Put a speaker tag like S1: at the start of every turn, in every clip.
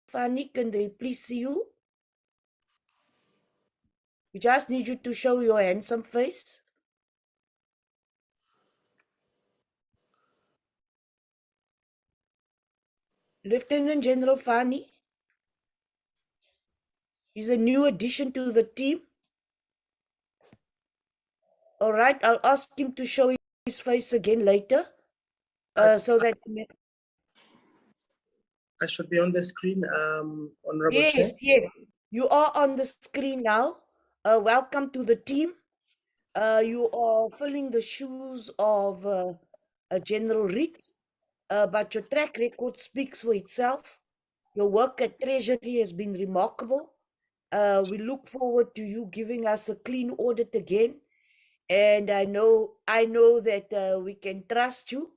S1: Fanny, can they please see you? We just need you to show your handsome face. Lieutenant General Fani is a new addition to the team. All right, I'll ask him to show his face again later. So that
S2: I should be on the screen, Honorable Chair.
S1: Yes, you are on the screen now. Welcome to the team. You are filling the shoes of General Reed, but your track record speaks for itself. Your work at Treasury has been remarkable. We look forward to you giving us a clean audit again. And I know that we can trust you.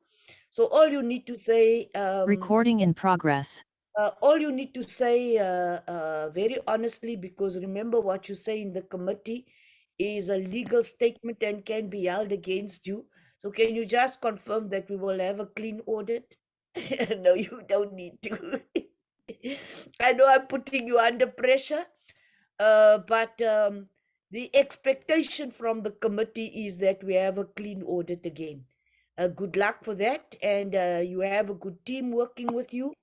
S1: So all you need to say,
S3: Recording in progress.
S1: all you need to say very honestly, because remember what you say in the committee is a legal statement and can be held against you. So can you just confirm that we will have a clean audit? No, you don't need to. I know I'm putting you under pressure, but the expectation from the committee is that we have a clean audit again. Good luck for that, and you have a good team working with you.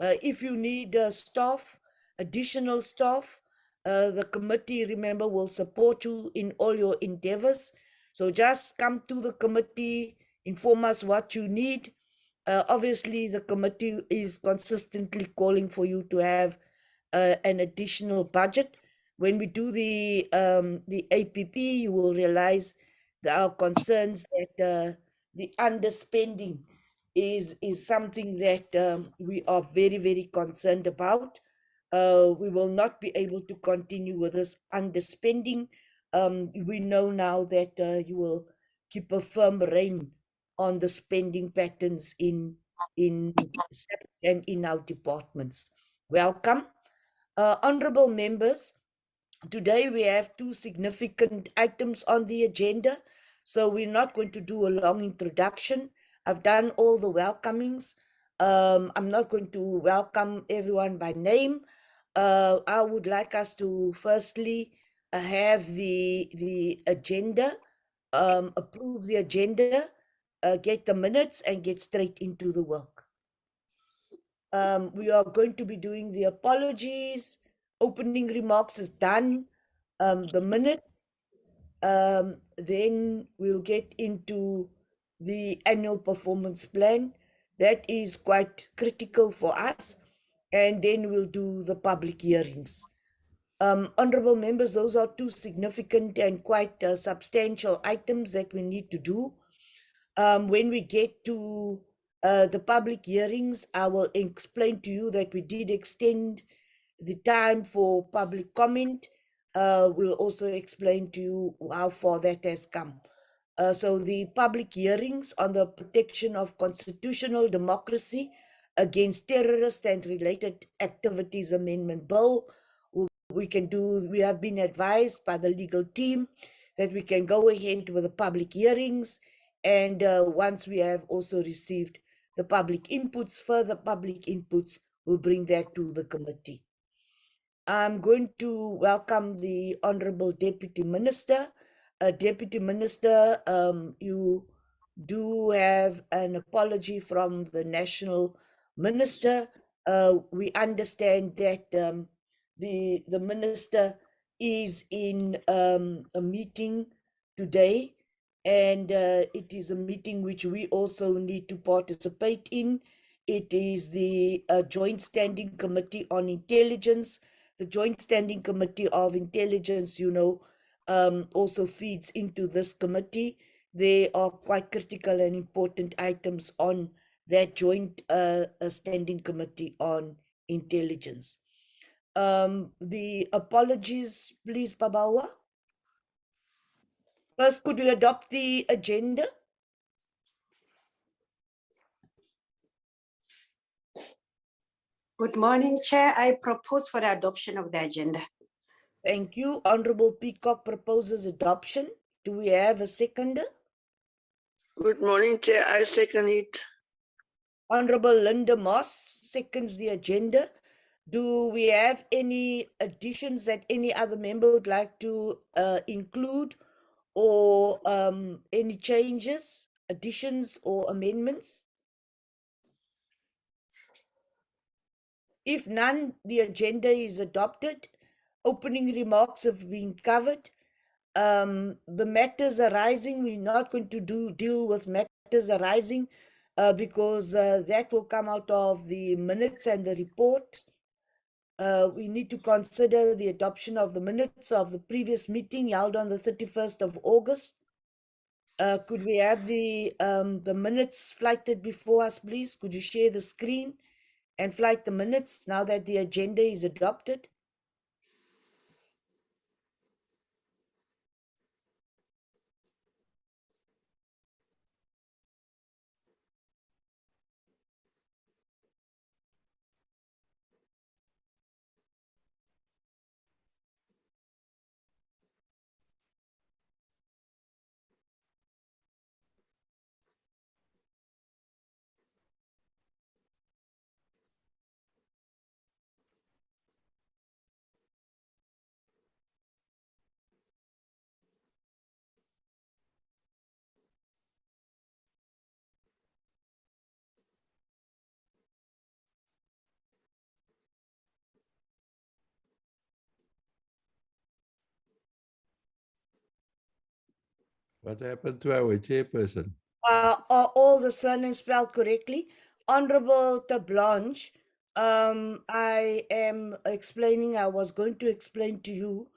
S1: If you need staff, additional staff, the committee, remember, will support you in all your endeavors. So just come to the committee, inform us what you need. Obviously, the committee is consistently calling for you to have an additional budget. When we do the APP, you will realize that our concerns that the underspending is something that we are very, very concerned about. We will not be able to continue with this underspending. We know now that you will keep a firm rein on the spending patterns in SAPS and in our departments. Welcome. Honorable members, today we have two significant items on the agenda, so we're not going to do a long introduction. I've done all the welcomings. I'm not going to welcome everyone by name. I would like us to firstly have the agenda, approve the agenda, get the minutes, and get straight into the work. We are going to be doing the apologies. Opening remarks is done. The minutes. Then we'll get into the annual performance plan. That is quite critical for us. And then we'll do the public hearings. Honorable members, those are two significant and quite substantial items that we need to do. When we get to the public hearings, I will explain to you that we did extend the time for public comment. We'll also explain to you how far that has come. So the public hearings on the protection of constitutional democracy against terrorist and related activities amendment bill, we have been advised by the legal team that we can go ahead with the public hearings. And once we have also received the public inputs, further public inputs, we'll bring that to the committee. I'm going to welcome the Honorable Deputy Minister. Deputy Minister, you do have an apology from the National Minister. We understand that the Minister is in a meeting today, and it is a meeting which we also need to participate in. It is the Joint Standing Committee on Intelligence. The Joint Standing Committee of Intelligence, you know, also feeds into this committee. They are quite critical and important items on that Joint Standing Committee on Intelligence. The apologies, please, Babawa. First, could we adopt the agenda?
S4: Good morning, Chair. I propose for the adoption of the agenda.
S1: Thank you. Honorable Peacock proposes adoption. Do we have a seconder?
S5: Good morning, Chair. I second it.
S1: Honorable Linda Moss seconds the agenda. Do we have any additions that any other member would like to include, or any changes, additions, or amendments? If none, the agenda is adopted. Opening remarks have been covered. The matters arising, we're not going to deal with matters arising because that will come out of the minutes and the report. We need to consider the adoption of the minutes of the previous meeting held on the 31st of August. Could we have the minutes flighted before us, please? Could you share the screen and flight the minutes now that the agenda is adopted?
S6: What happened to our chairperson?
S1: Are all the surnames spelled correctly? Honorable de Blanche, I am explaining, I was going to explain to you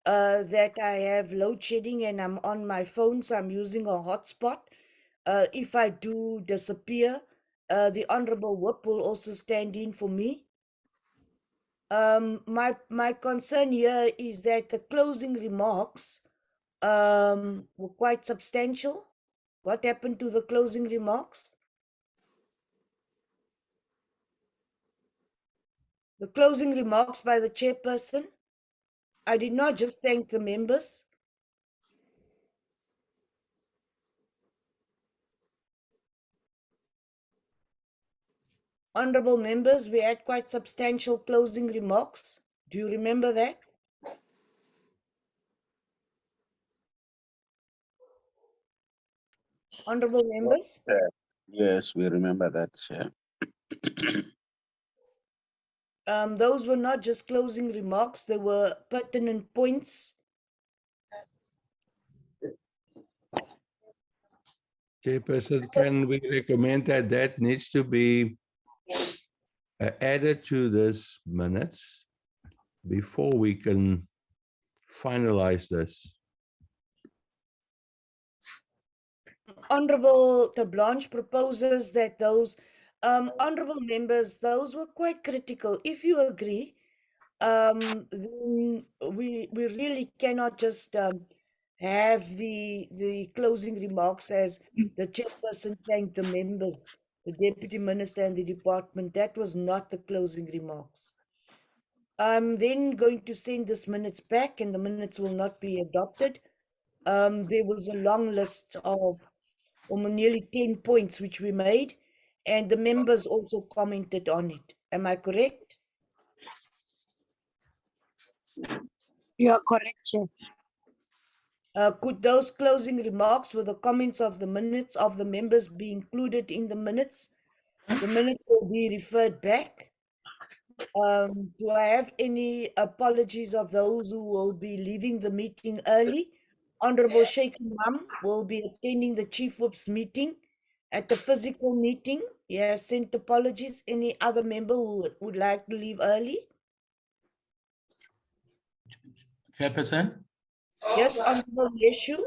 S1: that I have load shedding and I'm on my phone, so I'm using a hotspot. If I do disappear, the Honorable Whip will also stand in for me. My concern here is that the closing remarks were quite substantial. What happened to the closing remarks? The closing remarks by the chairperson. I did not just thank the members. Honorable members, we had quite substantial closing remarks. Do you remember that? Honorable members?
S7: Yes, we remember that, Chair.
S1: Those were not just closing remarks, they were pertinent points.
S6: Chairperson, can we recommend that that needs to be added to this minutes before we can finalize this?
S1: Honorable de Blanche proposes that those, honorable members, those were quite critical. If you agree, then we really cannot just have the closing remarks as the chairperson thanked the members, the deputy minister and the department. That was not the closing remarks. I'm then going to send this minutes back and the minutes will not be adopted. There was a long list of nearly 10 points which we made, and the members also commented on it. Am I correct?
S4: You are correct, Chair.
S1: Could those closing remarks with the comments of the minutes of the members be included in the minutes? The minutes will be referred back. Do I have any apologies of those who will be leaving the meeting early? Honorable Sheikh Imam will be attending the Chief Whip's meeting at the physical meeting. He has sent apologies. Any other member who would like to leave early?
S8: Chairperson?
S1: Yes, Honorable Yeshu.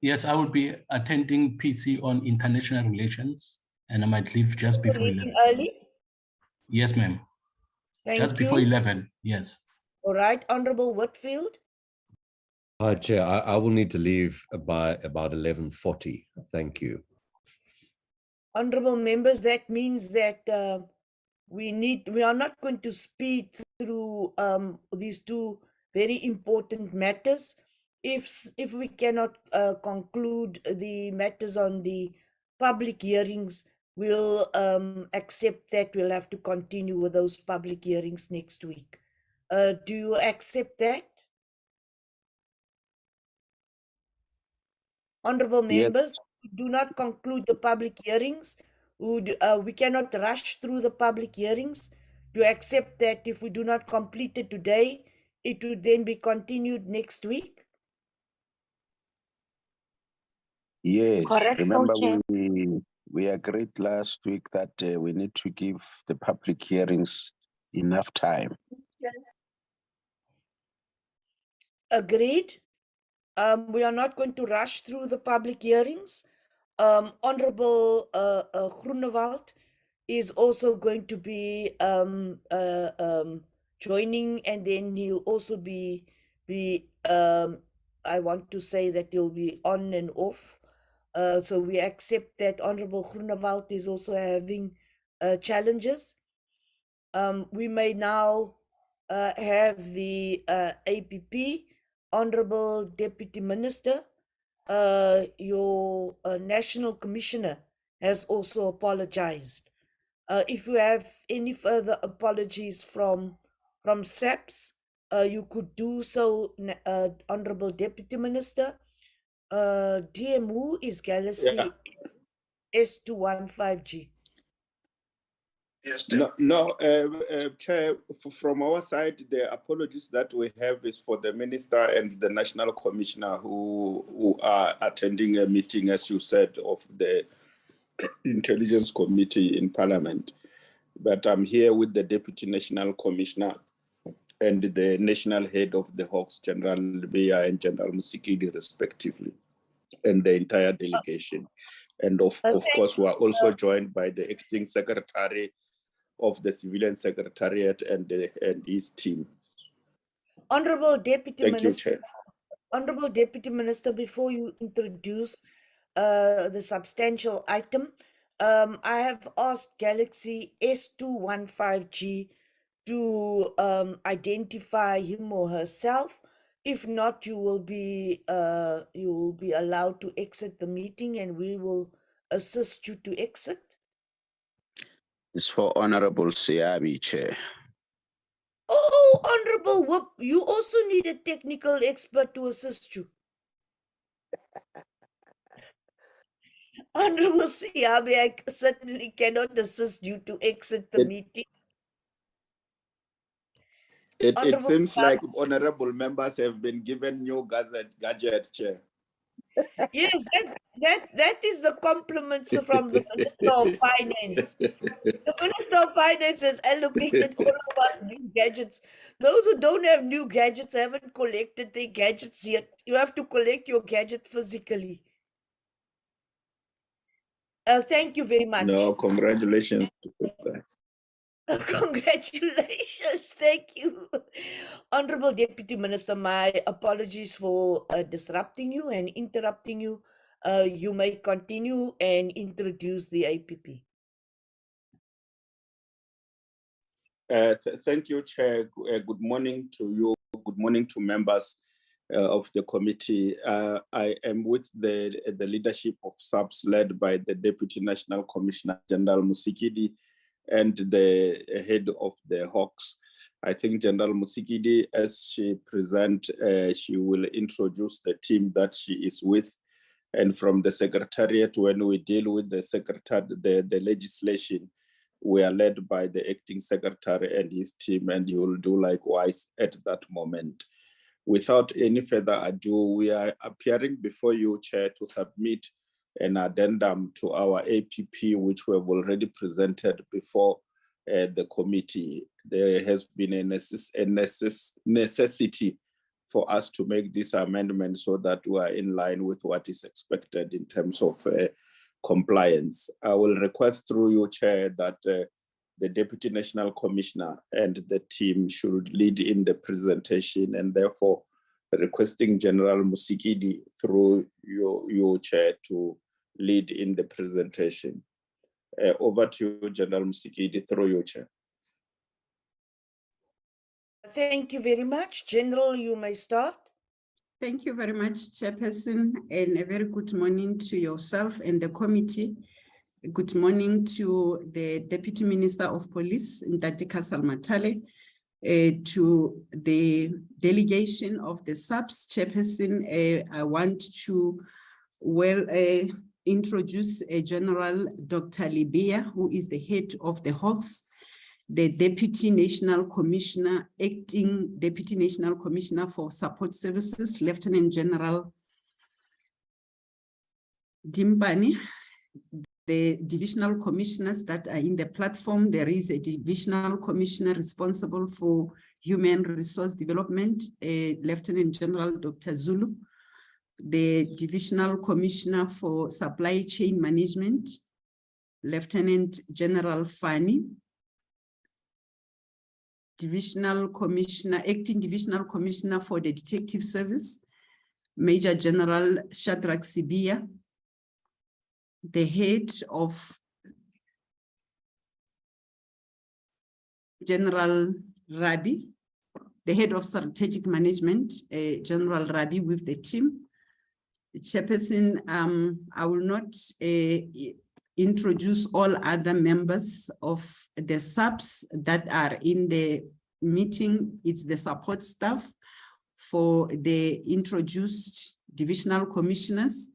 S8: Yes, I would be attending PC on international relations and I might leave just before
S1: Leaving
S8: 11.
S1: early.
S8: Yes, ma'am.
S1: Thank
S8: Just
S1: you.
S8: before 11, yes.
S1: All right, Honorable Whitfield.
S9: Hi, Chair. I will need to leave by about 11:40. Thank you.
S1: Honorable members, that means that we are not going to speed through these two very important matters. If we cannot conclude the matters on the public hearings we'll accept that we'll have to continue with those public hearings next week. Do you accept that? Honorable
S7: Yes.
S1: members, we do not conclude the public hearings. We cannot rush through the public hearings. Do you accept that if we do not complete it today, it would then be continued next week?
S7: Yes.
S4: Correct, so
S7: Remember,
S4: Chair.
S7: we agreed last week that we need to give the public hearings enough time.
S1: Agreed. We are not going to rush through the public hearings. Honorable Groenewald is also going to be joining, and then he'll also be I want to say that he'll be on and off. So we accept that Honorable Groenewald is also having challenges. We may now have the APP. Honorable Deputy Minister, your National Commissioner has also apologized. If you have any further apologies from SAPS, you could do so, Honorable Deputy Minister. DMU is Galaxy S215G.
S10: Yes, no, Chair, from our side, the apologies that we have is for the Minister and the National Commissioner who are attending a meeting, as you said, of the Intelligence Committee in Parliament. But I'm here with the Deputy National Commissioner and the National Head of the Hawks, General Lebeya and General Musikidi, respectively, and the entire delegation. And of course, we are also joined by the Acting Secretary of the Civilian Secretariat and his team.
S1: Honorable Deputy
S10: Thank
S1: Minister,
S10: you, Chair.
S1: Honorable Deputy Minister, before you introduce the substantial item, I have asked Galaxy S215G to identify him or herself. If not, you will be allowed to exit the meeting, and we will assist you to exit.
S7: It's for Honorable Siabi, Chair.
S1: Oh, Honorable Whoop, you also need a technical expert to assist you. Honorable Siabi, I certainly cannot assist you to exit the meeting.
S10: It seems like honorable members have been given new gadgets, Chair.
S1: Yes, that is the compliments from the Minister of Finance. The Minister of Finance has allocated all of us new gadgets. Those who don't have new gadgets haven't collected their gadgets yet. You have to collect your gadget physically. Thank you very much.
S10: No, congratulations.
S1: Congratulations. Thank you. Honorable Deputy Minister, my apologies for disrupting you and interrupting you. You may continue and introduce the APP.
S10: Thank you, Chair. Good morning to you. Good morning to members of the committee. I am with the leadership of SAPS led by the Deputy National Commissioner, General Musikidi, and the head of the Hawks. I think General Musikidi, as she presents, she will introduce the team that she is with. And from the Secretariat, when we deal with the legislation, we are led by the Acting Secretary and his team, and he will do likewise at that moment. Without any further ado, we are appearing before you, Chair, to submit an addendum to our APP, which we have already presented before the committee. There has been a necessity for us to make this amendment so that we are in line with what is expected in terms of compliance. I will request through you, Chair, that the Deputy National Commissioner and the team should lead in the presentation, and therefore requesting General Musikidi through your Chair to lead in the presentation. Over to you, General Musikidi, through your Chair.
S1: Thank you very much. General, you may start.
S11: Thank you very much, Chairperson, and a very good morning to yourself and the committee. Good morning to the Deputy Minister of Police, Ndatika Salmatale, to the delegation of the SAPS chairperson. I want to introduce General Dr. Libya, who is the head of the Hawks, the Deputy National Commissioner, Acting Deputy National Commissioner for Support Services, Lieutenant General Dimbani, the divisional commissioners that are in the platform. There is a divisional commissioner responsible for human resource development, Lieutenant General Dr. Zulu, the divisional commissioner for supply chain management, Lieutenant General Fani, divisional commissioner, acting divisional commissioner for the detective service, Major General Shadrach Sibia, the head of General Rabi, the head of strategic management, General Rabi with the team. Chairperson, I will not introduce all other members of the SAPs that are in the meeting. It's the support staff for the introduced divisional commissioners,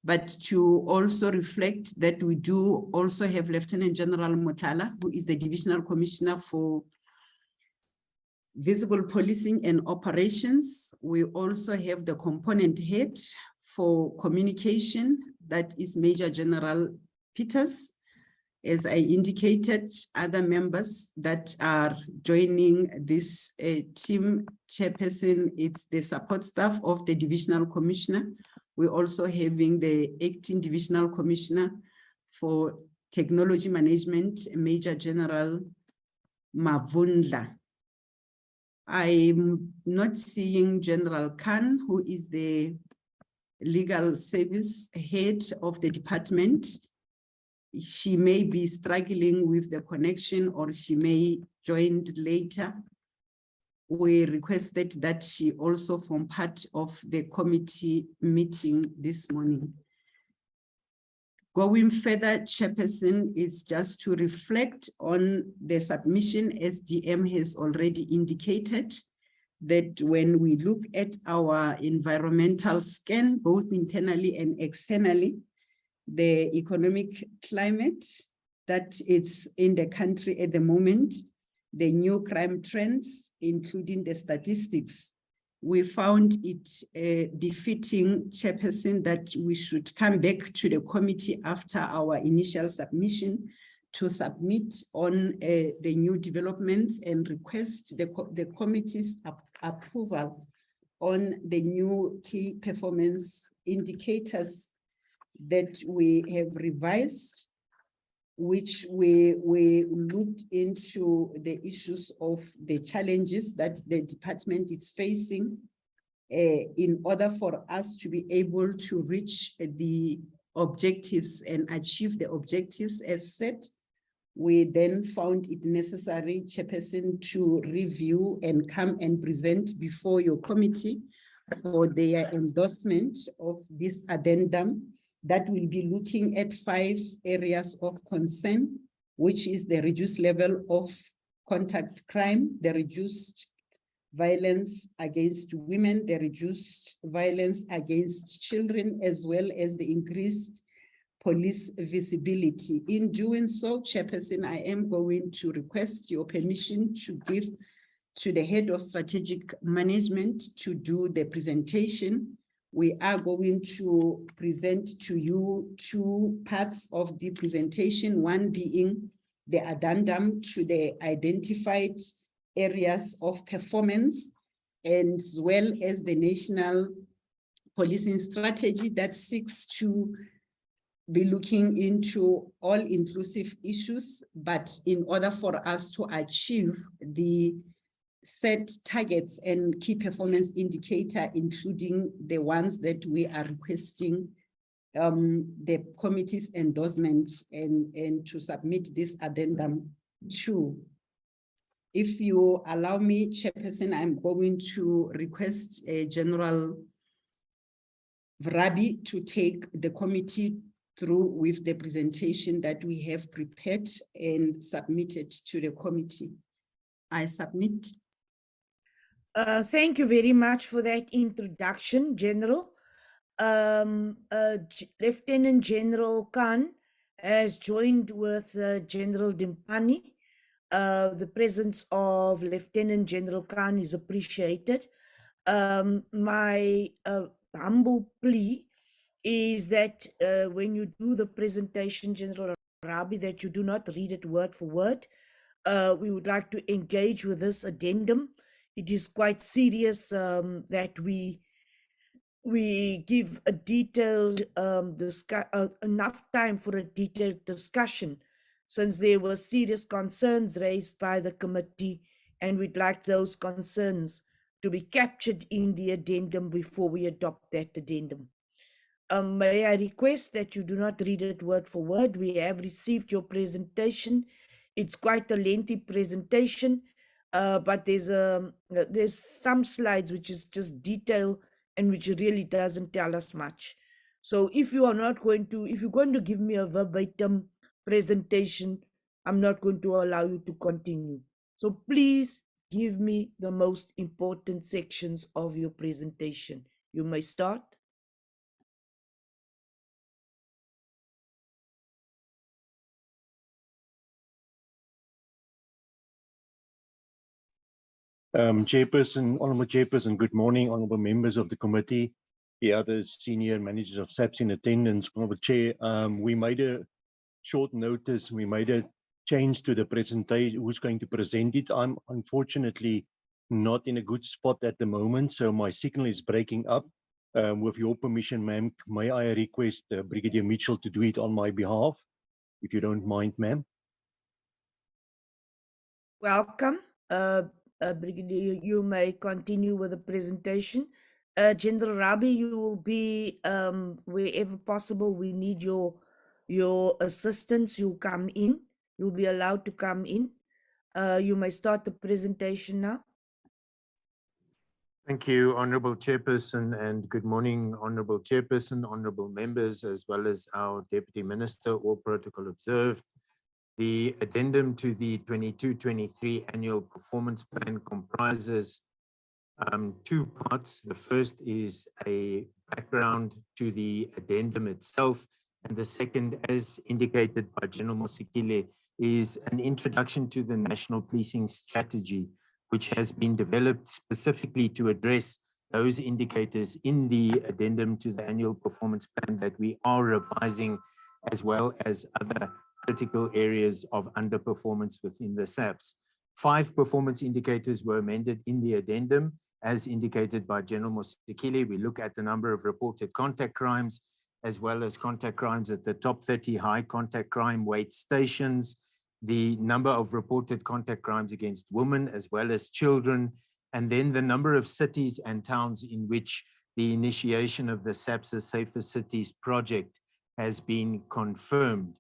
S11: but to also reflect that we do also have Lieutenant General Motala, who is the divisional commissioner for visible policing and operations. We also have the component head for communication, that is Major General Peters. As I indicated, other members that are joining this team chairperson, it's the support staff of the divisional commissioner. We're also having the acting divisional commissioner for technology management, Major General Mavundla. I'm not seeing General Khan, who is the legal service head of the department. She may be struggling with the connection, or she may join later. We requested that she also form part of the committee meeting this morning. Going further, Chairperson, is just to reflect on the submission, as DM has already indicated, that when we look at our environmental scan, both internally and externally, the economic climate that it's in the country at the moment, the new crime trends, including the statistics, we found it befitting, Chairperson, that we should come back to the committee after our initial submission to submit on the new developments and request the committee's approval on the new key performance indicators that we have revised, which we looked into the issues of the challenges that the department is facing in order for us to be able to reach the objectives and achieve the objectives as set. We then found it necessary, Chairperson, to review and come and present before your committee for their endorsement of this addendum that will be looking at 5 areas of concern, which is the reduced level of contact crime, the reduced violence against women, the reduced violence against children, as well as the increased police visibility. In doing so, Chairperson, I am going to request your permission to give to the head of strategic management to do the presentation. We are going to present to you 2 parts of the presentation, one being the addendum to the identified areas of performance, and as well as the national policing strategy that seeks to be looking into all-inclusive issues, but in order for us to achieve the set targets and key performance indicator, including the ones that we are requesting the committee's endorsement and to submit this addendum to. If you allow me, Chairperson, I'm going to request General Vrabi to take the committee through with the presentation that we have prepared and submitted to the committee. I submit.
S1: Thank you very much for that introduction, General. Lieutenant General Khan has joined with General Dimpani. The presence of Lieutenant General Khan is appreciated. My humble plea is that when you do the presentation, General Rabi, that you do not read it word for word. We would like to engage with this addendum. It is quite serious that we give a detailed enough time for a detailed discussion, since there were serious concerns raised by the committee, and we'd like those concerns to be captured in the addendum before we adopt that addendum. May I request that you do not read it word for word? We have received your presentation. It's quite a lengthy presentation, but there's some slides which is just detail and which really doesn't tell us much. So if you're going to give me a verbatim presentation, I'm not going to allow you to continue. So please give me the most important sections of your presentation. You may start.
S12: Chairperson, Honourable Chairperson, good morning, Honourable members of the committee, the other senior managers of SAPS in attendance. Honourable Chair, we made a short notice, we made a change to the presentation, who's going to present it. I'm unfortunately not in a good spot at the moment, so my signal is breaking up. With your permission, ma'am, may I request Brigadier Mitchell to do it on my behalf, if you don't mind, ma'am?
S1: Welcome. Brigadier, you may continue with the presentation. General Rabi, you will be, wherever possible, we need your assistance. You'll come in. You'll be allowed to come in. You may start the presentation now.
S13: Thank you, Honourable Chairperson, and good morning, Honourable Chairperson, Honourable members, as well as our Deputy Minister, all protocol observed. The addendum to the 22-23 annual performance plan comprises two parts. The first is a background to the addendum itself, and the second, as indicated by General Mosikile, is an introduction to the National Policing Strategy, which has been developed specifically to address those indicators in the addendum to the annual performance plan that we are revising, as well as other critical areas of underperformance within the SAPS. 5 performance indicators were amended in the addendum, as indicated by General Mosikile. We look at the number of reported contact crimes, as well as contact crimes at the top 30 high contact crime weight stations, the number of reported contact crimes against women as well as children, and then the number of cities and towns in which the initiation of the SAPS Safer Cities project has been confirmed.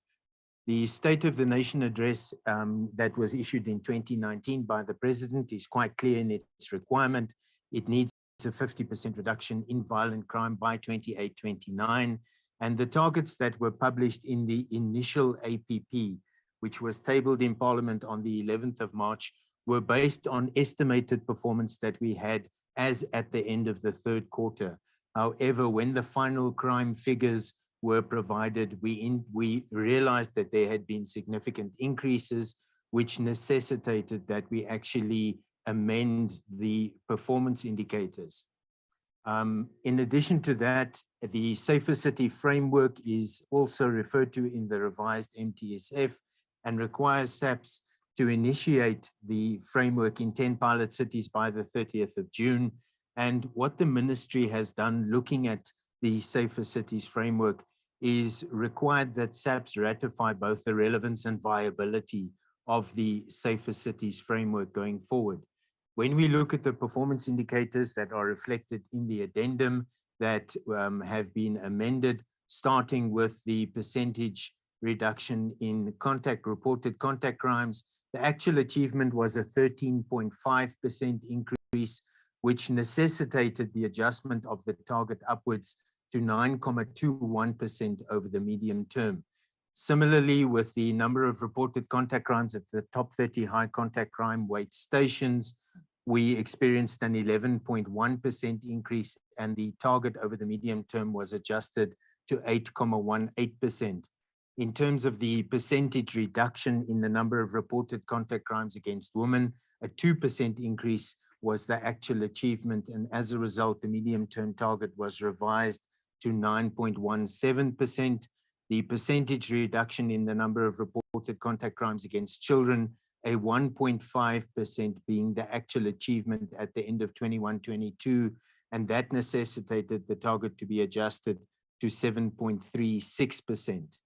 S13: The State of the Nation address that was issued in 2019 by the President is quite clear in its requirement. It needs a 50% reduction in violent crime by 28-29. And the targets that were published in the initial APP, which was tabled in Parliament on the 11th of March, were based on estimated performance that we had as at the end of the third quarter. However, when the final crime figures were provided, we realized that there had been significant increases, which necessitated that we actually amend the performance indicators. In addition to that, the Safer City framework is also referred to in the revised MTSF and requires SAPS to initiate the framework in 10 pilot cities by the 30th of June. And what the ministry has done looking at the Safer Cities framework is required that SAPS ratify both the relevance and viability of the Safer Cities framework going forward. When we look at the performance indicators that are reflected in the addendum that have been amended, starting with the percentage reduction in reported contact crimes, the actual achievement was a 13.5% increase, which necessitated the adjustment of the target upwards to 9.21% over the medium term. Similarly, with the number of reported contact crimes at the top 30 high contact crime weight stations, we experienced an 11.1% increase, and the target over the medium term was adjusted to 8.18%. In terms of the percentage reduction in the number of reported contact crimes against women, a 2% increase was the actual achievement, and as a result, the medium-term target was revised to 9.17%. The percentage reduction in the number of reported contact crimes against children, a 1.5% being the actual achievement at the end of 21-22, and that necessitated the target to be adjusted to 7.36%.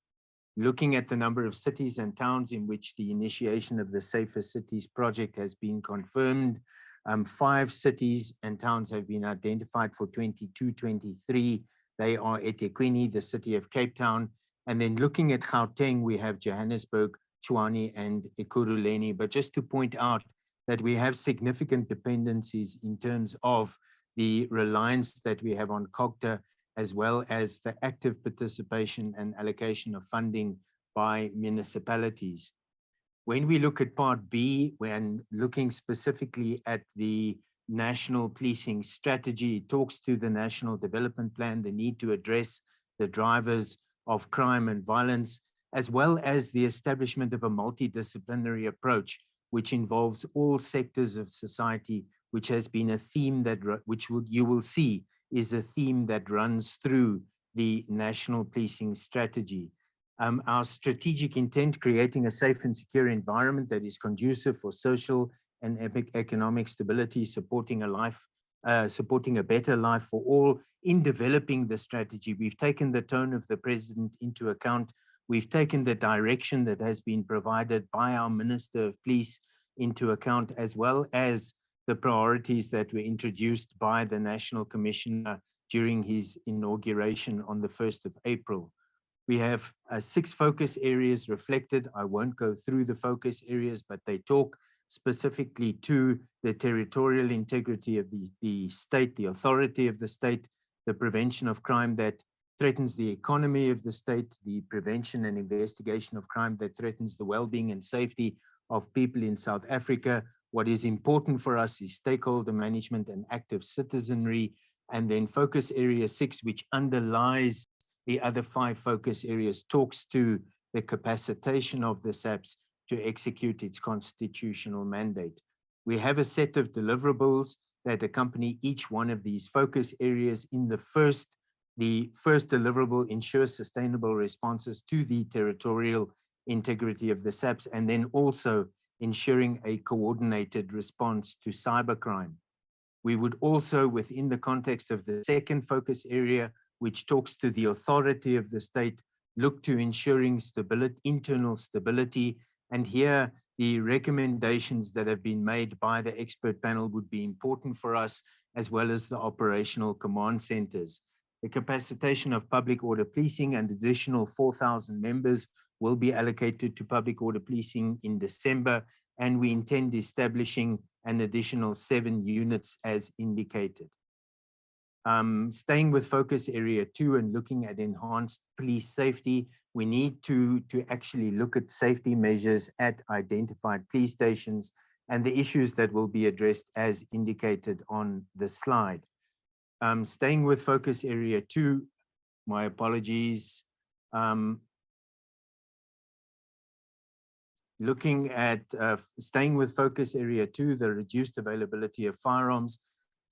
S13: Looking at the number of cities and towns in which the initiation of the Safer Cities project has been confirmed, 5 cities and towns have been identified for 22-23. They are eThekwini, the city of Cape Town, and then looking at Gauteng, we have Johannesburg, Tshwane, and Ekurhuleni. But just to point out that we have significant dependencies in terms of the reliance that we have on COGTA, as well as the active participation and allocation of funding by municipalities. When we look at Part B, when looking specifically at the National Policing Strategy, it talks to the National Development Plan, the need to address the drivers of crime and violence, as well as the establishment of a multidisciplinary approach, which involves all sectors of society, which has been a theme that, you will see, is a theme that runs through the National Policing Strategy. Our strategic intent, creating a safe and secure environment that is conducive for social and economic stability, supporting a better life for all. In developing the strategy, we've taken the tone of the president into account. We've taken the direction that has been provided by our Minister of Police into account, as well as the priorities that were introduced by the National Commissioner during his inauguration on the 1st of April. We have 6 focus areas reflected. I won't go through the focus areas, but they talk specifically to the territorial integrity of the state, the authority of the state, the prevention of crime that threatens the economy of the state, the prevention and investigation of crime that threatens the well-being and safety of people in South Africa. What is important for us is stakeholder management and active citizenry. And then focus area 6, which underlies the other 5 focus areas, talks to the capacitation of the SAPS to execute its constitutional mandate. We have a set of deliverables that accompany each one of these focus areas. In the first deliverable ensures sustainable responses to the territorial integrity of the SAPS, and then also ensuring a coordinated response to cybercrime. We would also, within the context of the second focus area, which talks to the authority of the state, look to ensuring stability, internal stability. And here, the recommendations that have been made by the expert panel would be important for us, as well as the operational command centers. The capacitation of public order policing and additional 4,000 members will be allocated to public order policing in December, and we intend establishing an additional 7 units as indicated. Staying with focus area 2 and looking at enhanced police safety, we need to actually look at safety measures at identified police stations and the issues that will be addressed as indicated on the slide. Staying with focus area 2, my apologies. Looking at staying with focus area 2, the reduced availability of firearms.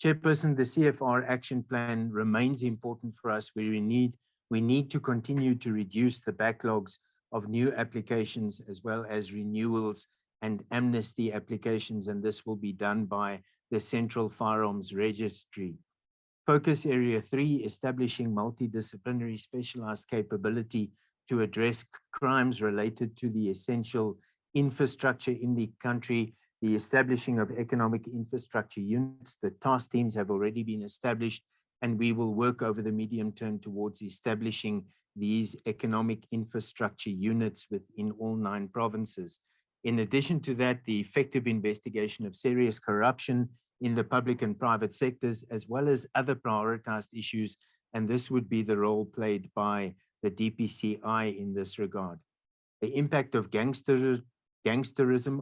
S13: Chairperson, the CFR action plan remains important for us. We need to continue to reduce the backlogs of new applications as well as renewals and amnesty applications, and this will be done by the Central Firearms Registry. Focus area 3, establishing multidisciplinary specialized capability to address crimes related to the essential infrastructure in the country, the establishing of economic infrastructure units. The task teams have already been established, and we will work over the medium term towards establishing these economic infrastructure units within all 9 provinces. In addition to that, the effective investigation of serious corruption in the public and private sectors, as well as other prioritized issues and this would be the role played by the DPCI in this regard. The impact of gangsterism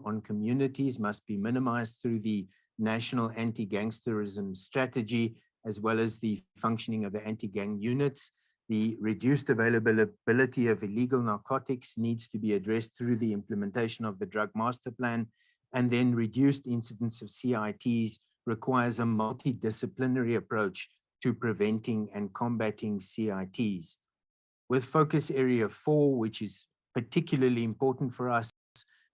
S13: on communities must be minimized through the National Anti-Gangsterism Strategy, as well as the functioning of the anti-gang units. The reduced availability of illegal narcotics needs to be addressed through the implementation of the Drug Master Plan, and then reduced incidence of CITs requires a multidisciplinary approach to preventing and combating CITs. With focus area 4, which is particularly important for us,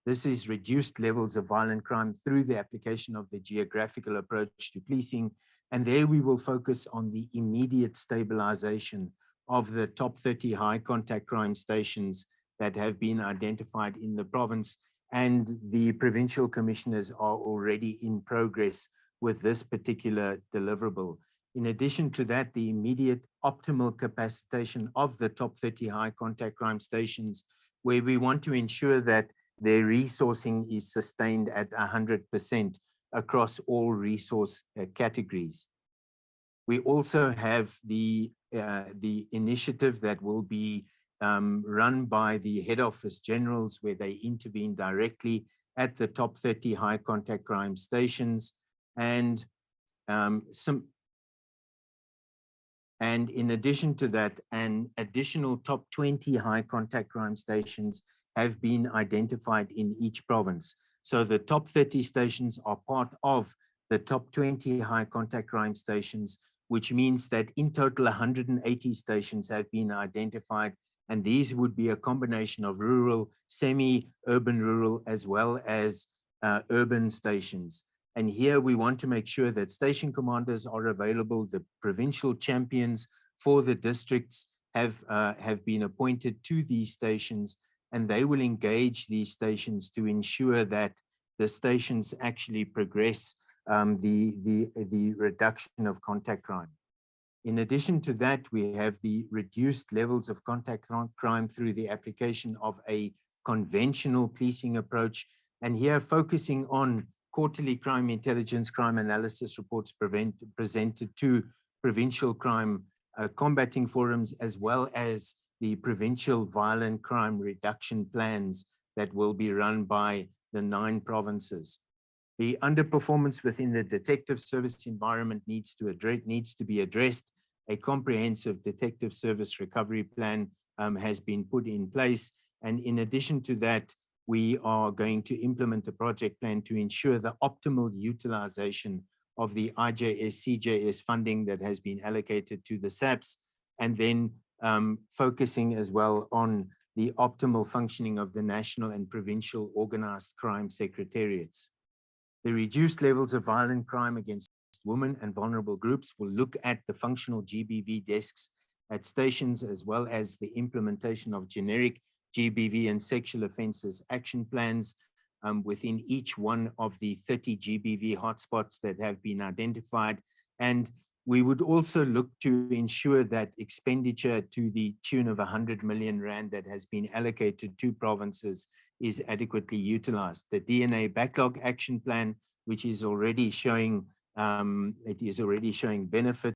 S13: this is reduced levels of violent crime through the application of the geographical approach to policing. And there we will focus on the immediate stabilization of the top 30 high contact crime stations that have been identified in the province. And the provincial commissioners are already in progress with this particular deliverable. In addition to that, the immediate optimal capacitation of the top 30 high contact crime stations, where we want to ensure that their resourcing is sustained at 100% across all resource categories. We also have the initiative that will be run by the head office generals, where they intervene directly at the top 30 high contact crime stations, and in addition to that, an additional top 20 high contact crime stations have been identified in each province. So the top 30 stations are part of the top 20 high contact crime stations, which means that in total 180 stations have been identified, and these would be a combination of rural, semi-urban rural, as well as urban stations. And here we want to make sure that station commanders are available. The provincial champions for the districts have been appointed to these stations, and they will engage these stations to ensure that the stations actually progress the reduction of contact crime. In addition to that, we have the reduced levels of contact crime through the application of a conventional policing approach, and here focusing on quarterly crime intelligence, crime analysis reports presented to provincial crime combating forums, as well as the provincial violent crime reduction plans that will be run by the 9 provinces. The underperformance within the detective service environment needs to be addressed. A comprehensive detective service recovery plan has been put in place. And in addition to that, we are going to implement a project plan to ensure the optimal utilization of the IJS, CJS funding that has been allocated to the SAPs, and then focusing as well on the optimal functioning of the national and provincial organized crime secretariats. The reduced levels of violent crime against women and vulnerable groups will look at the functional GBV desks at stations, as well as the implementation of generic GBV and sexual offences action plans within each one of the 30 GBV hotspots that have been identified. And we would also look to ensure that expenditure to the tune of 100 million rand that has been allocated to provinces is adequately utilized. The DNA backlog action plan, which is already showing benefits,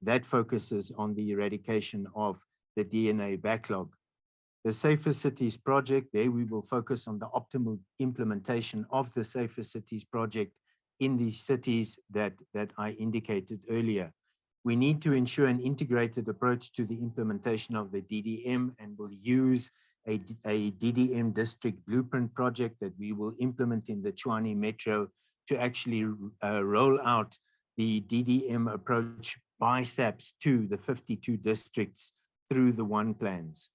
S13: that focuses on the eradication of the DNA backlog. The Safer Cities project, there we will focus on the optimal implementation of the Safer Cities project in the cities that I indicated earlier. We need to ensure an integrated approach to the implementation of the DDM, and will use a DDM district blueprint project that we will implement in the Tshwane Metro to actually roll out the DDM approach by SAPs to the 52 districts through the one plans.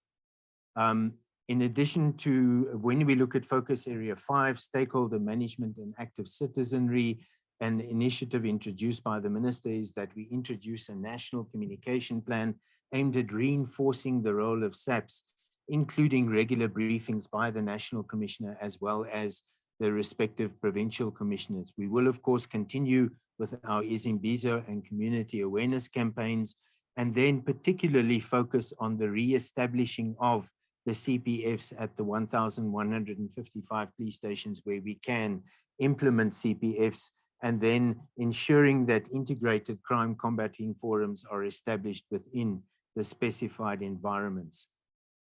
S13: In addition to, when we look at focus area 5, stakeholder management and active citizenry, an initiative introduced by the minister is that we introduce a national communication plan aimed at reinforcing the role of SAPs, including regular briefings by the national commissioner as well as the respective provincial commissioners. We will, of course, continue with our Izimbizo and community awareness campaigns, and then particularly focus on the re-establishing of the CPFs at the 1,155 police stations where we can implement CPFs and then ensuring that integrated crime combating forums are established within the specified environments.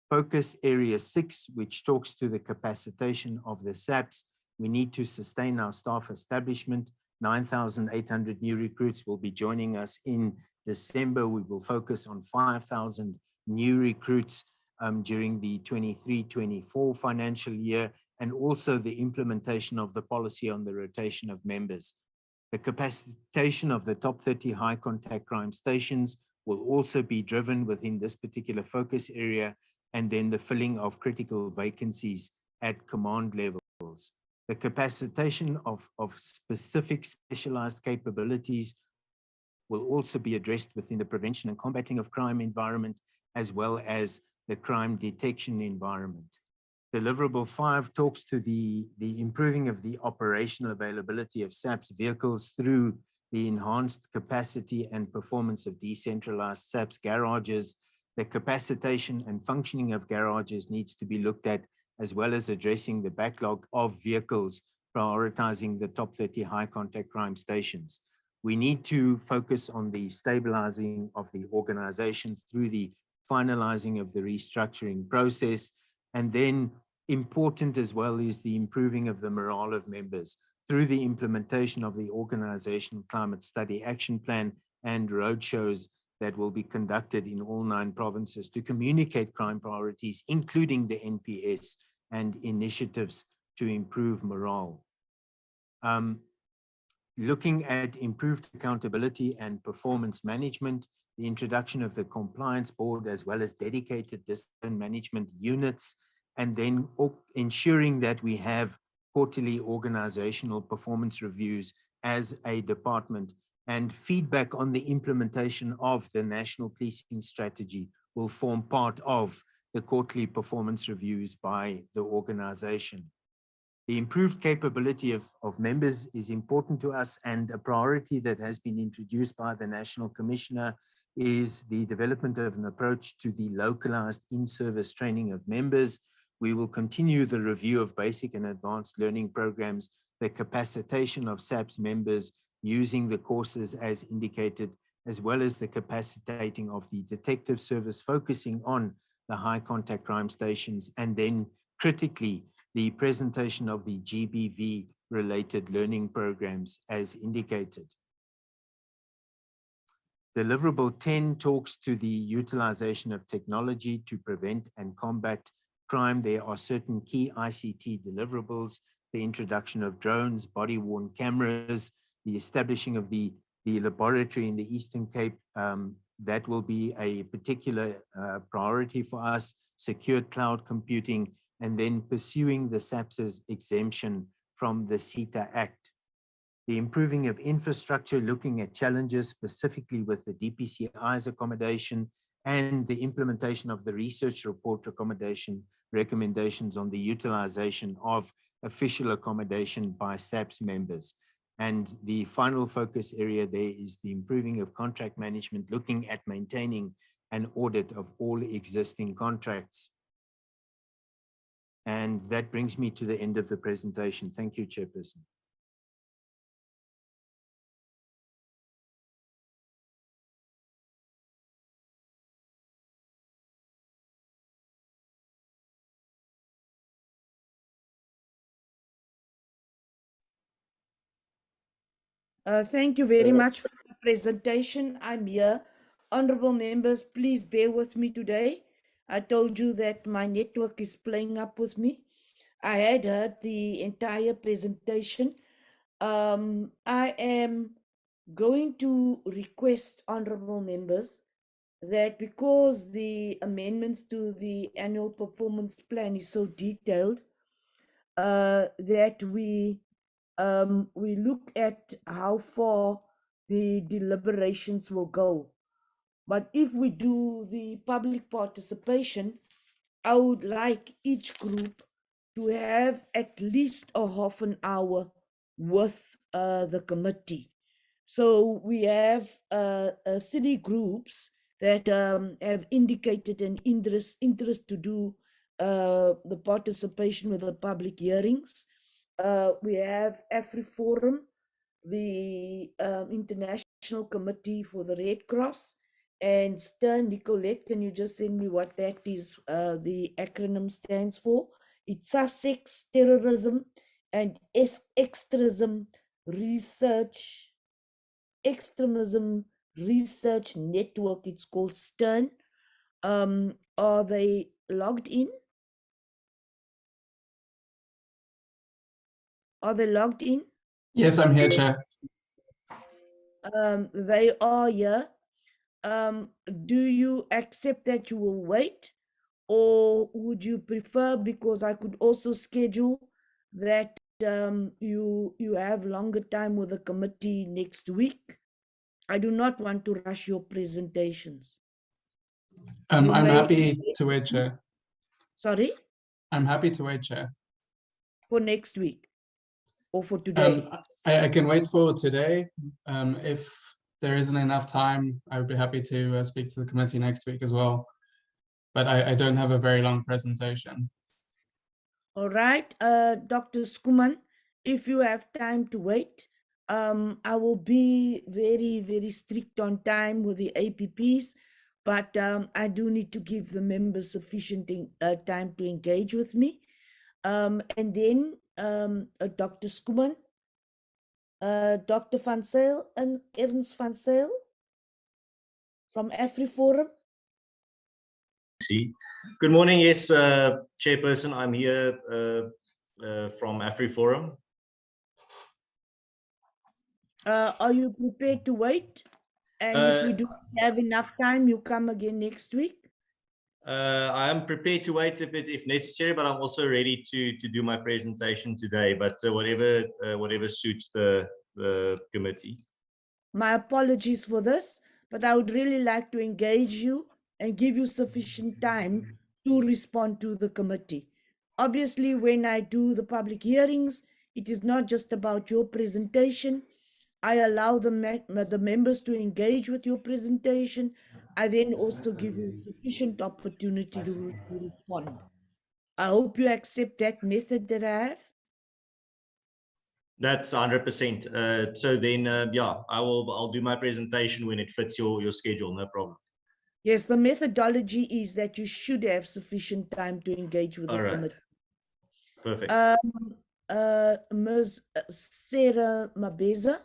S13: Focus area 6, which talks to the capacitation of the SAPs. We need to sustain our staff establishment. 9,800 new recruits will be joining us in December. We will focus on 5,000 new recruits during the 23-24 financial year, and also the implementation of the policy on the rotation of members. The capacitation of the top 30 high contact crime stations will also be driven within this particular focus area, and then the filling of critical vacancies at command levels. The capacitation of specific specialized capabilities will also be addressed within the prevention and combating of crime environment, as well as the crime detection environment. Deliverable 5 talks to the improving of the operational availability of SAPS vehicles through the enhanced capacity and performance of decentralized SAPS garages. The capacitation and functioning of garages needs to be looked at, as well as addressing the backlog of vehicles, prioritizing the top 30 high contact crime stations. We need to focus on the stabilizing of the organization through the finalizing of the restructuring process. And then important as well is the improving of the morale of members through the implementation of the organization climate study action plan and roadshows that will be conducted in all 9 provinces to communicate crime priorities, including the NPS and initiatives to improve morale. Looking at improved accountability and performance management, the introduction of the compliance board, as well as dedicated discipline management units, and then ensuring that we have quarterly organizational performance reviews as a department, and feedback on the implementation of the national policing strategy will form part of the quarterly performance reviews by the organization. The improved capability of members is important to us, and a priority that has been introduced by the National Commissioner is the development of an approach to the localized in-service training of members. We will continue the review of basic and advanced learning programs, the capacitation of SAPS members using the courses as indicated, as well as the capacitating of the detective service focusing on the high contact crime stations, and then critically, the presentation of the GBV related learning programs as indicated. Deliverable 10 talks to the utilization of technology to prevent and combat crime. There are certain key ICT deliverables, the introduction of drones, body-worn cameras, the establishing of the laboratory in the Eastern Cape. That will be a particular priority for us, secure cloud computing, and then pursuing the SAPS's exemption from the CETA Act. The improving of infrastructure, looking at challenges specifically with the DPCI's accommodation, and the implementation of the research report recommendations on the utilization of official accommodation by SAPS members. And the final focus area there is the improving of contract management, looking at maintaining an audit of all existing contracts. And that brings me to the end of the presentation. Thank you, Chairperson.
S1: Thank you very much for the presentation. I'm here. Honorable members, please bear with me today. I told you that my network is playing up with me. I had heard the entire presentation. I am going to request honorable members that because the amendments to the annual performance plan is so detailed, that we look at how far the deliberations will go. But if we do the public participation, I would like each group to have at least a half an hour with the committee. So we have 3 groups that have indicated an interest to do the participation with the public hearings. We have AfriForum, the International Committee for the Red Cross. And Stern, Nicolette, can you just send me what that is, the acronym stands for? It's Sussex Terrorism and Extremism Research Network. It's called Stern. Are they logged in? Are they logged in?
S14: Yes, I'm here, Chair.
S1: They are here. Do you accept that you will wait, or would you prefer, because I could also schedule that you have longer time with the committee next week? I do not want to rush your presentations.
S14: I'm
S1: may-
S14: happy to wait, Chair.
S1: Sorry,
S14: I'm happy to wait, Chair.
S1: for next week or for today?
S14: I can wait for today. If there isn't enough time, I would be happy to speak to the committee next week as well. But I don't have a very long presentation.
S1: All right, Dr. Skuman, if you have time to wait, I will be very, very strict on time with the APPs, but I do need to give the members sufficient time to engage with me. And then Dr. Skuman, Dr. Van Zyl and Ernst Van Zyl from AfriForum.
S15: Good morning. Yes, Chairperson, I'm here from AfriForum.
S1: Are you prepared to wait? And if we do have enough time, you come again next week?
S15: I am prepared to wait if necessary, but I'm also ready to do my presentation today. But whatever suits the committee.
S1: My apologies for this, but I would really like to engage you and give you sufficient time to respond to the committee. Obviously, when I do the public hearings, it is not just about your presentation. I allow the members to engage with your presentation. I then also give you sufficient opportunity to respond. I hope you accept that method that I have.
S15: That's 100%. So then, yeah, I'll do my presentation when it fits your schedule. No problem.
S1: Yes, the methodology is that you should have sufficient time to engage with the committee.
S15: Perfect.
S1: Ms. Sarah Mabeza.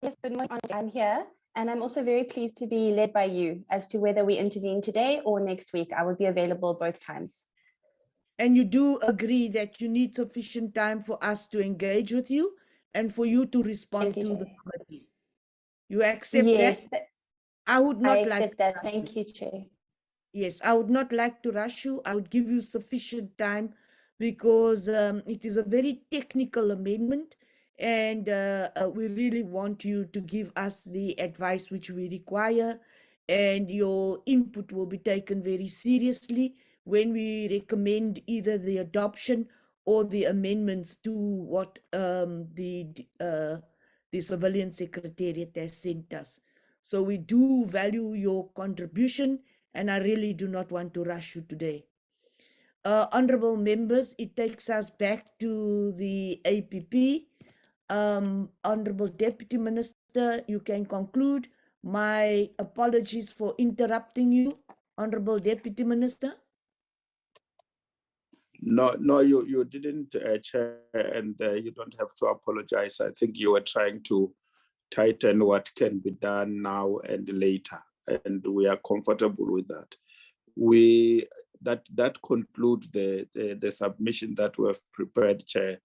S16: Yes, good morning. I'm here, and I'm also very pleased to be led by you as to whether we intervene today or next week. I will be available both times.
S1: And you do agree that you need sufficient time for us to engage with you and for you to respond to the committee. You accept
S16: yes,
S1: that? I would not
S16: accept
S1: like
S16: that. Thank you, Chair.
S1: Yes, I would not like to rush you. I would give you sufficient time because it is a very technical amendment, and we really want you to give us the advice which we require, and your input will be taken very seriously when we recommend either the adoption or the amendments to what the Civilian Secretariat has sent us. So we do value your contribution, and I really do not want to rush you today. Honorable members, it takes us back to the APP. Honorable Deputy Minister, you can conclude. My apologies for interrupting you, Honorable Deputy Minister.
S10: No, you didn't, Chair, and you don't have to apologize. I think you were trying to tighten what can be done now and later, and we are comfortable with that. That concludes the submission that we have prepared, Chair,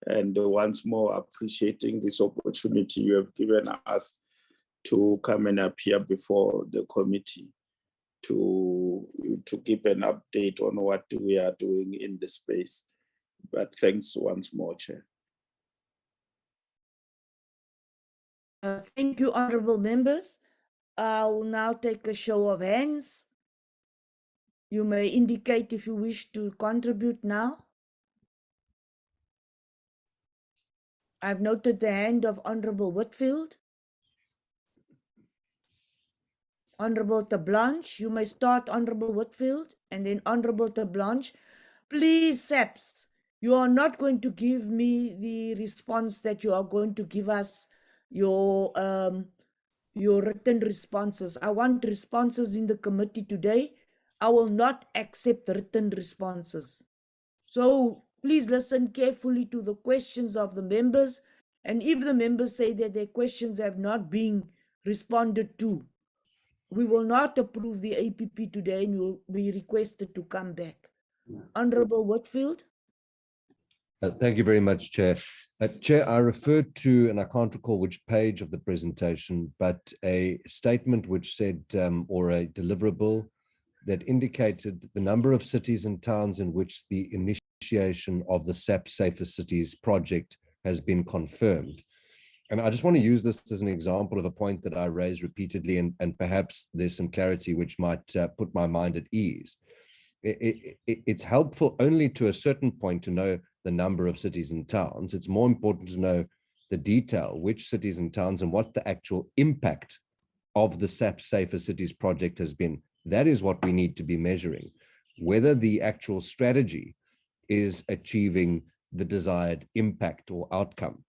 S10: and once more appreciating this opportunity you have given us to come and appear before the committee to give an update on what we are doing in the space. But thanks once more, Chair.
S1: Thank you, honorable members. I'll now take a show of hands. You may indicate if you wish to contribute now. I've noted the hand of Honorable Whitfield. Honorable Tablanche, you may start, Honorable Whitfield, and then Honorable Tablanche. Please, SAPS, You are not going to give me the response that you are going to give us your written responses. I want responses in the committee today. I will not accept written responses. So please listen carefully to the questions of the members. And if the members say that their questions have not been responded to, we will not approve the APP today and will be requested to come back. Honorable Whitfield.
S9: Thank you very much, Chair. Chair, I referred to, and I can't recall which page of the presentation, but a statement which said, or a deliverable that indicated the number of cities and towns in which the initiation of the SAP Safer Cities project has been confirmed. And I just want to use this as an example of a point that I raised repeatedly, and perhaps there's some clarity which might put my mind at ease. It's helpful only to a certain point to know the number of cities and towns. It's more important to know the detail, which cities and towns, and what the actual impact of the SAP Safer Cities project has been. That is what we need to be measuring, whether the actual strategy is achieving the desired impact or outcome.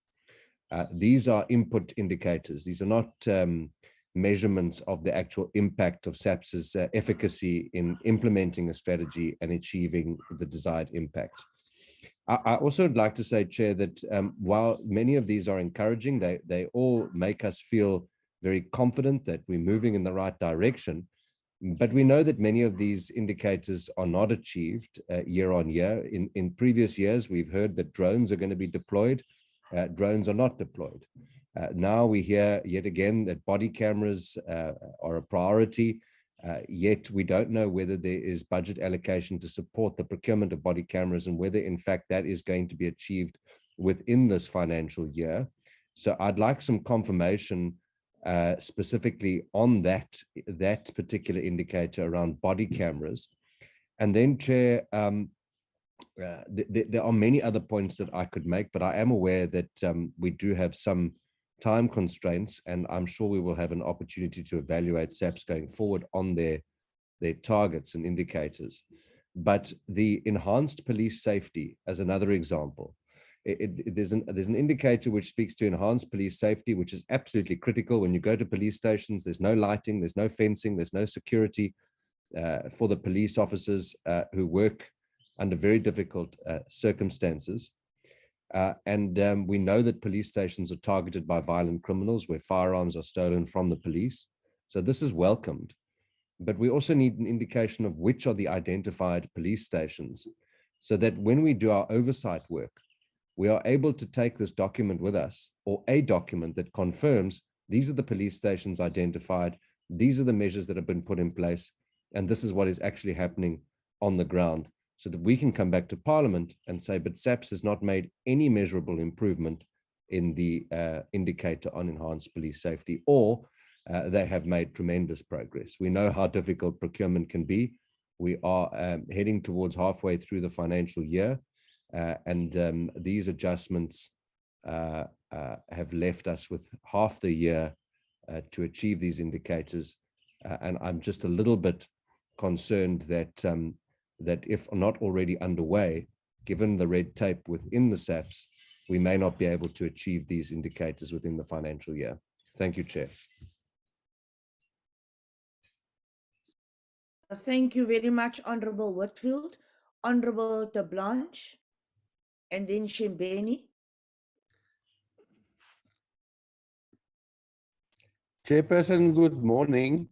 S9: These are input indicators. These are not measurements of the actual impact of SAPS's efficacy in implementing a strategy and achieving the desired impact. I also would like to say, Chair, that while many of these are encouraging, they all make us feel very confident that we're moving in the right direction. But we know that many of these indicators are not achieved year on year. In previous years, we've heard that drones are going to be deployed. Drones are not deployed. Now we hear yet again that body cameras are a priority, yet we don't know whether there is budget allocation to support the procurement of body cameras and whether in fact that is going to be achieved within this financial year. So I'd like some confirmation specifically on that particular indicator around body cameras. And then, Chair, there are many other points that I could make, but I am aware that we do have some time constraints, and I'm sure we will have an opportunity to evaluate SAPs going forward on their targets and indicators. But the enhanced police safety, as another example, there's an indicator which speaks to enhanced police safety, which is absolutely critical. When you go to police stations, there's no lighting, there's no fencing, there's no security for the police officers who work under very difficult circumstances. And we know that police stations are targeted by violent criminals where firearms are stolen from the police. So this is welcomed. But we also need an indication of which are the identified police stations, so that when we do our oversight work, we are able to take this document with us, or a document that confirms these are the police stations identified, these are the measures that have been put in place, and this is what is actually happening on the ground, so that we can come back to Parliament and say, but SAPS has not made any measurable improvement in the indicator on enhanced police safety, or they have made tremendous progress. We know how difficult procurement can be. We are heading towards halfway through the financial year, and these adjustments have left us with half the year to achieve these indicators. And I'm just a little bit concerned that that if not already underway, given the red tape within the SAPs, we may not be able to achieve these indicators within the financial year. Thank you, Chair.
S1: Thank you very much, Honorable Whitfield. Honorable de Blanche, and then Shimbeni.
S6: Chairperson, good morning.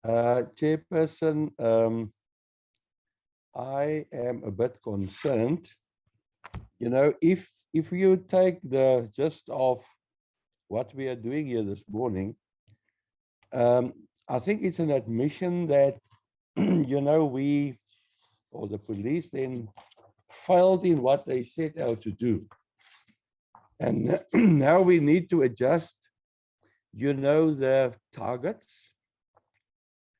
S6: Chairperson, I am a bit concerned. You know, if you take the gist of what we are doing here this morning, I think it's an admission that, you know, we, or the police then failed in what they set out to do. And now we need to adjust, you know, the targets.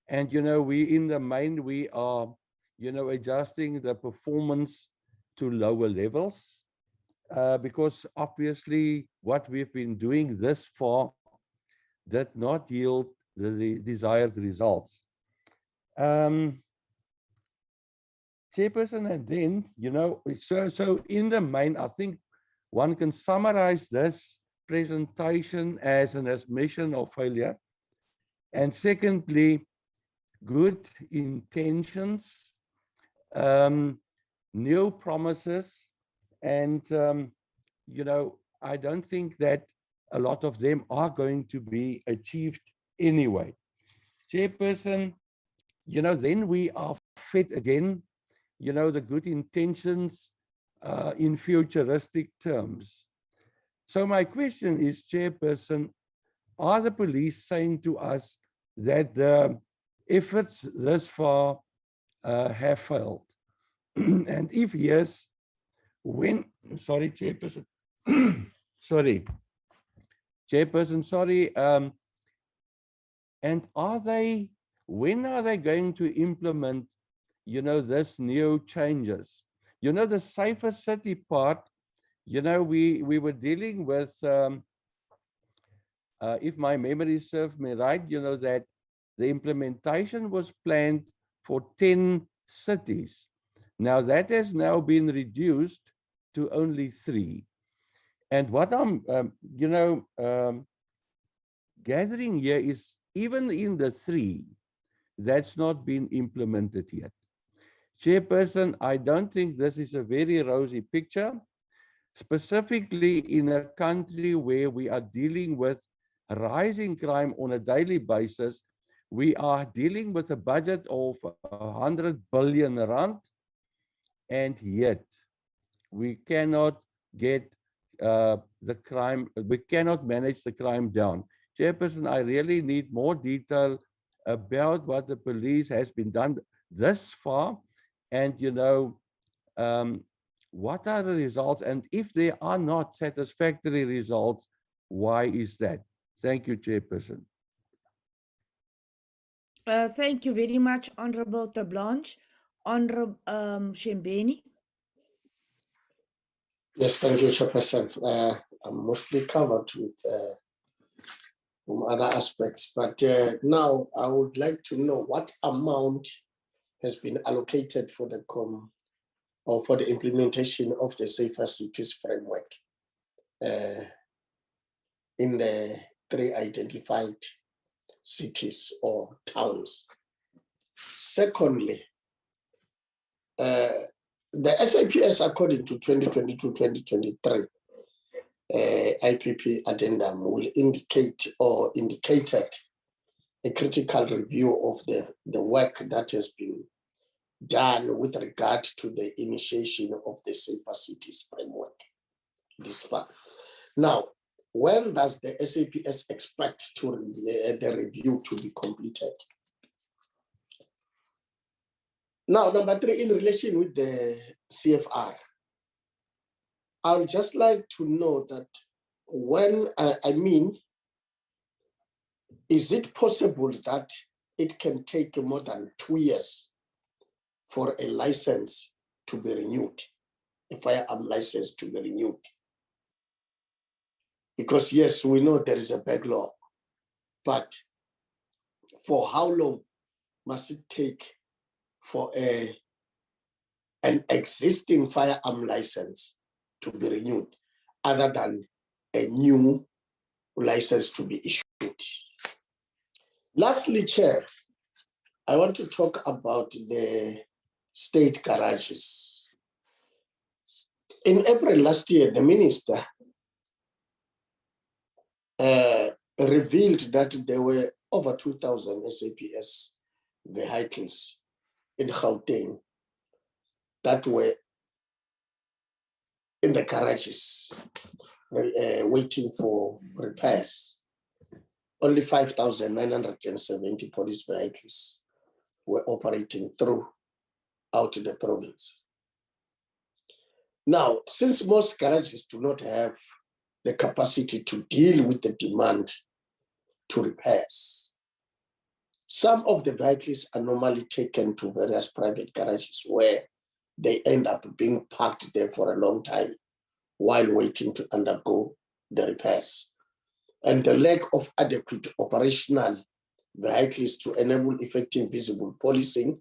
S6: And, you know, in the main, we are, you know, adjusting the performance to lower levels, because obviously what we've been doing this far did not yield the desired results. Chairperson, and then, so in the main, I think one can summarize this presentation as an admission of failure. And secondly, good intentions, new promises, and, I don't think that a lot of them are going to be achieved anyway. Chairperson, then we are fed again, the good intentions in futuristic terms. So my question is, Chairperson, are the police saying to us that the efforts thus far have failed? And if yes, when, sorry, Chairperson, sorry, Chairperson, sorry, and when are they going to implement, this new changes? The safer city part, we were dealing with, if my memory serves me right, that the implementation was planned for 10 cities. Now that has now been reduced to only 3. And what I'm, gathering here is even in the 3, that's not been implemented yet. Chairperson, I don't think this is a very rosy picture, specifically in a country where we are dealing with rising crime on a daily basis. We are dealing with a budget of 100 billion rand, and yet we cannot get the crime, we cannot manage the crime down. Chairperson, I really need more detail about what the police has been done thus far, and what are the results, and if there are not satisfactory results, why is that? Thank you, Chairperson.
S1: Thank you very much, Honorable Tablanche. Honorable Shembeni.
S17: Yes, thank you, Chairperson. I'm mostly covered with from other aspects, but now I would like to know what amount has been allocated for the for the implementation of the Safer Cities framework in the 3 identified cities or towns. Secondly, the SAPS, according to 2022-2023 IPP addendum, will indicate or indicated a critical review of the work that has been done with regard to the initiation of the Safer Cities framework this far. Now, when does the SAPS expect the review to be completed? Now, number 3, in relation with the CFR, I would just like to know that when, is it possible that it can take more than 2 years for a license to be renewed, a firearm license to be renewed? Because yes, we know there is a backlog, but for how long must it take for an existing firearm license to be renewed, other than a new license to be issued? Lastly, Chair, I want to talk about the state garages. In April last year, the minister revealed that there were over 2,000 SAPS vehicles in Gauteng that were in the garages waiting for repairs. Only 5,970 police vehicles were operating throughout the province. Now, since most garages do not have the capacity to deal with the demand to repairs, some of the vehicles are normally taken to various private garages where they end up being parked there for a long time while waiting to undergo the repairs. And the lack of adequate operational vehicles to enable effective visible policing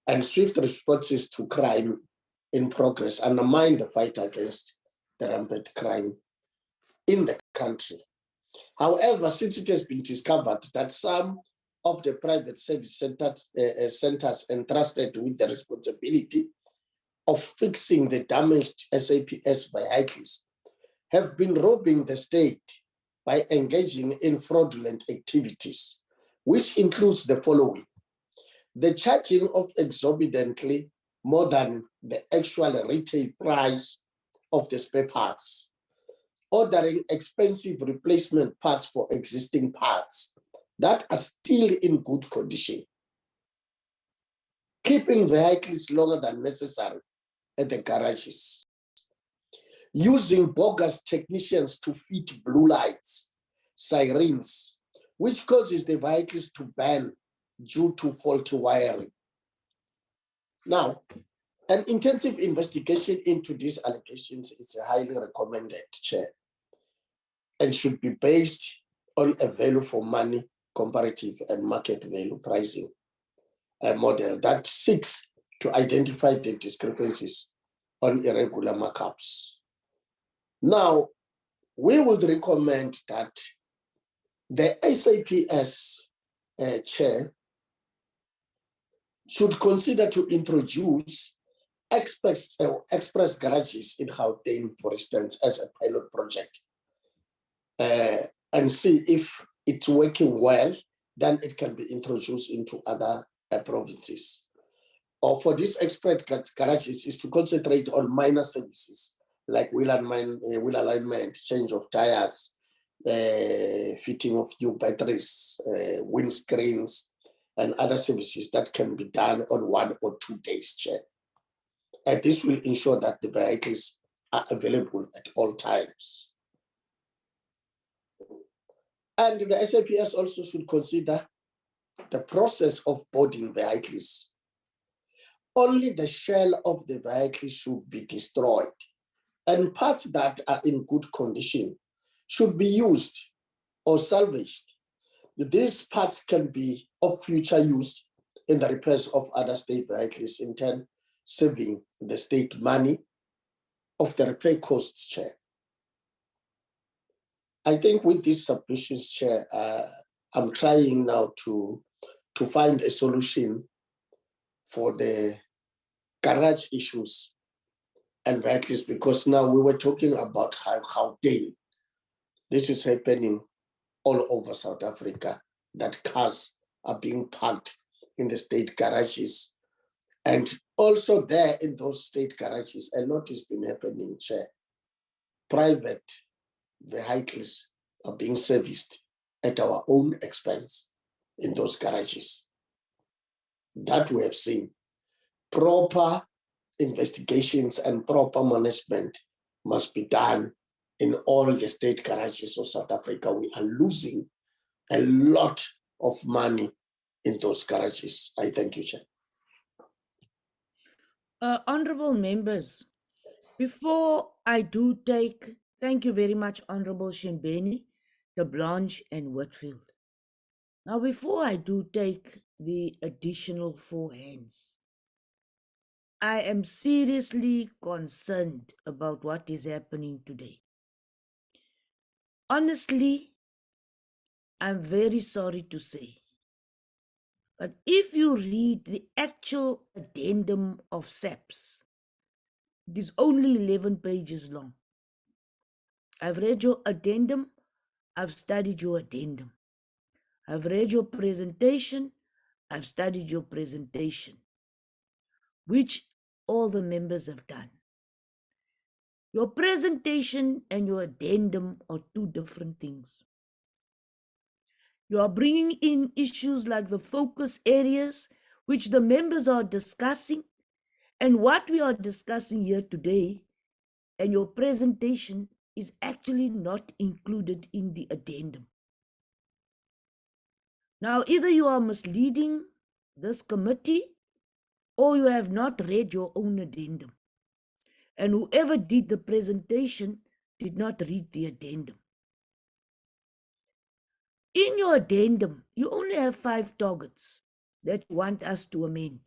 S17: and swift responses to crime in progress undermine the fight against the rampant crime in the country. However, since it has been discovered that some of the private service centers entrusted with the responsibility of fixing the damaged SAPS vehicles have been robbing the state by engaging in fraudulent activities, which includes the following: the charging of exorbitantly more than the actual retail price of the spare parts, ordering expensive replacement parts for existing parts that are still in good condition, keeping vehicles longer than necessary at the garages, using bogus technicians to fit blue lights, sirens, which causes the vehicles to burn due to faulty wiring. Now, an intensive investigation into these allegations is highly recommended, Chair, and should be based on a value for money comparative and market value pricing model that seeks to identify the discrepancies on irregular markups. Now, we would recommend that the SAPS chair should consider to introduce express garages in Gauteng, for instance, as a pilot project, and see if it's working well. Then it can be introduced into other provinces. Or for these express garages is to concentrate on minor services like wheel alignment, change of tires, fitting of new batteries, windscreens, and other services that can be done on 1 or 2 days, Chair. And this will ensure that the vehicles are available at all times. And the SAPS also should consider the process of boarding vehicles. Only the shell of the vehicle should be destroyed, and parts that are in good condition should be used or salvaged. These parts can be of future use in the repairs of other state vehicles, in turn saving the state money of the repair costs, Chair. I think with these submissions, Chair, I'm trying now to find a solution for the garage issues and vehicles, because now we were talking about Gauteng. This is happening all over South Africa, that cars are being parked in the state garages. And also there in those state garages, a lot has been happening, Chair. Private vehicles are being serviced at our own expense in those garages. That we have seen. Proper investigations and proper management must be done in all the state garages of South Africa. We are losing a lot of money in those garages. I thank you, Chair.
S1: Honorable members, before I do take, thank you very much, Honorable Shimbeni, De Blanche, and Whitfield. Now, before I do take the additional 4 hands, I am seriously concerned about what is happening today. Honestly, I'm very sorry to say, but if you read the actual addendum of SAPS, it is only 11 pages long. I've read your addendum, I've studied your addendum. I've read your presentation, I've studied your presentation, which all the members have done. Your presentation and your addendum are 2 different things. You are bringing in issues like the focus areas, which the members are discussing, and what we are discussing here today, and your presentation is actually not included in the addendum. Now, either you are misleading this committee or you have not read your own addendum. And whoever did the presentation did not read the addendum. In your addendum, you only have 5 targets that you want us to amend.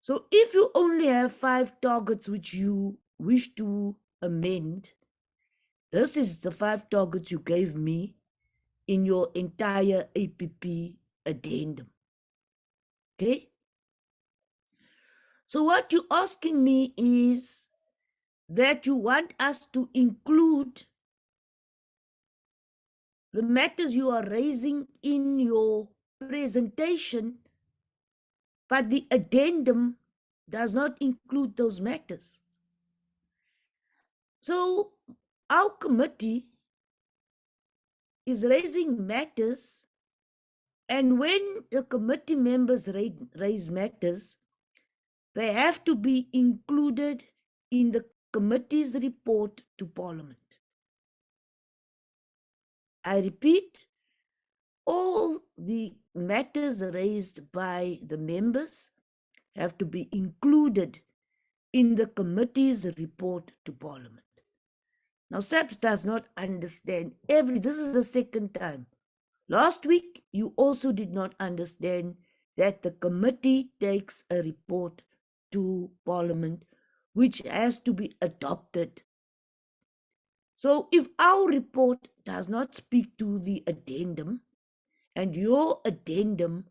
S1: So if you only have 5 targets which you wish to amend, this is the 5 targets you gave me in your entire APP addendum. Okay? So what you're asking me is that you want us to include the matters you are raising in your presentation, but the addendum does not include those matters. So our committee is raising matters, and when the committee members raise matters, they have to be included in the committee's report to Parliament. I repeat, all the matters raised by the members have to be included in the committee's report to Parliament. Now, SAPS does not understand this is the second time. Last week, you also did not understand that the committee takes a report to Parliament, which has to be adopted. So if our report does not speak to the addendum, and your addendum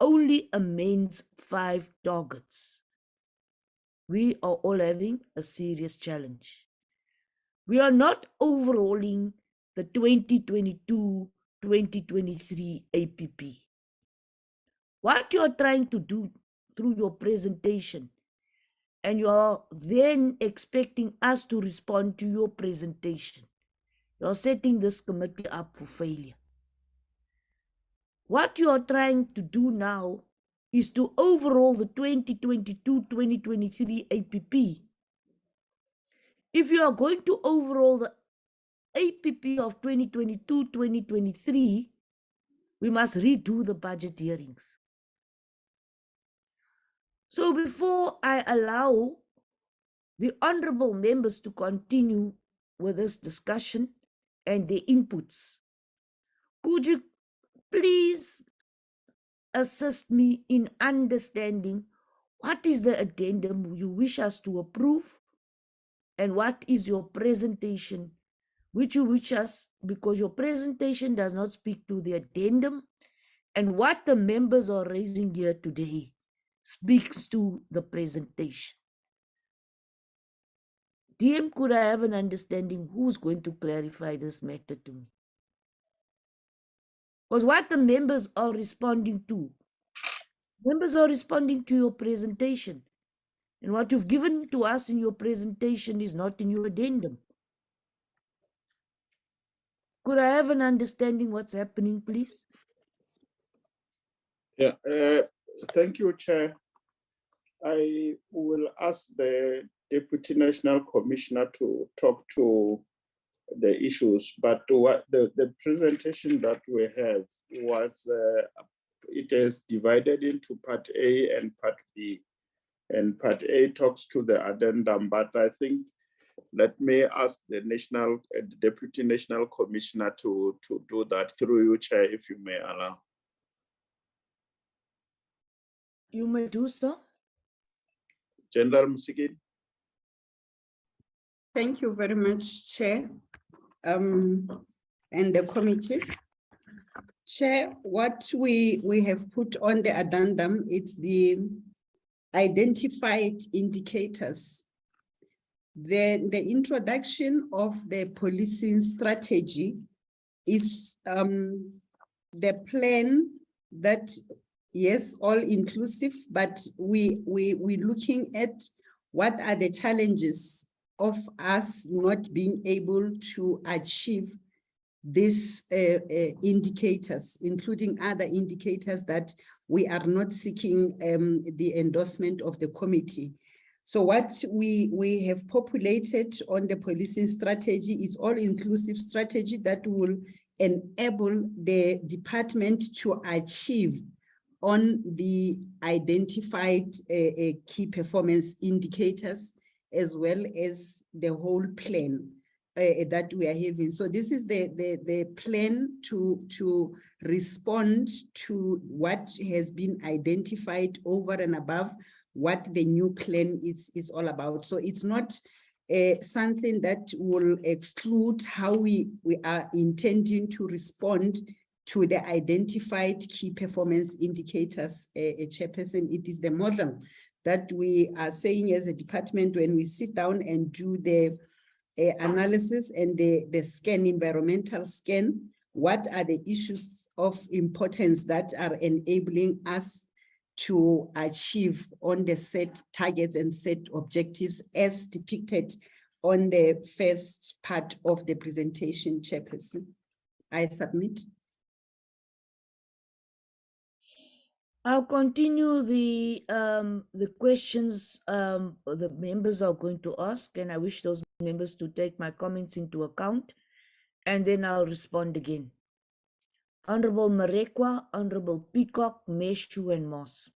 S1: only amends 5 targets, we are all having a serious challenge. We are not overhauling the 2022-2023 APP. What you are trying to do through your presentation, and you are then expecting us to respond to your presentation, you are setting this committee up for failure. What you are trying to do now is to overhaul the 2022-2023 APP. If you are going to overhaul the APP of 2022-2023, we must redo the budget hearings. So before I allow the honorable members to continue with this discussion and their inputs, could you please assist me in understanding what is the addendum you wish us to approve, and what is your presentation which you wish us, because your presentation does not speak to the addendum, and what the members are raising here today speaks to the presentation. DM, could I have an understanding who's going to clarify this matter to me? Because what the members are responding to, members are responding to your presentation. And what you've given to us in your presentation is not in your addendum. Could I have an understanding what's happening, please?
S10: Yeah, thank you, Chair. I will ask the Deputy National Commissioner to talk to the issues, but what the presentation that we have was, it is divided into Part A and Part B. And Part A talks to the addendum, but I think let me ask the Deputy National Commissioner to do that through you, Chair, if you may allow.
S1: You may do so.
S10: General Musigit.
S11: Thank you very much, Chair, and the committee. Chair, what we have put on the addendum, it's the identified indicators. The introduction of the policing strategy is the plan that, yes, all inclusive, but we're looking at what are the challenges of us not being able to achieve these indicators, including other indicators that we are not seeking the endorsement of the committee. So what we have populated on the policing strategy is all-inclusive strategy that will enable the department to achieve on the identified key performance indicators, as well as the whole plan that we are having. So this is the plan to respond to what has been identified over and above what the new plan is all about. So it's not something that will exclude how we are intending to respond to the identified key performance indicators, Chairperson. It is the model that we are saying as a department when we sit down and do the analysis and the scan, environmental scan, what are the issues of importance that are enabling us to achieve on the set targets and set objectives as depicted on the first part of the presentation, Chairperson. I submit.
S1: I'll continue the questions the members are going to ask, and I wish those members to take my comments into account, and then I'll respond again. Honorable Marekwa, Honorable Peacock, Meshu, and Moss.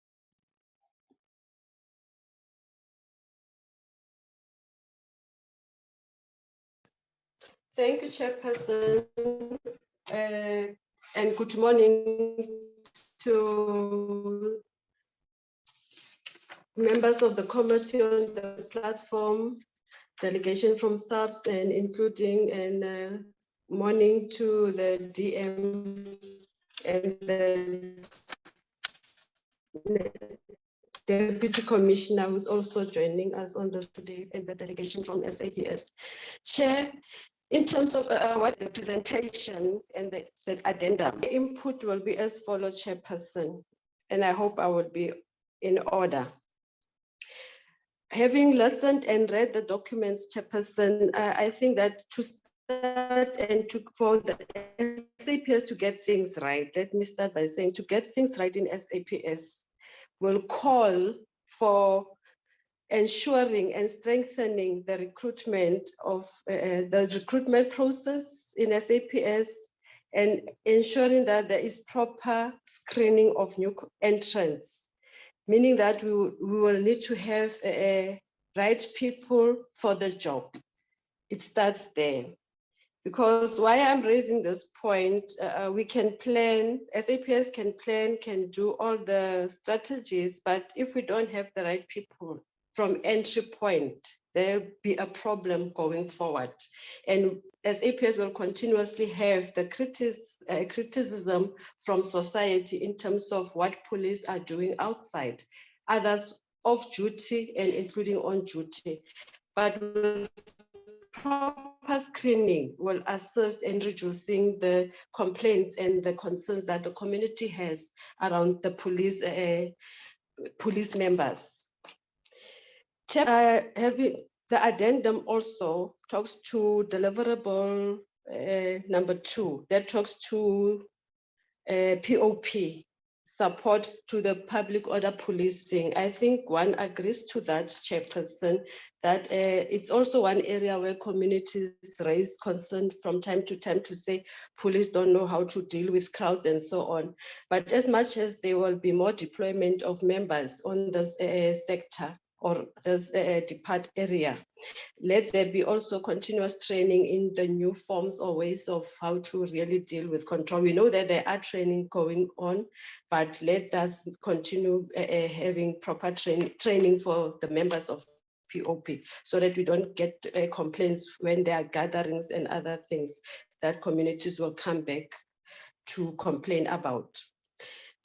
S18: Thank you, Chairperson, and good morning to members of the committee on the platform, delegation from SABS, and including and morning to the DM and the Deputy Commissioner who's also joining us on this today, and the delegation from SAPS. Chair, in terms of what the presentation and the addendum, the input will be as follows, Chairperson, and I hope I will be in order. Having listened and read the documents, Chairperson, I think that to start and for the SAPS to get things right, let me start by saying to get things right in SAPS will call for ensuring and strengthening the recruitment of the recruitment process in SAPS and ensuring that there is proper screening of new entrants, meaning that we will need to have right people for the job. It starts there. Because why I'm raising this point, we can plan, SAPS can plan, can do all the strategies, but if we don't have the right people from entry point, there'll be a problem going forward. And SAPS will continuously have the criticism from society in terms of what police are doing outside, others off duty and including on duty. But with proper screening will assist in reducing the complaints and the concerns that the community has around the police members. The addendum also talks to deliverable number 2, that talks to POP, support to the public order policing. I think one agrees to that, Chairperson, that it's also one area where communities raise concern from time to time to say police don't know how to deal with crowds and so on. But as much as there will be more deployment of members on this sector or this depart area, let there be also continuous training in the new forms or ways of how to really deal with control. We know that there are training going on, but let us continue having proper training for the members of POP so that we don't get complaints when there are gatherings and other things that communities will come back to complain about.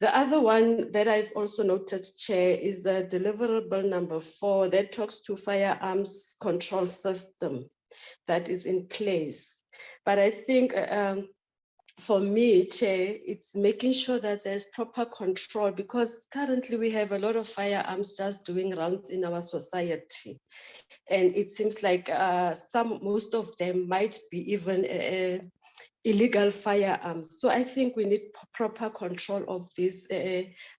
S18: The other one that I've also noted, Chair, is the deliverable number 4 that talks to firearms control system that is in place. But I think for me, Chair, it's making sure that there's proper control because currently we have a lot of firearms just doing rounds in our society. And it seems like most of them might be even illegal firearms. So I think we need proper control of this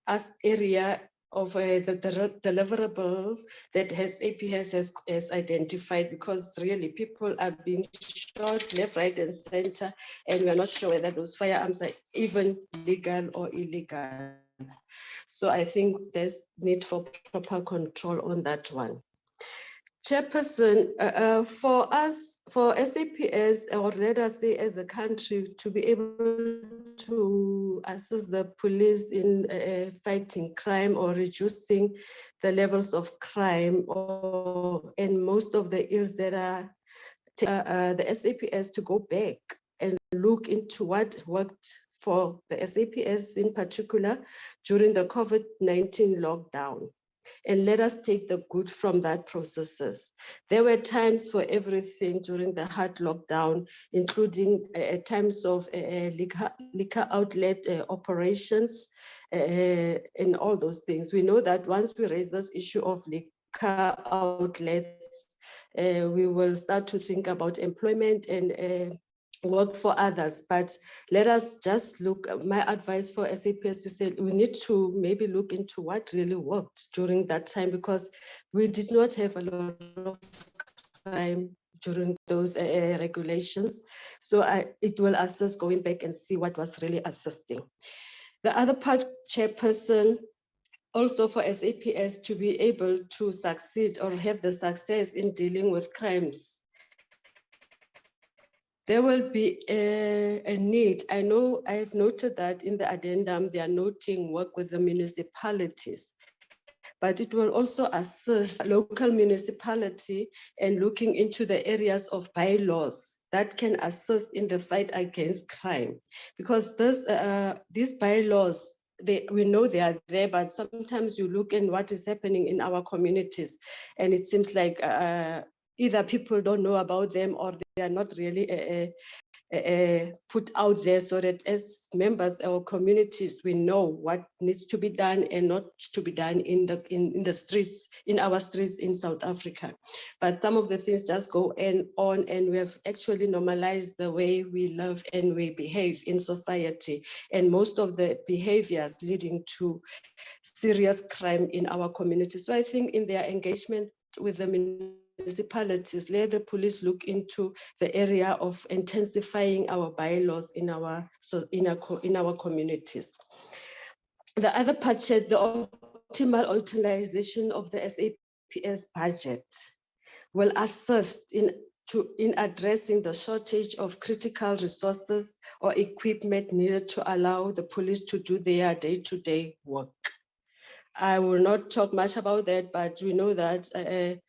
S18: as area of the deliverables that SAPS has identified, because really people are being shot left, right, and center, and we are not sure whether those firearms are even legal or illegal. So I think there's need for proper control on that one. Chairperson, for us, for SAPS, or let us say as a country, to be able to assist the police in fighting crime or reducing the levels of crime, and most of the ills that are the SAPS to go back and look into what worked for the SAPS in particular during the COVID-19 lockdown. And let us take the good from that processes. There were times for everything during the hard lockdown, including times of liquor outlet operations and all those things. We know that once we raise this issue of liquor outlets, we will start to think about employment and work for others. But let us just look, my advice for SAPS to say, we need to maybe look into what really worked during that time, because we did not have a lot of crime during those regulations. So it will assist going back and see what was really assisting. The other part, Chairperson, also for SAPS to be able to succeed or have the success in dealing with crimes, there will be a need. I know I've noted that in the addendum, they are noting work with the municipalities, but it will also assist local municipality and looking into the areas of bylaws that can assist in the fight against crime. Because these bylaws, we know they are there, but sometimes you look at what is happening in our communities, and it seems like either people don't know about them or they are not really put out there, so that as members of communities, we know what needs to be done and not to be done in the streets, in our streets in South Africa. But some of the things just go on, and we have actually normalized the way we live and we behave in society, and most of the behaviors leading to serious crime in our community. So I think in their engagement with the municipalities, let the police look into the area of intensifying our bylaws in our communities. The other part, the optimal utilization of the SAPS budget will assist in addressing the shortage of critical resources or equipment needed to allow the police to do their day-to-day work. I will not talk much about that, but we know that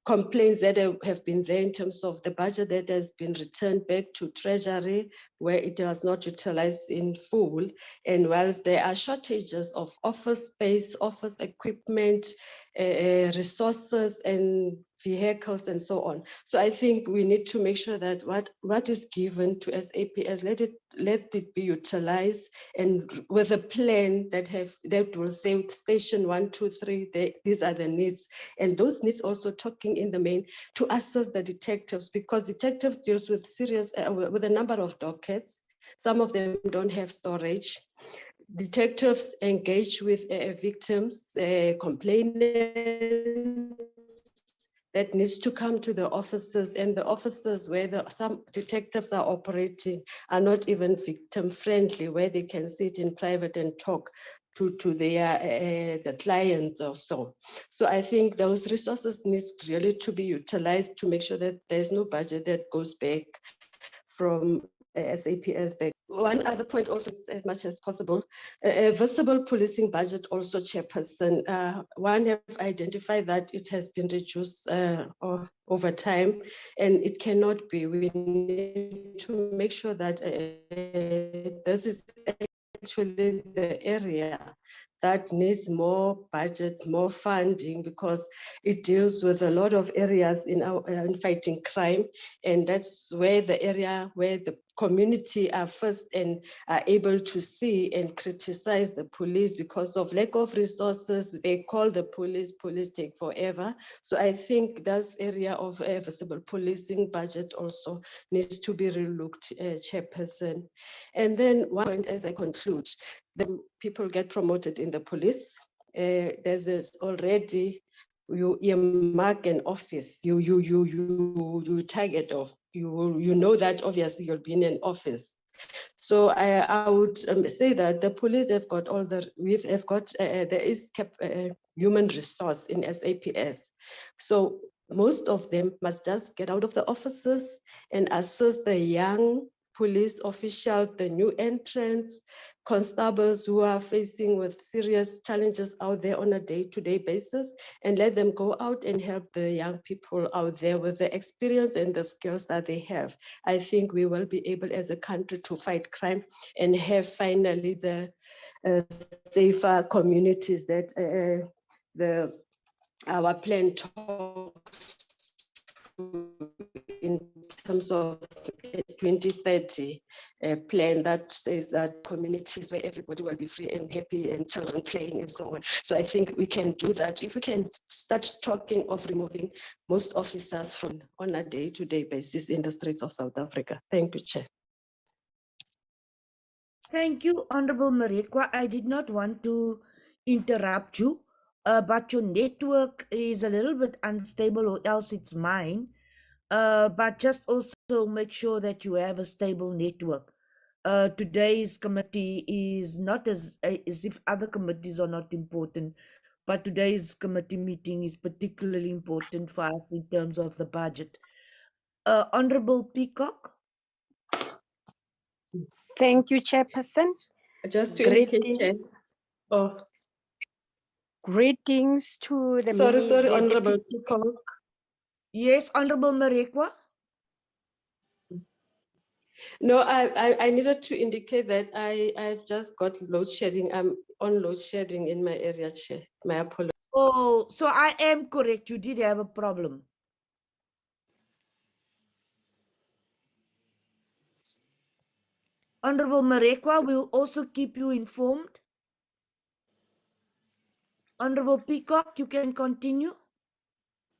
S18: complaints that have been there in terms of the budget that has been returned back to Treasury, where it was not utilized in full. And whilst there are shortages of office space, office equipment, resources and vehicles and so on. So I think we need to make sure that what is given to SAPS, let it be utilized, and with a plan that will say station 1, 2, 3, these are the needs. And those needs also talking in the main to assess the detectives, because detectives deals with serious, with a number of dockets. Some of them don't have storage. Detectives engage with victims, complainants, that needs to come to the offices, and the offices where some detectives are operating are not even victim friendly, where they can sit in private and talk to the clients or so. So I think those resources need really to be utilized to make sure that there's no budget that goes back from SAPS back. One other point also, as much as possible, a visible policing budget also, Chairperson. One have identified that it has been reduced over time, and it cannot be. We need to make sure that this is actually the area that needs more budget, more funding, because it deals with a lot of areas in fighting crime, and that's where the area where the community are first and are able to see and criticize the police because of lack of resources. They call the police take forever. So I think that area of visible policing budget also needs to be relooked, Chairperson. And then one point as I conclude, the people get promoted in the police. There's this already, you earmark an office, you target of, you know that obviously you'll be in an office. So I would say that the police have got all the, there is human resource in SAPS. So most of them must just get out of the offices and assist the young police officials, the new entrants, constables who are facing with serious challenges out there on a day-to-day basis, and let them go out and help the young people out there with the experience and the skills that they have. I think we will be able as a country to fight crime and have finally the safer communities that our plan talks in terms of 2030 plan that says that communities where everybody will be free and happy and children playing and so on. So I think we can do that if we can start talking of removing most officers from on a day-to-day basis in the streets of South Africa. Thank you, Chair.
S1: Thank you, Honorable Marekwa. I did not want to interrupt you, but your network is a little bit unstable, or else it's mine. But just also make sure that you have a stable network. Today's committee is not as if other committees are not important, but today's committee meeting is particularly important for us in terms of the budget. Honorable Peacock.
S4: Thank you, Chairperson.
S18: Just to indicate, Chair. Oh,
S4: greetings to the
S18: sorry,
S4: the
S18: Honorable
S4: deputy.
S18: Peacock.
S1: Yes, Honorable Marekwa.
S18: No, I needed to indicate that I've just got load shedding. I'm on load shedding in my area, Chair. My apologies.
S1: Oh, so I am correct. You did have a problem. Honorable Marekwa will also keep you informed. Honorable Peacock, you can continue.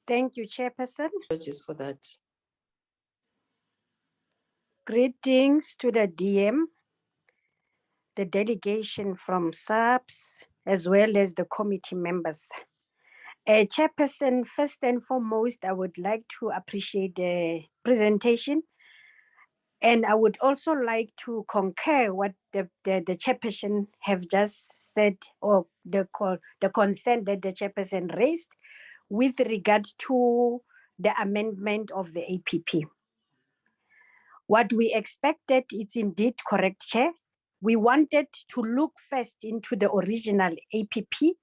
S4: Thank you, Chairperson.
S18: Apologies for that.
S4: Greetings to the DM, the delegation from SAPS, as well as the committee members. Chairperson, first and foremost, I would like to appreciate the presentation. And I would also like to concur what the chairperson have just said, or the consent that the chairperson raised with regard to the amendment of the APP. What we expected is indeed correct, Chair. We wanted to look first into the original APP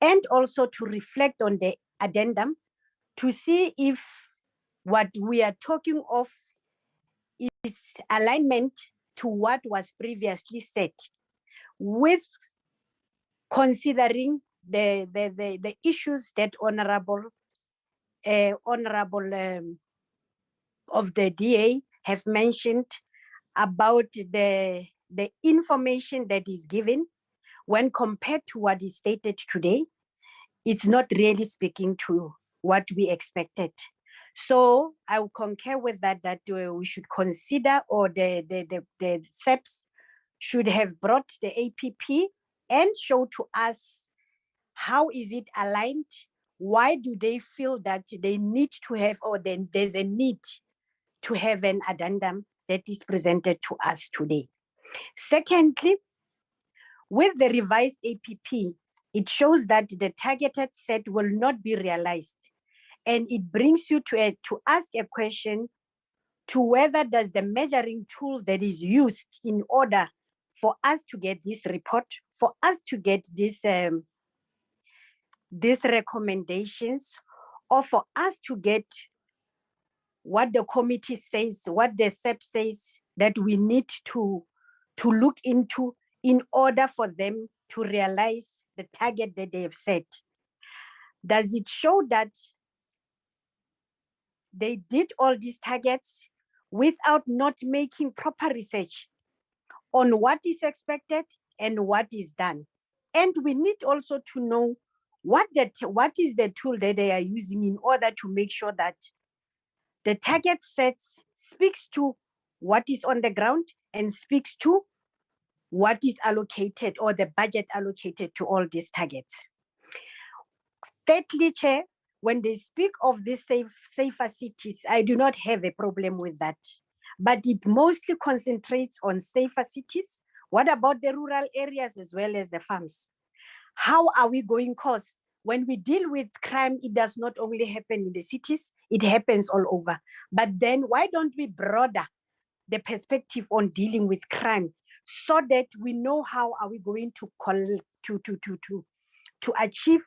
S4: and also to reflect on the addendum to see if what we are talking of is alignment to what was previously said, with considering the issues that honorable of the DA have mentioned about the information that is given when compared to what is stated today. It's not really speaking to what we expected. So I will concur with that, we should consider, or the SEPs should have brought the APP and show to us how is it aligned, why do they feel that they need to have, or then there's a need to have an addendum that is presented to us today. Secondly, with the revised APP, it shows that the targeted set will not be realized. And it brings you to ask a question to whether does the measuring tool that is used in order for us to get this report, for us to get these recommendations, or for us to get what the committee says, what the SEP says that we need to look into in order for them to realize the target that they have set. Does it show that they did all these targets without not making proper research on what is expected and what is done? And we need also to know what is the tool that they are using in order to make sure that the target sets speaks to what is on the ground and speaks to what is allocated, or the budget allocated to all these targets. Thirdly, Chair, when they speak of these safer cities, I do not have a problem with that. But it mostly concentrates on safer cities. What about the rural areas as well as the farms? How are we going? Because when we deal with crime, it does not only happen in the cities, it happens all over. But then why don't we broaden the perspective on dealing with crime so that we know how are we going to achieve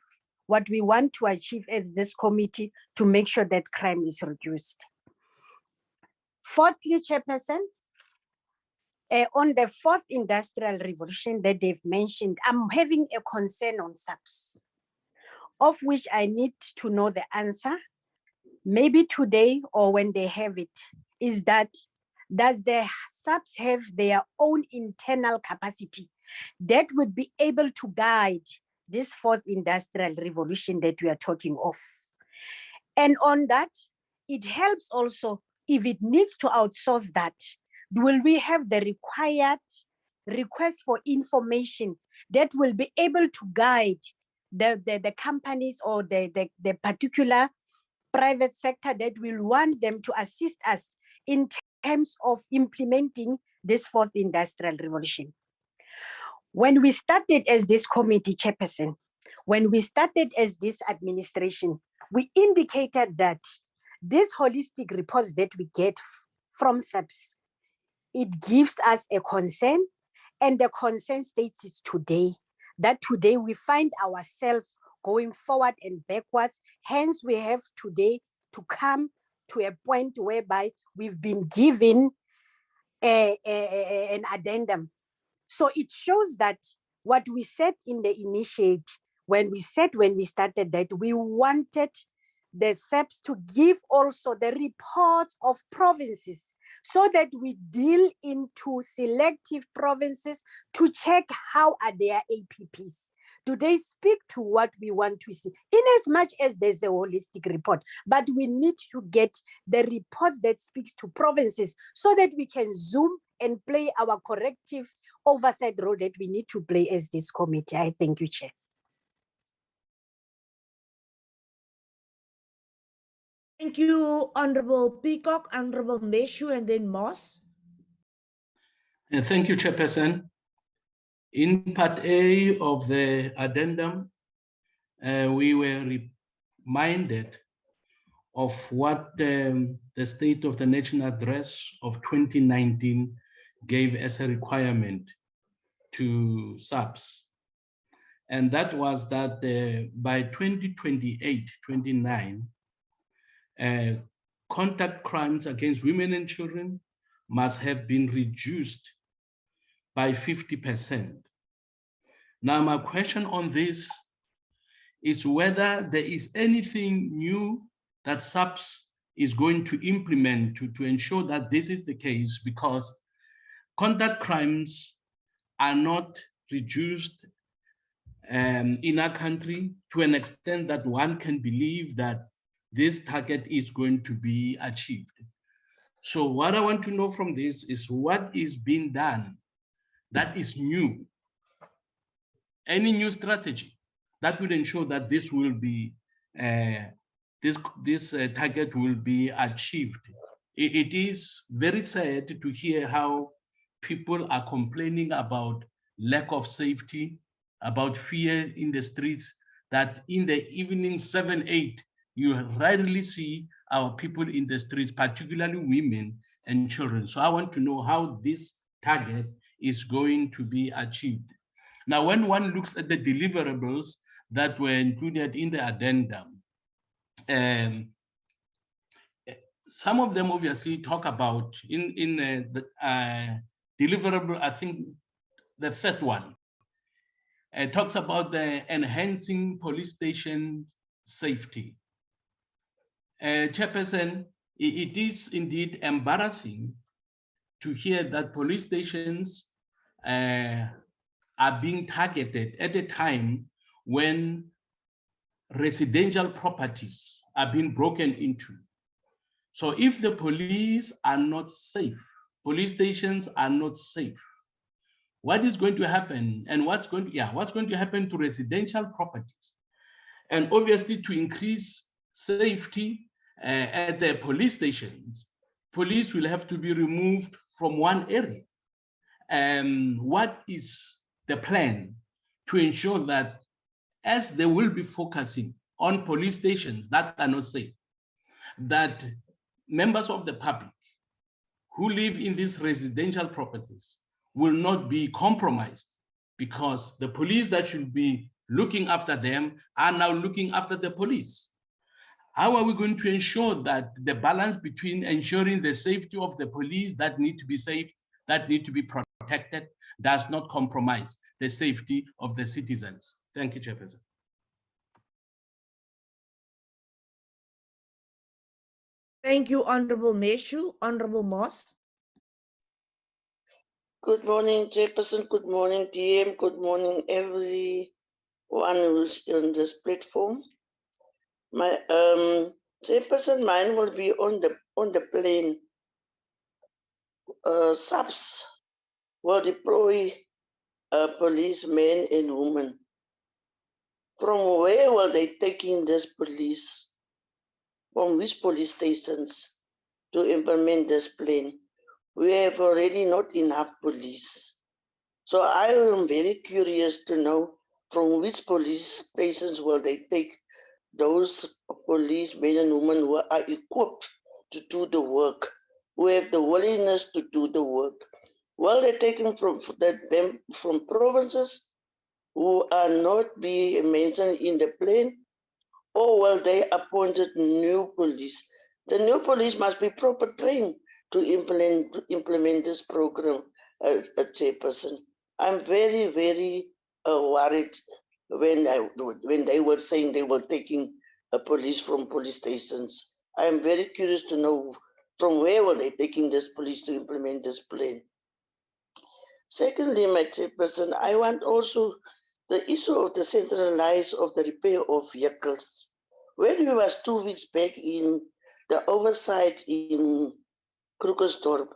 S4: what we want to achieve as this committee to make sure that crime is reduced. Fourthly, Chairperson, on the fourth industrial revolution that they've mentioned, I'm having a concern on SAPS, of which I need to know the answer, maybe today or when they have it, is that does the SAPS have their own internal capacity that would be able to guide this fourth industrial revolution that we are talking of? And on that, it helps also if it needs to outsource that, will we have the required request for information that will be able to guide the companies or the particular private sector that will want them to assist us in terms of implementing this fourth industrial revolution? When we started as this committee, Chairperson, when we started as this administration, we indicated that these holistic reports that we get from SAPS, it gives us a concern, and the concern states is today, that today we find ourselves going forward and backwards. Hence, we have today to come to a point whereby we've been given an addendum. So it shows that what we said in the initiate, when we started that we wanted the SAPS to give also the reports of provinces so that we deal into selective provinces to check how are their APPs. Do they speak to what we want to see? In as much as there's a holistic report, but we need to get the reports that speaks to provinces so that we can zoom and play our corrective oversight role that we need to play as this committee. I thank you, Chair.
S1: Thank you, Honorable Peacock, Honorable Meshu, and then Moss.
S8: Thank you, Chairperson. In Part A of the addendum, we were reminded of what the State of the Nation Address of 2019 gave as a requirement to SAPS. And that was that by 2028-29, contact crimes against women and children must have been reduced by 50%. Now, my question on this is whether there is anything new that SAPS is going to implement to ensure that this is the case, because contact crimes are not reduced in our country to an extent that one can believe that this target is going to be achieved. So what I want to know from this is what is being done that is new, any new strategy that will ensure that this will be, this target will be achieved. It is very sad to hear how people are complaining about lack of safety, about fear in the streets, that in the evening 7, 8, you rarely see our people in the streets, particularly women and children. So I want to know how this target is going to be achieved. Now, when one looks at the deliverables that were included in the addendum, some of them obviously talk about in the deliverable, I think the third one, talks about the enhancing police station safety. Chairperson, it is indeed embarrassing to hear that police stations are being targeted at a time when residential properties are being broken into. So if the police are not safe, police stations are not safe, what is going to happen, and what's going to happen to residential properties? And obviously, to increase safety at the police stations, police will have to be removed from one area. What is the plan to ensure that as they will be focusing on police stations that are not safe, that members of the public who live in these residential properties will not be compromised, because the police that should be looking after them are now looking after the police. How are we going to ensure that the balance between ensuring the safety of the police that need to be safe, that need to be protected, does not compromise the safety of the citizens? Thank you, Chairperson.
S1: Thank you, Honorable Meshu. Honorable Moss.
S5: Good morning, Chairperson. Good morning, DM. Good morning, everyone who's on this platform. My Chairperson, mine will be on the plane. SAPS will deploy policemen and women. From where were they taking this police? From which police stations to implement this plan? We have already not enough police. So I am very curious to know from which police stations will they take those policemen and women who are equipped to do the work, who have the willingness to do the work. Will they take them from provinces who are not being mentioned in the plan, or will they appoint new police? The new police must be proper trained to implement this program, Chairperson. I'm very, very worried when they were saying they were taking police from police stations. I am very curious to know from where were they taking this police to implement this plan. Secondly, my Chairperson, I want also the issue of the centralized of the repair of vehicles. When we was 2 weeks back in the oversight in Krugersdorp,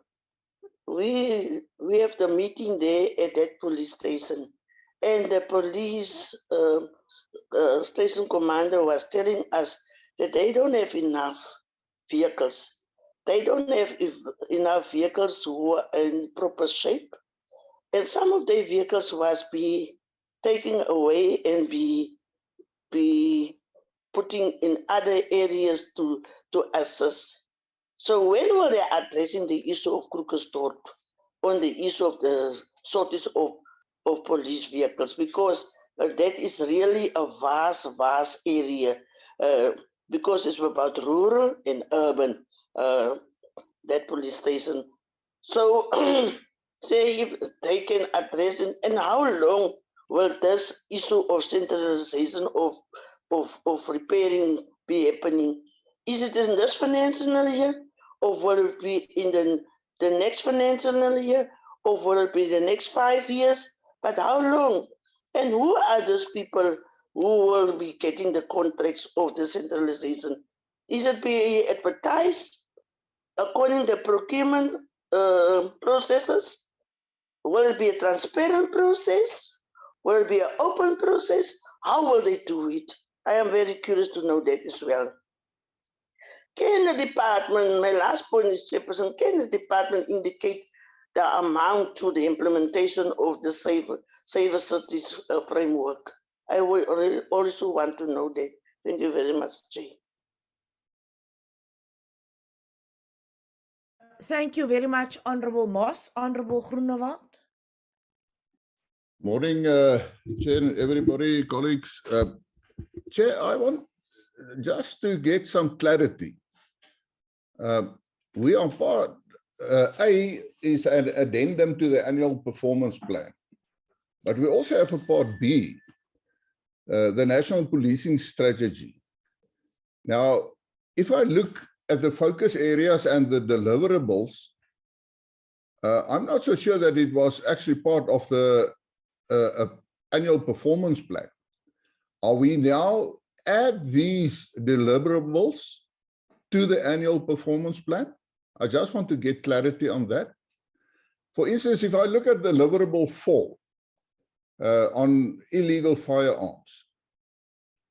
S5: we have the meeting there at that police station, and the police station commander was telling us that they don't have enough vehicles. They don't have enough vehicles who are in proper shape, and some of their vehicles was be taken away and be putting in other areas to assess. So when were they addressing the issue of Krugersdorp on the issue of the shortage of police vehicles? Because that is really a vast area, because it's about rural and urban, that police station. So say if they can address it, and how long will this issue of centralization of repairing be happening? Is it in this financial year, or will it be in the next financial year, or will it be the next 5 years? But how long? And who are those people who will be getting the contracts of the centralization? Is it be advertised according to the procurement processes? Will it be a transparent process? Will it be an open process? How will they do it? I am very curious to know that as well. Can the department, my last point is, Chairperson, can the department indicate the amount to the implementation of the Safer Cities framework? I would also want to know that. Thank you very much, Chair.
S1: Thank you very much, Honorable Moss. Honorable Groenewald.
S19: Morning, Chair and everybody, colleagues. Chair, I want just to get some clarity. We are part, A is an addendum to the annual performance plan, but we also have a part B, the national policing strategy. Now, if I look at the focus areas and the deliverables, I'm not so sure that it was actually part of the annual performance plan. Are we now add these deliverables to the annual performance plan? I just want to get clarity on that. For instance, if I look at deliverable 4 on illegal firearms,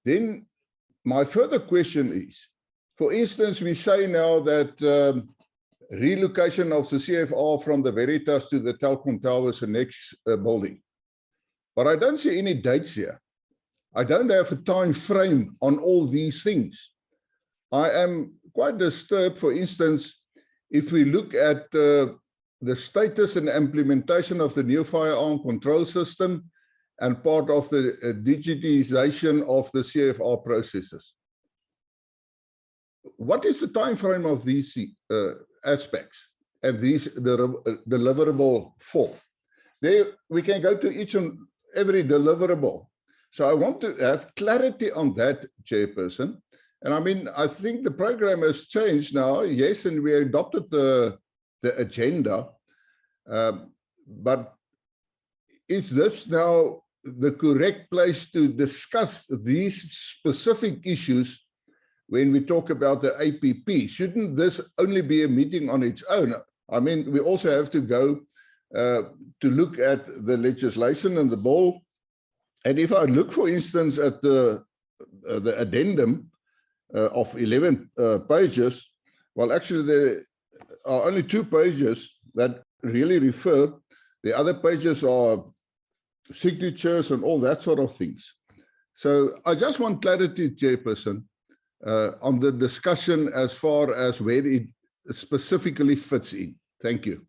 S19: then my further question is, for instance, we say now that relocation of the CFR from the Veritas to the Telkom Towers, the next building. But I don't see any dates here. I don't have a time frame on all these things. I am quite disturbed, for instance, if we look at the status and implementation of the new firearm control system and part of the digitization of the CFR processes. What is the time frame of these aspects and these deliverable for? There we can go to each and every deliverable. So I want to have clarity on that, Chairperson. And I mean, I think the program has changed now, yes, and we adopted the agenda. But is this now the correct place to discuss these specific issues when we talk about the APP? Shouldn't this only be a meeting on its own? I mean, we also have to go to look at the legislation and the bill. And if I look, for instance, at the addendum of 11 pages, well, actually there are only 2 pages that really refer. The other pages are signatures and all that sort of things. So I just want clarity, Chairperson, on the discussion as far as where it specifically fits in. Thank you.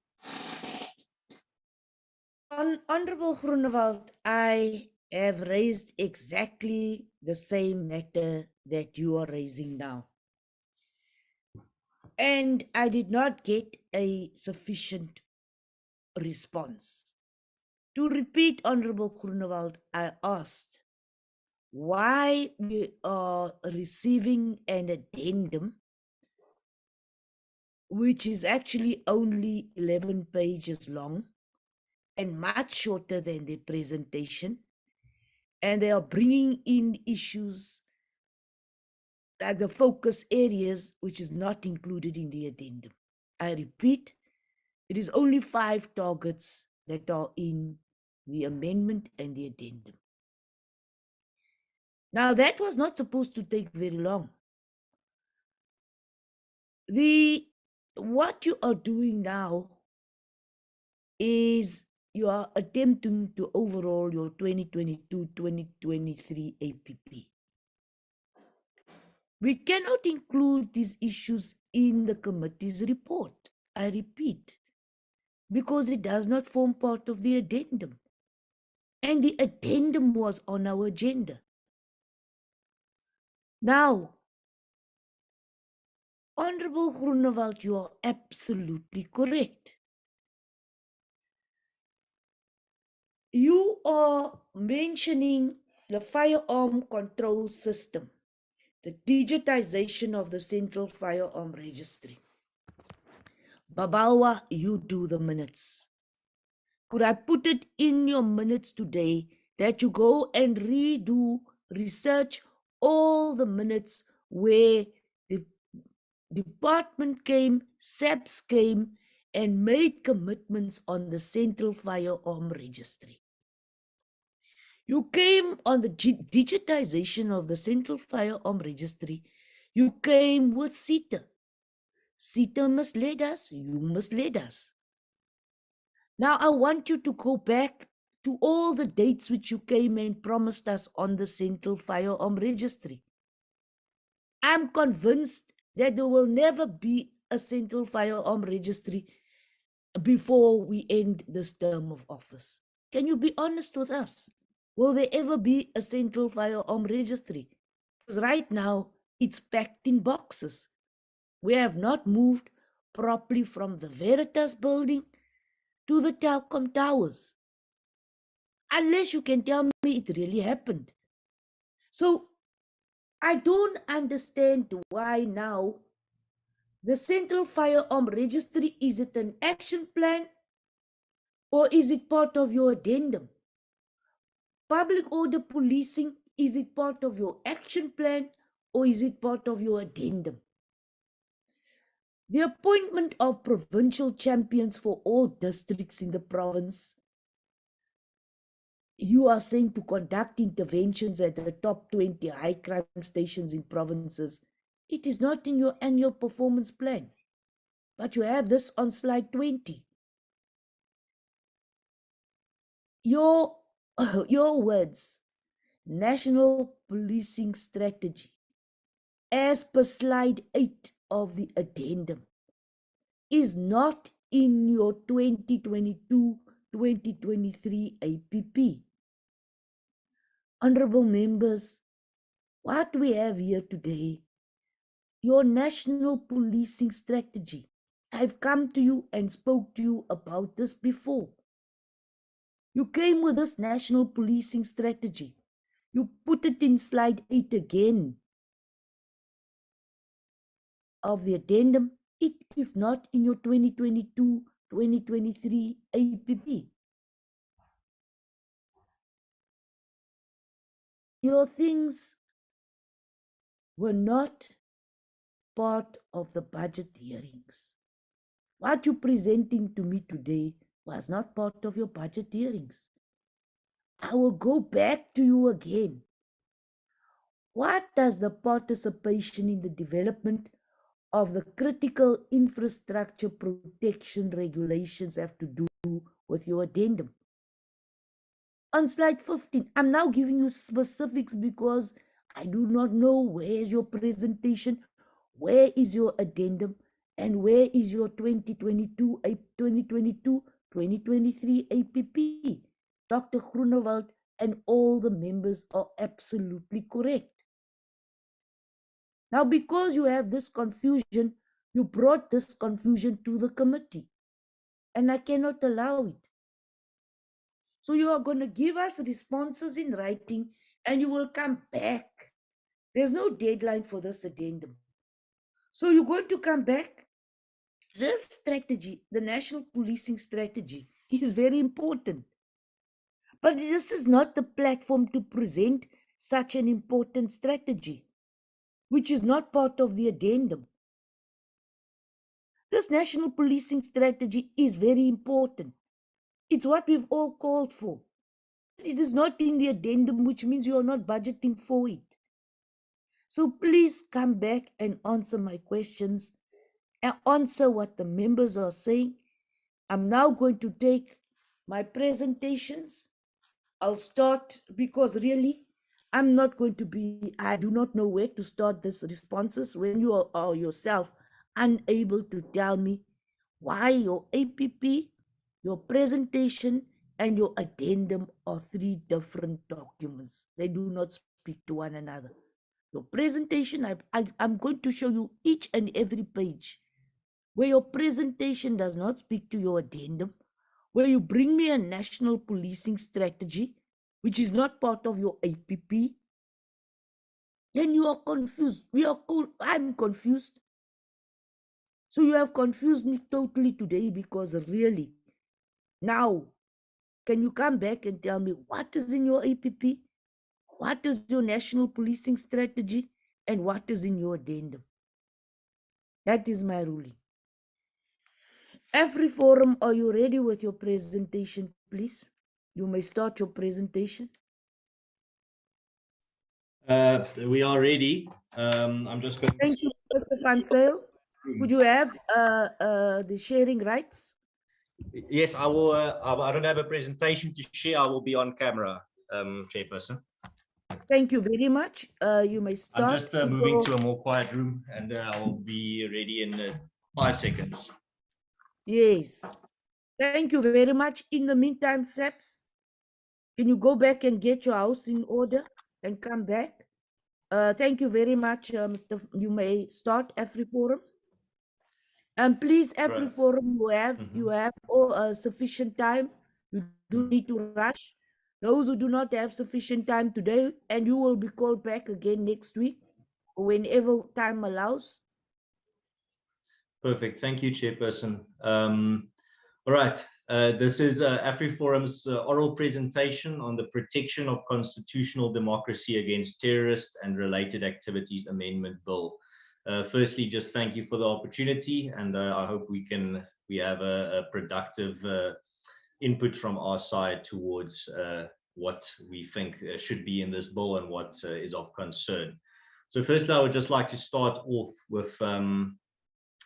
S1: Honorable Groenewald, I have raised exactly the same matter that you are raising now. And I did not get a sufficient response. To repeat, Honorable Groenewald, I asked why we are receiving an addendum which is actually only 11 pages long and much shorter than the presentation. And they are bringing in issues like the focus areas, which is not included in the addendum. I repeat, it is only 5 targets that are in the amendment and the addendum. Now, that was not supposed to take very long. What you are doing now is you are attempting to overhaul your 2022-2023 APP. We cannot include these issues in the committee's report, I repeat, because it does not form part of the addendum. And the addendum was on our agenda. Now, Honorable Groenewald, you are absolutely correct. You are mentioning the firearm control system, the digitization of the Central Firearm Registry. Babawa, you do the minutes. Could I put it in your minutes today that you go and research all the minutes where the department came, SAPS came, and made commitments on the Central Firearm Registry? You came on the digitization of the Central Firearm Registry. You came with CETA. CETA misled us, you misled us. Now I want you to go back to all the dates which you came and promised us on the Central Firearm Registry. I'm convinced that there will never be a Central Firearm Registry before we end this term of office. Can you be honest with us? Will there ever be a Central Firearm Registry? Because right now, it's packed in boxes. We have not moved properly from the Veritas building to the Telkom towers. Unless you can tell me it really happened. So, I don't understand why now the Central Firearm Registry, is it an action plan or is it part of your addendum? Public order policing, is it part of your action plan or is it part of your addendum? The appointment of provincial champions for all districts in the province. You are saying to conduct interventions at the top 20 high crime stations in provinces. It is not in your annual performance plan, but you have this on slide 20. Your words national policing strategy, as per slide 8 of the addendum, is not in your 2022-2023 APP. Honorable members, what we have here today, your national policing strategy. I've come to you and spoke to you about this before. You came with this national policing strategy. You put it in slide 8 again of the addendum. It is not in your 2022-2023 APP. Your things were not part of the budget hearings. What you're presenting to me today was not part of your budget hearings. I will go back to you again. What does the participation in the development of the critical infrastructure protection regulations have to do with your addendum? On slide 15, I'm now giving you specifics because I do not know where is your presentation, where is your addendum, and where is your 2022-2023 APP. Dr. Groenewald and all the members are absolutely correct. Now, because you have this confusion, you brought this confusion to the committee, and I cannot allow it. So you are going to give us responses in writing, and you will come back. There's no deadline for this addendum. So you're going to come back. This strategy, the national policing strategy, is very important. But this is not the platform to present such an important strategy, which is not part of the addendum. This national policing strategy is very important. It's what we've all called for. It is not in the addendum, which means you are not budgeting for it. So please come back and answer my questions and answer what the members are saying. I'm now going to take my presentations. I'll start because really, I'm not going to be, I do not know where to start these responses when you are yourself unable to tell me why your APP, your presentation, and your addendum are 3 different documents. They do not speak to one another. Your presentation, I'm going to show you each and every page where your presentation does not speak to your addendum, where you bring me a national policing strategy, which is not part of your APP, then you are confused. I'm confused. So you have confused me totally today because really, now, can you come back and tell me what is in your APP, what is your national policing strategy, and what is in your addendum? That is my ruling. AfriForum, are you ready with your presentation, please? You may start your presentation.
S15: We are ready. I'm just going.
S1: Thank you, Mr. Van Zyl. Would you have the sharing rights?
S15: Yes, I will. I don't have a presentation to share. I will be on camera, Chairperson.
S1: Thank you very much. You may start.
S15: I'm just moving to a more quiet room, and I will be ready in 5 seconds.
S1: Yes. Thank you very much. In the meantime, SEPs, can you go back and get your house in order and come back? Thank you very much, Mr. You may start AfriForum. And please, AfriForum, you have sufficient time. You don't need to rush. Those who do not have sufficient time today, and you will be called back again next week, or whenever time allows.
S15: Perfect. Thank you, Chairperson. All right. This is AfriForum's oral presentation on the protection of constitutional democracy against terrorist and related activities amendment bill. Firstly, just thank you for the opportunity, and I hope we have a productive input from our side towards what we think should be in this bill and what is of concern. So firstly, I would just like to start off with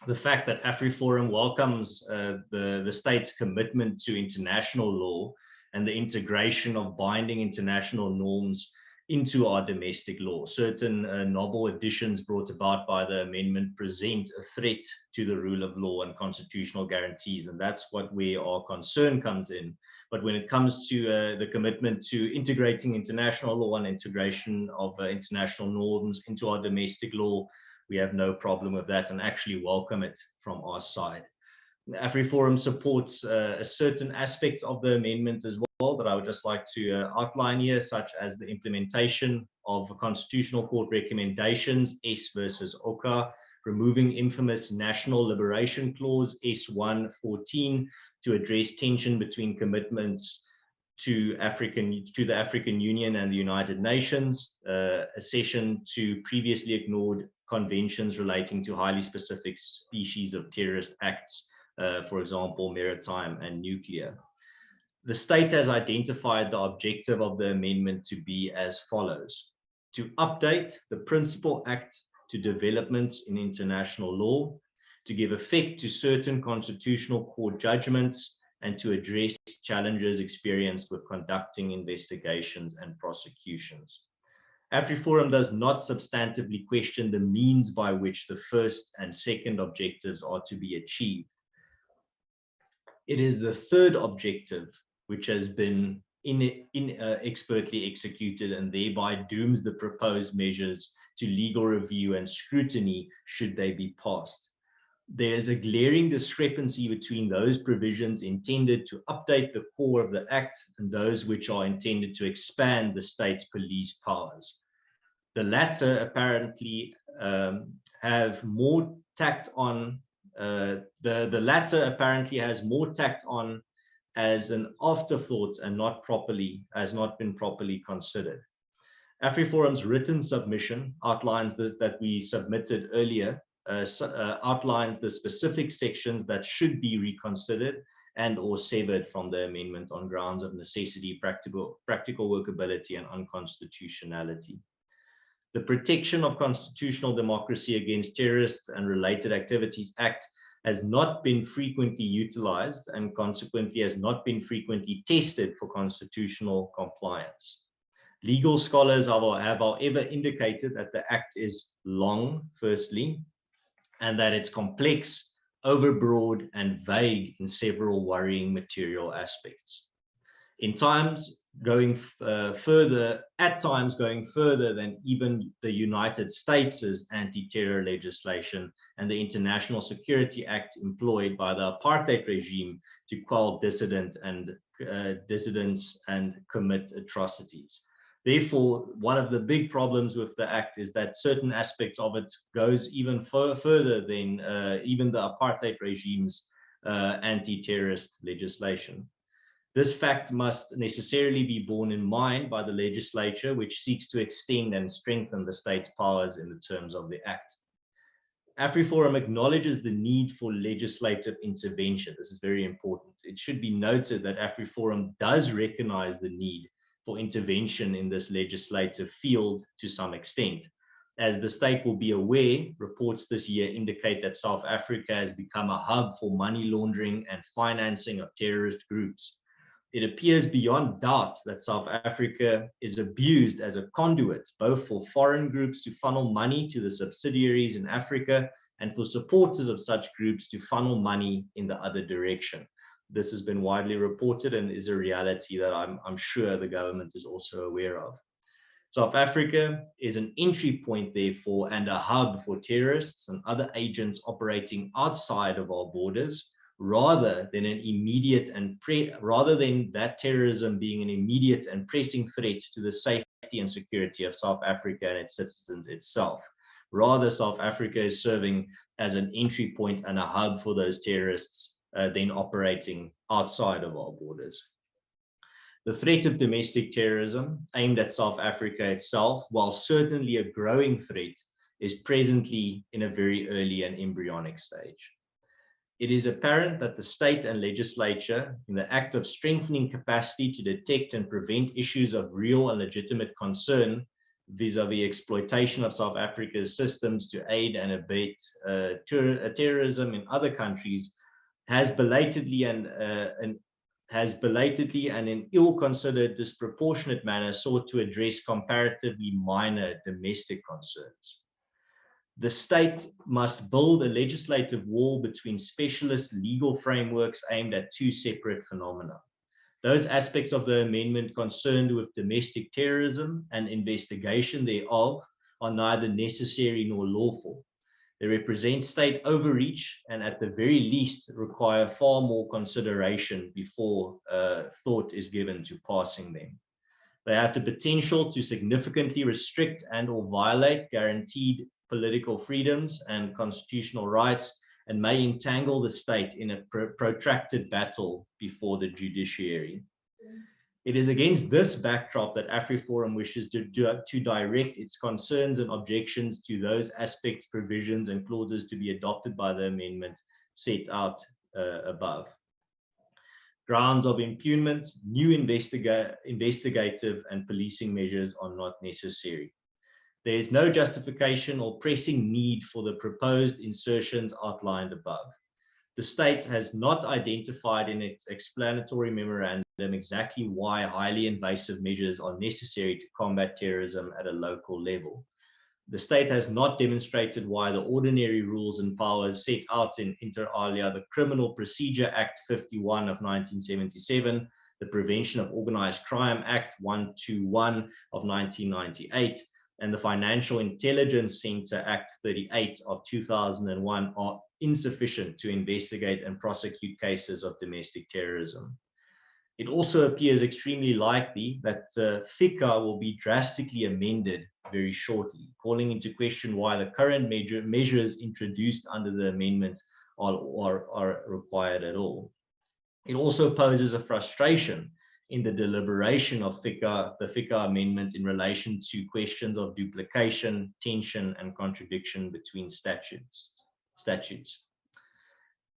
S15: the fact that AfriForum welcomes the state's commitment to international law and the integration of binding international norms into our domestic law. Certain novel additions brought about by the amendment present a threat to the rule of law and constitutional guarantees, and that's where our concern comes in. But when it comes to the commitment to integrating international law and integration of international norms into our domestic law, we have no problem with that and actually welcome it from our side. AfriForum supports certain aspects of the amendment as well that I would just like to outline here, such as the implementation of Constitutional Court recommendations, S versus OCA, removing infamous National Liberation Clause, S114, to address tension between commitments to the African Union and the United Nations, accession to previously ignored conventions relating to highly specific species of terrorist acts, for example, maritime and nuclear. The state has identified the objective of the amendment to be as follows: to update the Principal Act to developments in international law, to give effect to certain constitutional court judgments, and to address challenges experienced with conducting investigations and prosecutions. AfriForum does not substantively question the means by which the first and second objectives are to be achieved. It is the third objective which has been inexpertly executed and thereby dooms the proposed measures to legal review and scrutiny should they be passed. There is a glaring discrepancy between those provisions intended to update the core of the Act and those which are intended to expand the state's police powers. The latter apparently have more tacked on. The latter apparently has more tacked on as an afterthought and has not been properly considered. AfriForum's written submission outlines that we submitted earlier, outlines the specific sections that should be reconsidered and or severed from the amendment on grounds of necessity, practical workability, and unconstitutionality. The Protection of Constitutional Democracy Against Terrorist and Related Activities Act has not been frequently utilized and consequently has not been frequently tested for constitutional compliance. Legal scholars have however indicated that the Act is long, firstly, and that it's complex, overbroad, and vague in several worrying material aspects. At times going further than even the United States' anti-terror legislation and the International Security Act employed by the apartheid regime to quell dissidents and commit atrocities. Therefore, one of the big problems with the Act is that certain aspects of it goes even further than even the apartheid regime's anti-terrorist legislation. This fact must necessarily be borne in mind by the legislature, which seeks to extend and strengthen the state's powers in the terms of the Act. AfriForum acknowledges the need for legislative intervention. This is very important. It should be noted that AfriForum does recognize the need for intervention in this legislative field to some extent. As the state will be aware, reports this year indicate that South Africa has become a hub for money laundering and financing of terrorist groups. It appears beyond doubt that South Africa is abused as a conduit, both for foreign groups to funnel money to the subsidiaries in Africa and for supporters of such groups to funnel money in the other direction. This has been widely reported and is a reality that I'm sure the government is also aware of. South Africa is an entry point, therefore, and a hub for terrorists and other agents operating outside of our borders, rather than that terrorism being an immediate and pressing threat to the safety and security of South Africa and its citizens itself. Rather, South Africa is serving as an entry point and a hub for those terrorists then operating outside of our borders. The threat of domestic terrorism aimed at South Africa itself, while certainly a growing threat, is presently in a very early and embryonic stage. It is apparent that the state and legislature, in the act of strengthening capacity to detect and prevent issues of real and legitimate concern vis-a-vis exploitation of South Africa's systems to aid and abate terrorism in other countries, has belatedly has belatedly and in ill-considered disproportionate manner sought to address comparatively minor domestic concerns. The state must build a legislative wall between specialist legal frameworks aimed at two separate phenomena. Those aspects of the amendment concerned with domestic terrorism and investigation thereof are neither necessary nor lawful. They represent state overreach and at the very least require far more consideration before thought is given to passing them. They have the potential to significantly restrict and or violate guaranteed political freedoms and constitutional rights and may entangle the state in a protracted battle before the judiciary. It is against this backdrop that AfriForum wishes to direct its concerns and objections to those aspects, provisions, and clauses to be adopted by the amendment set out above. Grounds of impugnment, new investigative and policing measures are not necessary. There is no justification or pressing need for the proposed insertions outlined above. The state has not identified in its explanatory memorandum exactly why highly invasive measures are necessary to combat terrorism at a local level. The state has not demonstrated why the ordinary rules and powers set out in inter alia the Criminal Procedure Act 51 of 1977, the Prevention of Organized Crime Act 121 of 1998, and the Financial Intelligence Center Act 38 of 2001 are insufficient to investigate and prosecute cases of domestic terrorism. It also appears extremely likely that FICA will be drastically amended very shortly, calling into question why the current measures introduced under the amendment are required at all. It also poses a frustration in the deliberation of the FICA amendment in relation to questions of duplication, tension, and contradiction between statutes.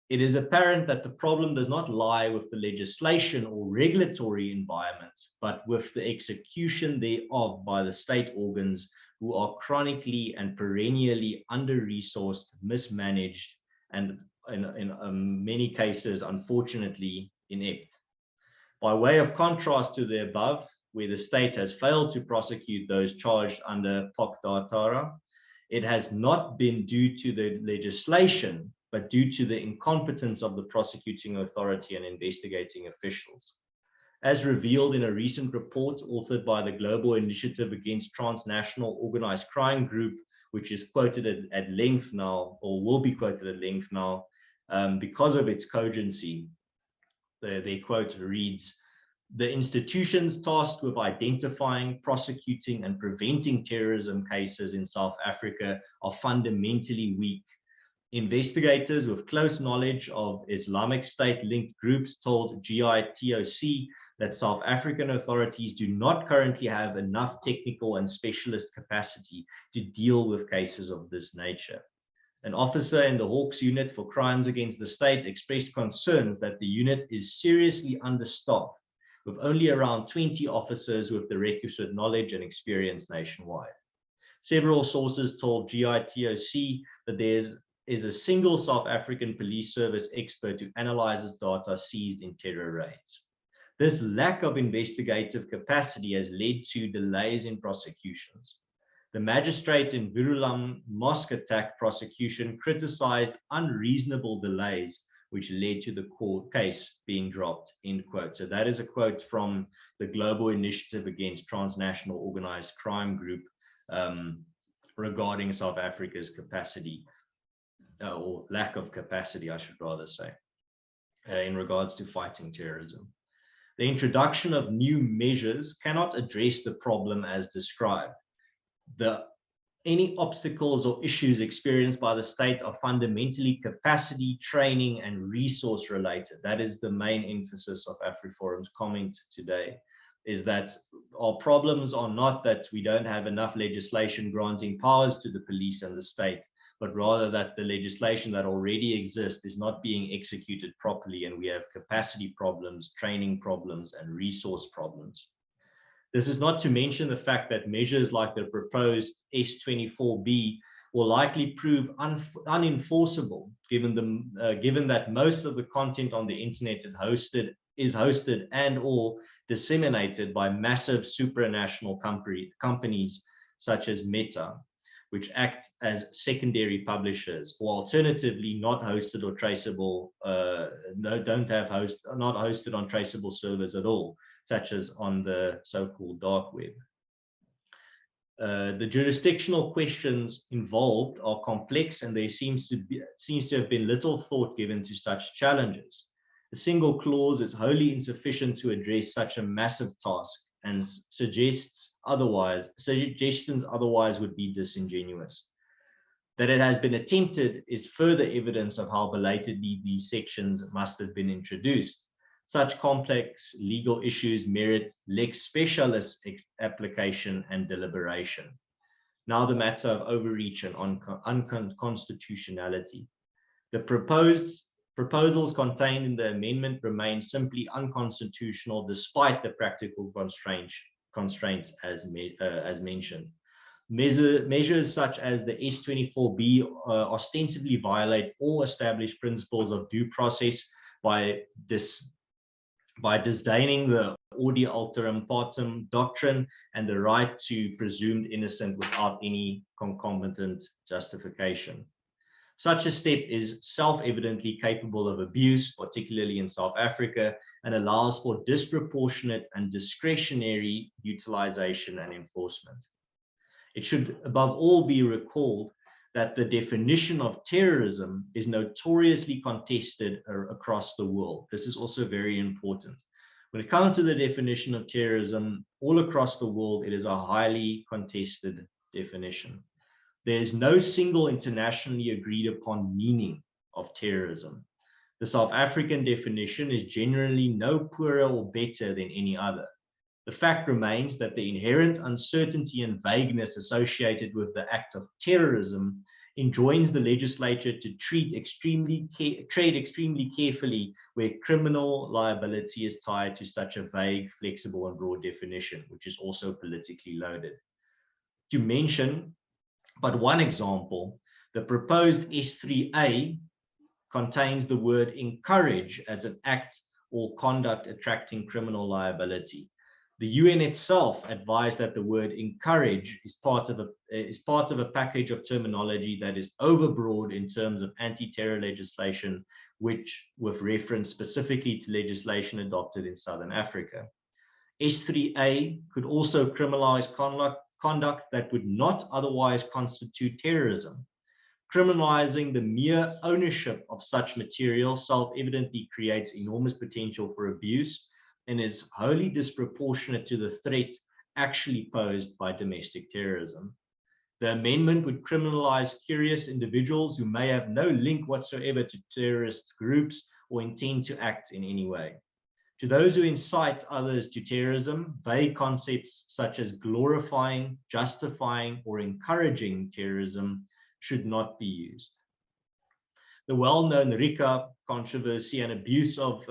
S15: It is apparent that the problem does not lie with the legislation or regulatory environment, but with the execution thereof by the state organs who are chronically and perennially under-resourced, mismanaged, and in many cases, unfortunately, inept. By way of contrast to the above, where the state has failed to prosecute those charged under POC Datara, it has not been due to the legislation, but due to the incompetence of the prosecuting authority and investigating officials. As revealed in a recent report authored by the Global Initiative Against Transnational Organized Crime Group, which is quoted at length now, or will be quoted at length now, because of its cogency, their quote reads, "The institutions tasked with identifying, prosecuting, and preventing terrorism cases in South Africa are fundamentally weak. Investigators with close knowledge of Islamic State-linked groups told GITOC that South African authorities do not currently have enough technical and specialist capacity to deal with cases of this nature. An officer in the Hawks unit for crimes against the state expressed concerns that the unit is seriously understaffed, with only around 20 officers with the requisite knowledge and experience nationwide. Several sources told GITOC that there is a single South African police service expert who analyzes data seized in terror raids. This lack of investigative capacity has led to delays in prosecutions. The magistrate in Virulam mosque attack prosecution criticized unreasonable delays, which led to the court case being dropped," end quote. So that is a quote from the Global Initiative Against Transnational Organized Crime Group regarding South Africa's capacity, or lack of capacity, I should rather say, in regards to fighting terrorism. The introduction of new measures cannot address the problem as described. Any obstacles or issues experienced by the state are fundamentally capacity, training, and resource related. That is the main emphasis of AfriForum's comment today, is that our problems are not that we don't have enough legislation granting powers to the police and the state, but rather that the legislation that already exists is not being executed properly, and we have capacity problems, training problems, and resource problems. This is not to mention the fact that measures like the proposed S24B will likely prove unenforceable, given that most of the content on the internet is hosted is hosted and or disseminated by massive supranational companies such as Meta, which act as secondary publishers, or alternatively not hosted or traceable, not hosted on traceable servers at all, such as on the so-called dark web. The jurisdictional questions involved are complex, and there seems to have been little thought given to such challenges. A single clause is wholly insufficient to address such a massive task, and suggestions otherwise would be disingenuous. That it has been attempted is further evidence of how belatedly these sections must have been introduced. Such complex legal issues merit lex specialis application and deliberation. Now the matter of overreach and unconstitutionality. The proposals contained in the amendment remain simply unconstitutional despite the practical constraints as mentioned. Measures such as the S24B ostensibly violate all established principles of due process by disdaining the audi alteram partem doctrine and the right to presumed innocent without any concomitant justification. Such a step is self-evidently capable of abuse, particularly in South Africa, and allows for disproportionate and discretionary utilization and enforcement. It should above all be recalled that the definition of terrorism is notoriously contested across the world. This is also very important. When it comes to the definition of terrorism, all across the world, it is a highly contested definition. There is no single internationally agreed upon meaning of terrorism. The South African definition is generally no poorer or better than any other. The fact remains that the inherent uncertainty and vagueness associated with the act of terrorism enjoins the legislature to tread extremely carefully where criminal liability is tied to such a vague, flexible, and broad definition, which is also politically loaded. To mention but one example, the proposed S3A contains the word encourage as an act or conduct attracting criminal liability. The UN itself advised that the word encourage is part of a package of terminology that is overbroad in terms of anti-terror legislation, which with reference specifically to legislation adopted in Southern Africa. S3A could also criminalize conduct that would not otherwise constitute terrorism. Criminalizing the mere ownership of such material self-evidently creates enormous potential for abuse and is wholly disproportionate to the threat actually posed by domestic terrorism. The amendment would criminalize curious individuals who may have no link whatsoever to terrorist groups or intend to act in any way. To those who incite others to terrorism, vague concepts such as glorifying, justifying, or encouraging terrorism should not be used. The well-known RICA controversy and abuse of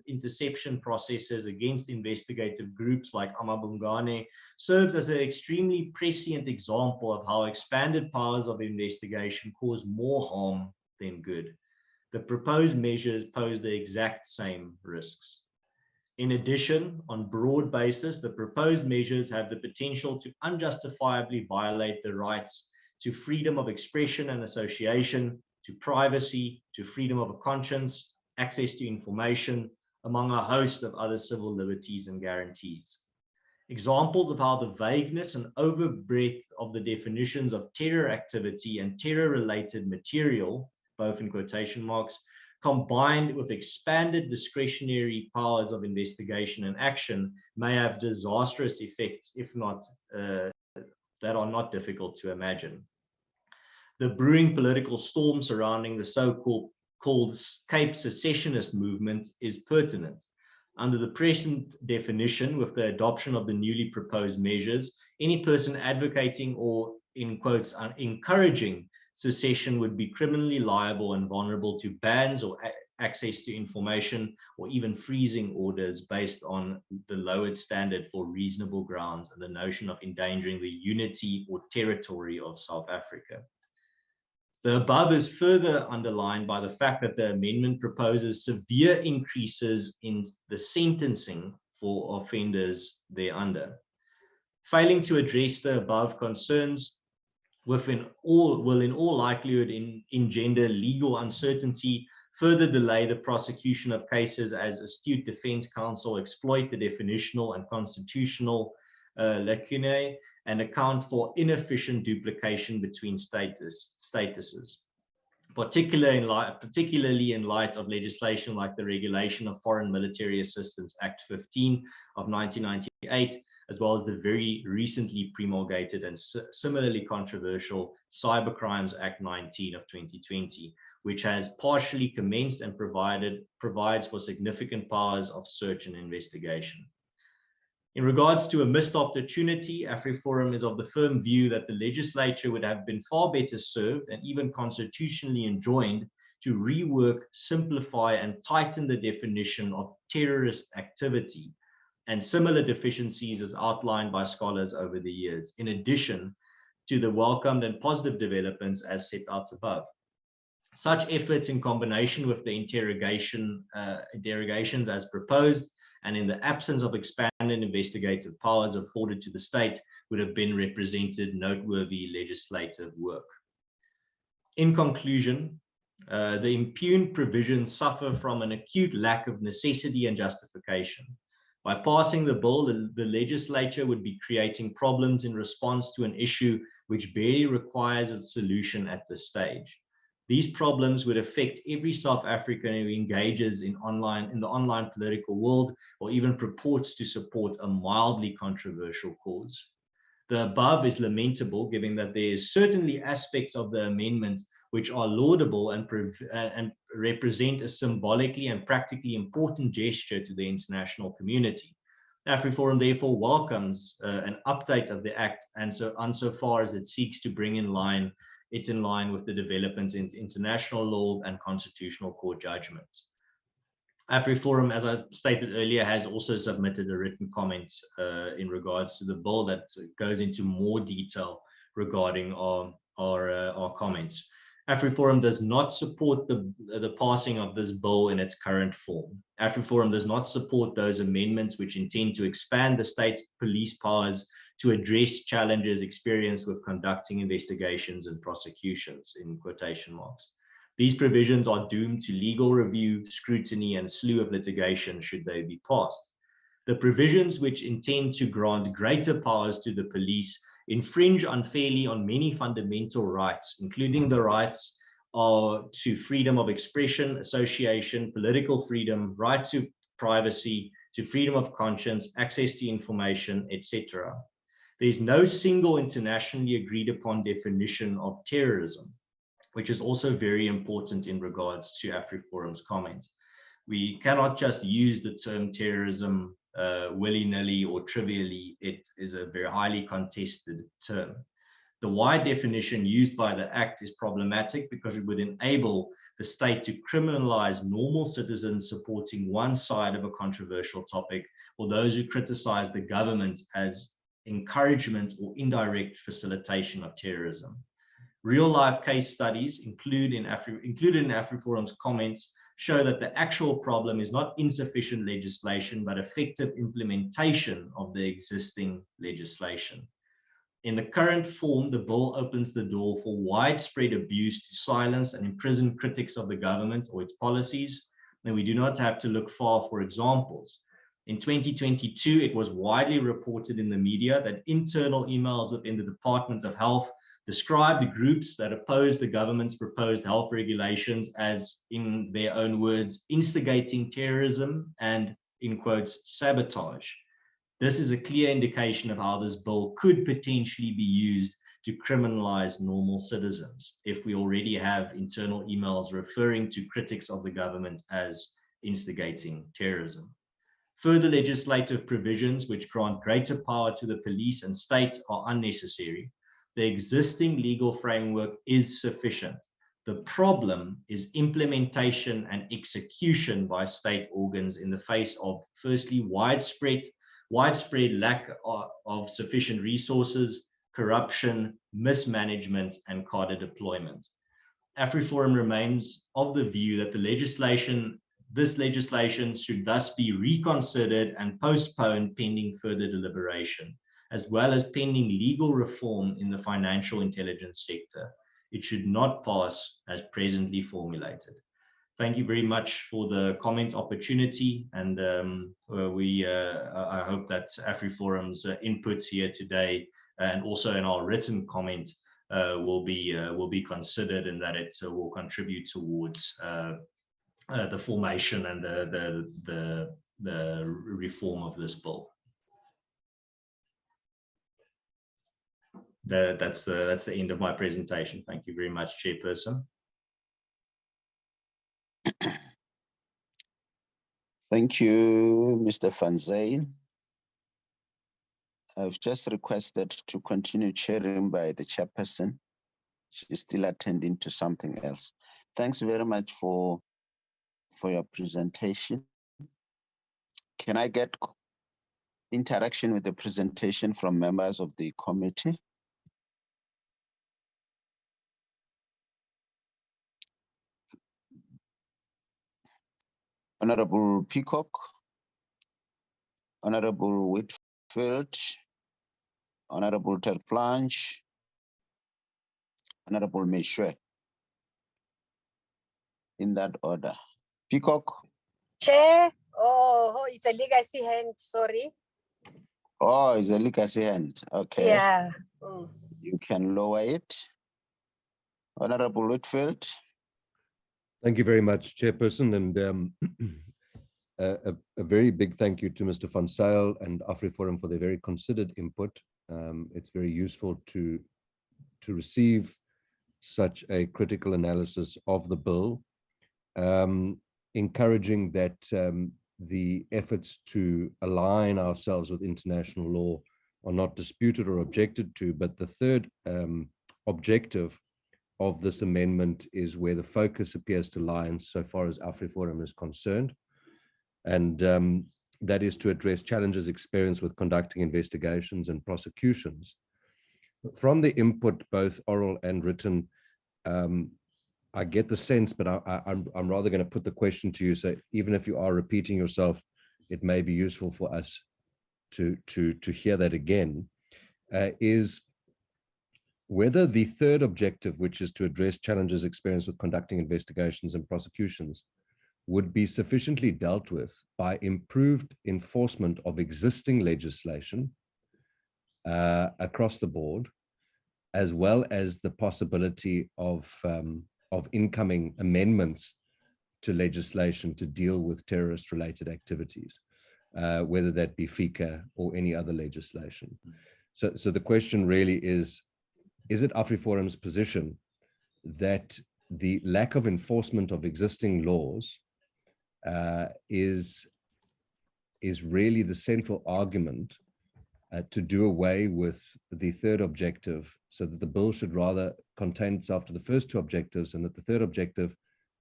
S15: interception processes against investigative groups like Amabungane serves as an extremely prescient example of how expanded powers of investigation cause more harm than good. The proposed measures pose the exact same risks. In addition, on broad basis, the proposed measures have the potential to unjustifiably violate the rights to freedom of expression and association, to privacy, to freedom of a conscience, access to information, among a host of other civil liberties and guarantees. Examples of how the vagueness and overbreadth of the definitions of terror activity and terror-related material, both in quotation marks, combined with expanded discretionary powers of investigation and action, may have disastrous effects, if not that are not difficult to imagine. The brewing political storm surrounding the so-called Cape secessionist movement is pertinent. Under the present definition, with the adoption of the newly proposed measures, any person advocating or, in quotes, encouraging secession would be criminally liable and vulnerable to bans or access to information or even freezing orders based on the lowered standard for reasonable grounds and the notion of endangering the unity or territory of South Africa. The above is further underlined by the fact that the amendment proposes severe increases in the sentencing for offenders thereunder. Failing to address the above concerns will in all likelihood engender legal uncertainty, further delay the prosecution of cases as astute defense counsel exploit the definitional and constitutional lacunae, and account for inefficient duplication between statuses, particularly in light of legislation like the Regulation of Foreign Military Assistance Act 15 of 1998, as well as the very recently promulgated and similarly controversial Cybercrimes Act 19 of 2020, which has partially commenced and provides for significant powers of search and investigation. In regards to a missed opportunity, AfriForum is of the firm view that the legislature would have been far better served and even constitutionally enjoined to rework, simplify, and tighten the definition of terrorist activity and similar deficiencies as outlined by scholars over the years, in addition to the welcomed and positive developments as set out above. Such efforts, in combination with the interrogations as proposed, and in the absence of expanded investigative powers afforded to the state, would have been represented noteworthy legislative work. In conclusion, the impugned provisions suffer from an acute lack of necessity and justification. By passing the bill, the legislature would be creating problems in response to an issue which barely requires a solution at this stage. These problems would affect every South African who engages in the online political world or even purports to support a mildly controversial cause. The above is lamentable, given that there is certainly aspects of the amendment which are laudable and represent a symbolically and practically important gesture to the international community. AfriForum therefore welcomes an update of the Act, and insofar as it seeks to bring it's in line with the developments in international law and constitutional court judgments. AfriForum, as I stated earlier, has also submitted a written comment in regards to the bill that goes into more detail regarding our comments. AfriForum does not support the passing of this bill in its current form. AfriForum does not support those amendments which intend to expand the state's police powers to address challenges experienced with conducting investigations and prosecutions, in quotation marks. These provisions are doomed to legal review, scrutiny, and a slew of litigation should they be passed. The provisions which intend to grant greater powers to the police infringe unfairly on many fundamental rights, including the rights to freedom of expression, association, political freedom, right to privacy, to freedom of conscience, access to information, etc. There's no single internationally agreed upon definition of terrorism, which is also very important in regards to AfriForum's comment. We cannot just use the term terrorism willy-nilly or trivially. It is a very highly contested term. The wide definition used by the Act is problematic because it would enable the state to criminalize normal citizens supporting one side of a controversial topic, or those who criticize the government as encouragement or indirect facilitation of terrorism. Real-life case studies included in AfriForum's comments show that the actual problem is not insufficient legislation, but effective implementation of the existing legislation. In the current form, the bill opens the door for widespread abuse to silence and imprison critics of the government or its policies, and we do not have to look far for examples. In 2022, it was widely reported in the media that internal emails within the Department of Health described groups that opposed the government's proposed health regulations as, in their own words, instigating terrorism and, in quotes, sabotage. This is a clear indication of how this bill could potentially be used to criminalize normal citizens, if we already have internal emails referring to critics of the government as instigating terrorism. Further legislative provisions which grant greater power to the police and state are unnecessary. The existing legal framework is sufficient. The problem is implementation and execution by state organs in the face of, firstly, widespread lack of sufficient resources, corruption, mismanagement, and cadre deployment. AfriForum remains of the view that this legislation should thus be reconsidered and postponed pending further deliberation, as well as pending legal reform in the financial intelligence sector. It should not pass as presently formulated. Thank you very much for the comment opportunity, and I hope that AfriForum's inputs here today and also in our written comment will be considered, and that it will contribute towards the formation and the reform of this bill. That's the end of my presentation. Thank you very much, Chairperson.
S7: Thank you, Mr. Van Zyl. I've just requested to continue chairing by the chairperson. She's still attending to something else. Thanks very much for your presentation. Can I get interaction with the presentation from members of the committee? Honorable Peacock, Honorable Whitfield, Honorable Terplanche, Honorable Meshwe, in that order. Peacock.
S4: Chair, oh, it's a legacy hand, sorry.
S7: Oh, it's a legacy hand, okay.
S4: Yeah.
S7: You can lower it. Honorable Whitfield.
S9: Thank you very much, Chairperson, and a very big thank you to Mr. Van Zyl and AfriForum for their very considered input. It's very useful to receive such a critical analysis of the bill, encouraging that the efforts to align ourselves with international law are not disputed or objected to, but the third objective of this amendment is where the focus appears to lie insofar as AfriForum is concerned, and that is to address challenges experienced with conducting investigations and prosecutions. From the input, both oral and written, I get the sense, but I'm rather going to put the question to you, so even if you are repeating yourself, it may be useful for us to hear that again, is whether the third objective, which is to address challenges experienced with conducting investigations and prosecutions, would be sufficiently dealt with by improved enforcement of existing legislation across the board, as well as the possibility of incoming amendments to legislation to deal with terrorist-related activities, whether that be FICA or any other legislation. So the question really is it AfriForum's position that the lack of enforcement of existing laws is really the central argument to do away with the third objective, so that the bill should rather contain itself to the first two objectives, and that the third objective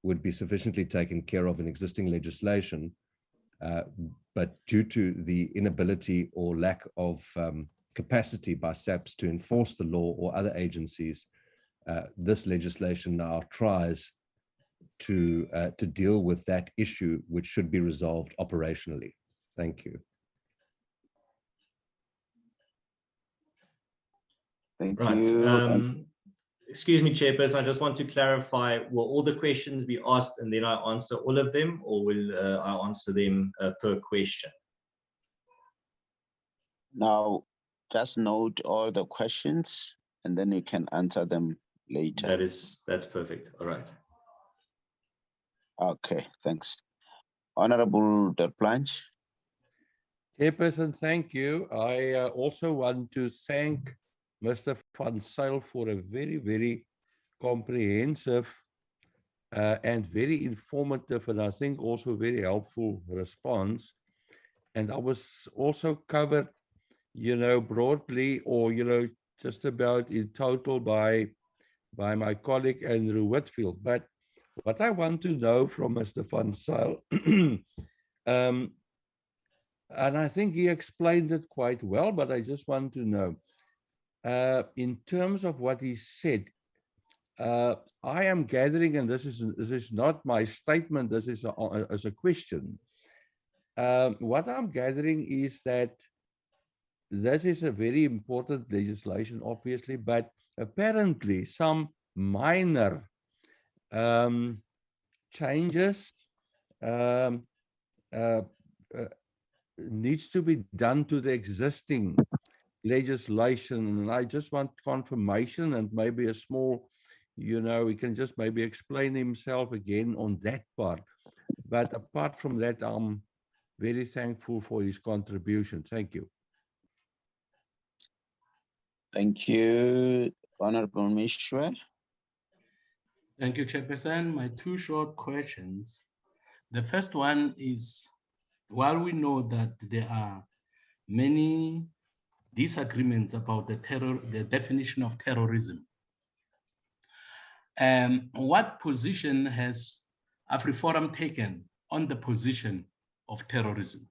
S9: would be sufficiently taken care of in existing legislation, but due to the inability or lack of capacity by SAPS to enforce the law or other agencies, this legislation now tries to deal with that issue, which should be resolved operationally. Thank you.
S7: Thank
S15: right.
S7: you.
S15: Excuse me, Chairperson, I just want to clarify, will all the questions be asked and then I answer all of them, or will I answer them per question?
S7: Now, just note all the questions and then you can answer them later.
S15: That's perfect. All right.
S7: Okay, thanks. Honorable Terplanche.
S6: Chairperson, thank you. I also want to thank Mr. Van Zyl for a very, very comprehensive and very informative, and I think also very helpful response. And I was also covered, broadly, or, just about in total by my colleague Andrew Whitfield. But what I want to know from Mr. Van Zyl, and I think he explained it quite well, but I just want to know, in terms of what he said, I am gathering, and this is not my statement, this is a question. What I'm gathering is that this is a very important legislation, obviously, but apparently some minor changes um, uh, uh, needs to be done to the existing legislation. And I just want confirmation and maybe a small, he can just maybe explain himself again on that part. But apart from that, I'm very thankful for his contribution. Thank you.
S7: Thank you, Honorable Mishwe.
S8: Thank you, Chairperson. My two short questions. The first one is, while we know that there are many disagreements about the definition of terrorism, what position has AfriForum taken on the position of terrorism?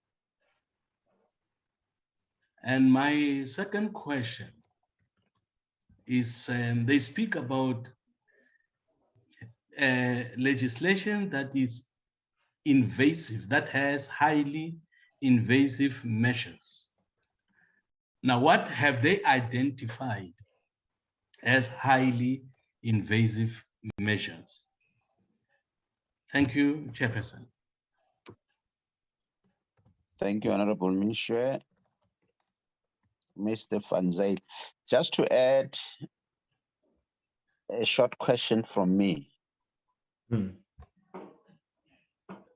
S8: And my second question is, they speak about legislation that is invasive, that has highly invasive measures. Now, what have they identified as highly invasive measures? Thank you, Chairperson.
S7: Thank you, Honorable Mishwe. Mr. Van Zyl, just to add a short question from me.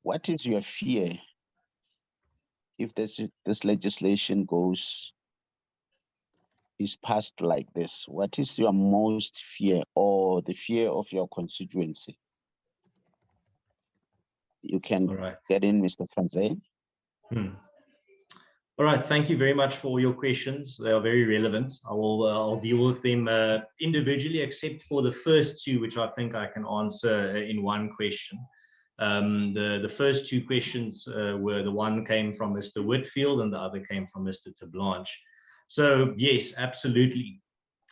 S7: What is your fear if this legislation is passed like this? What is your most fear, or the fear of your constituency? You can get in, Mr. Van Zyl.
S15: All right, thank you very much for your questions. They are very relevant. I'll deal with them individually, except for the first two, which I think I can answer in one question. The first two questions were, the one came from Mr. Whitfield and the other came from Mr. Tablanche. So yes, absolutely.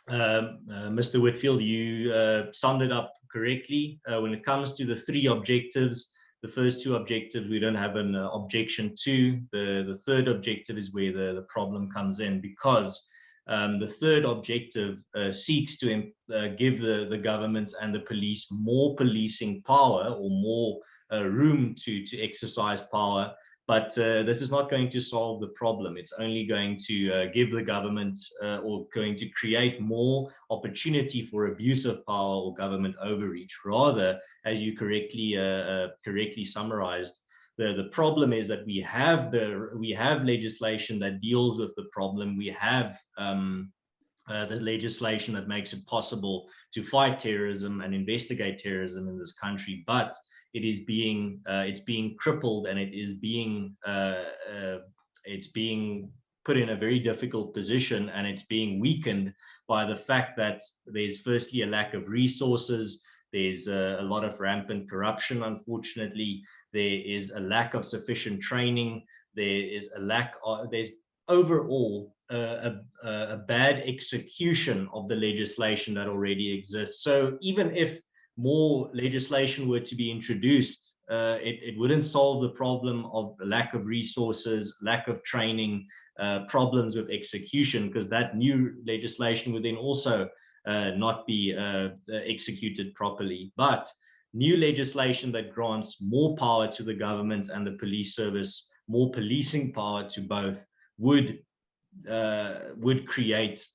S15: Mr. Whitfield, you summed it up correctly. When it comes to the three objectives, the first two objectives we don't have an objection to. The third objective is where the problem comes in, because the third objective seeks to give the government and the police more policing power, or more room to exercise power. But this is not going to solve the problem. It's only going to give the government or going to create more opportunity for abuse of power or government overreach. Rather, as you correctly summarized, the problem is that we have legislation that deals with the problem. We have the legislation that makes it possible to fight terrorism and investigate terrorism in this country, but it's being crippled, and it's being put in a very difficult position, and it's being weakened by the fact that there's firstly a lack of resources. There's a lot of rampant corruption, unfortunately. There is a lack of sufficient training. There's overall a bad execution of the legislation that already exists. So even if more legislation were to be introduced, it wouldn't solve the problem of lack of resources, lack of training, problems with execution, because that new legislation would then also not be executed properly. But new legislation that grants more power to the government and the police service, more policing power to both, would create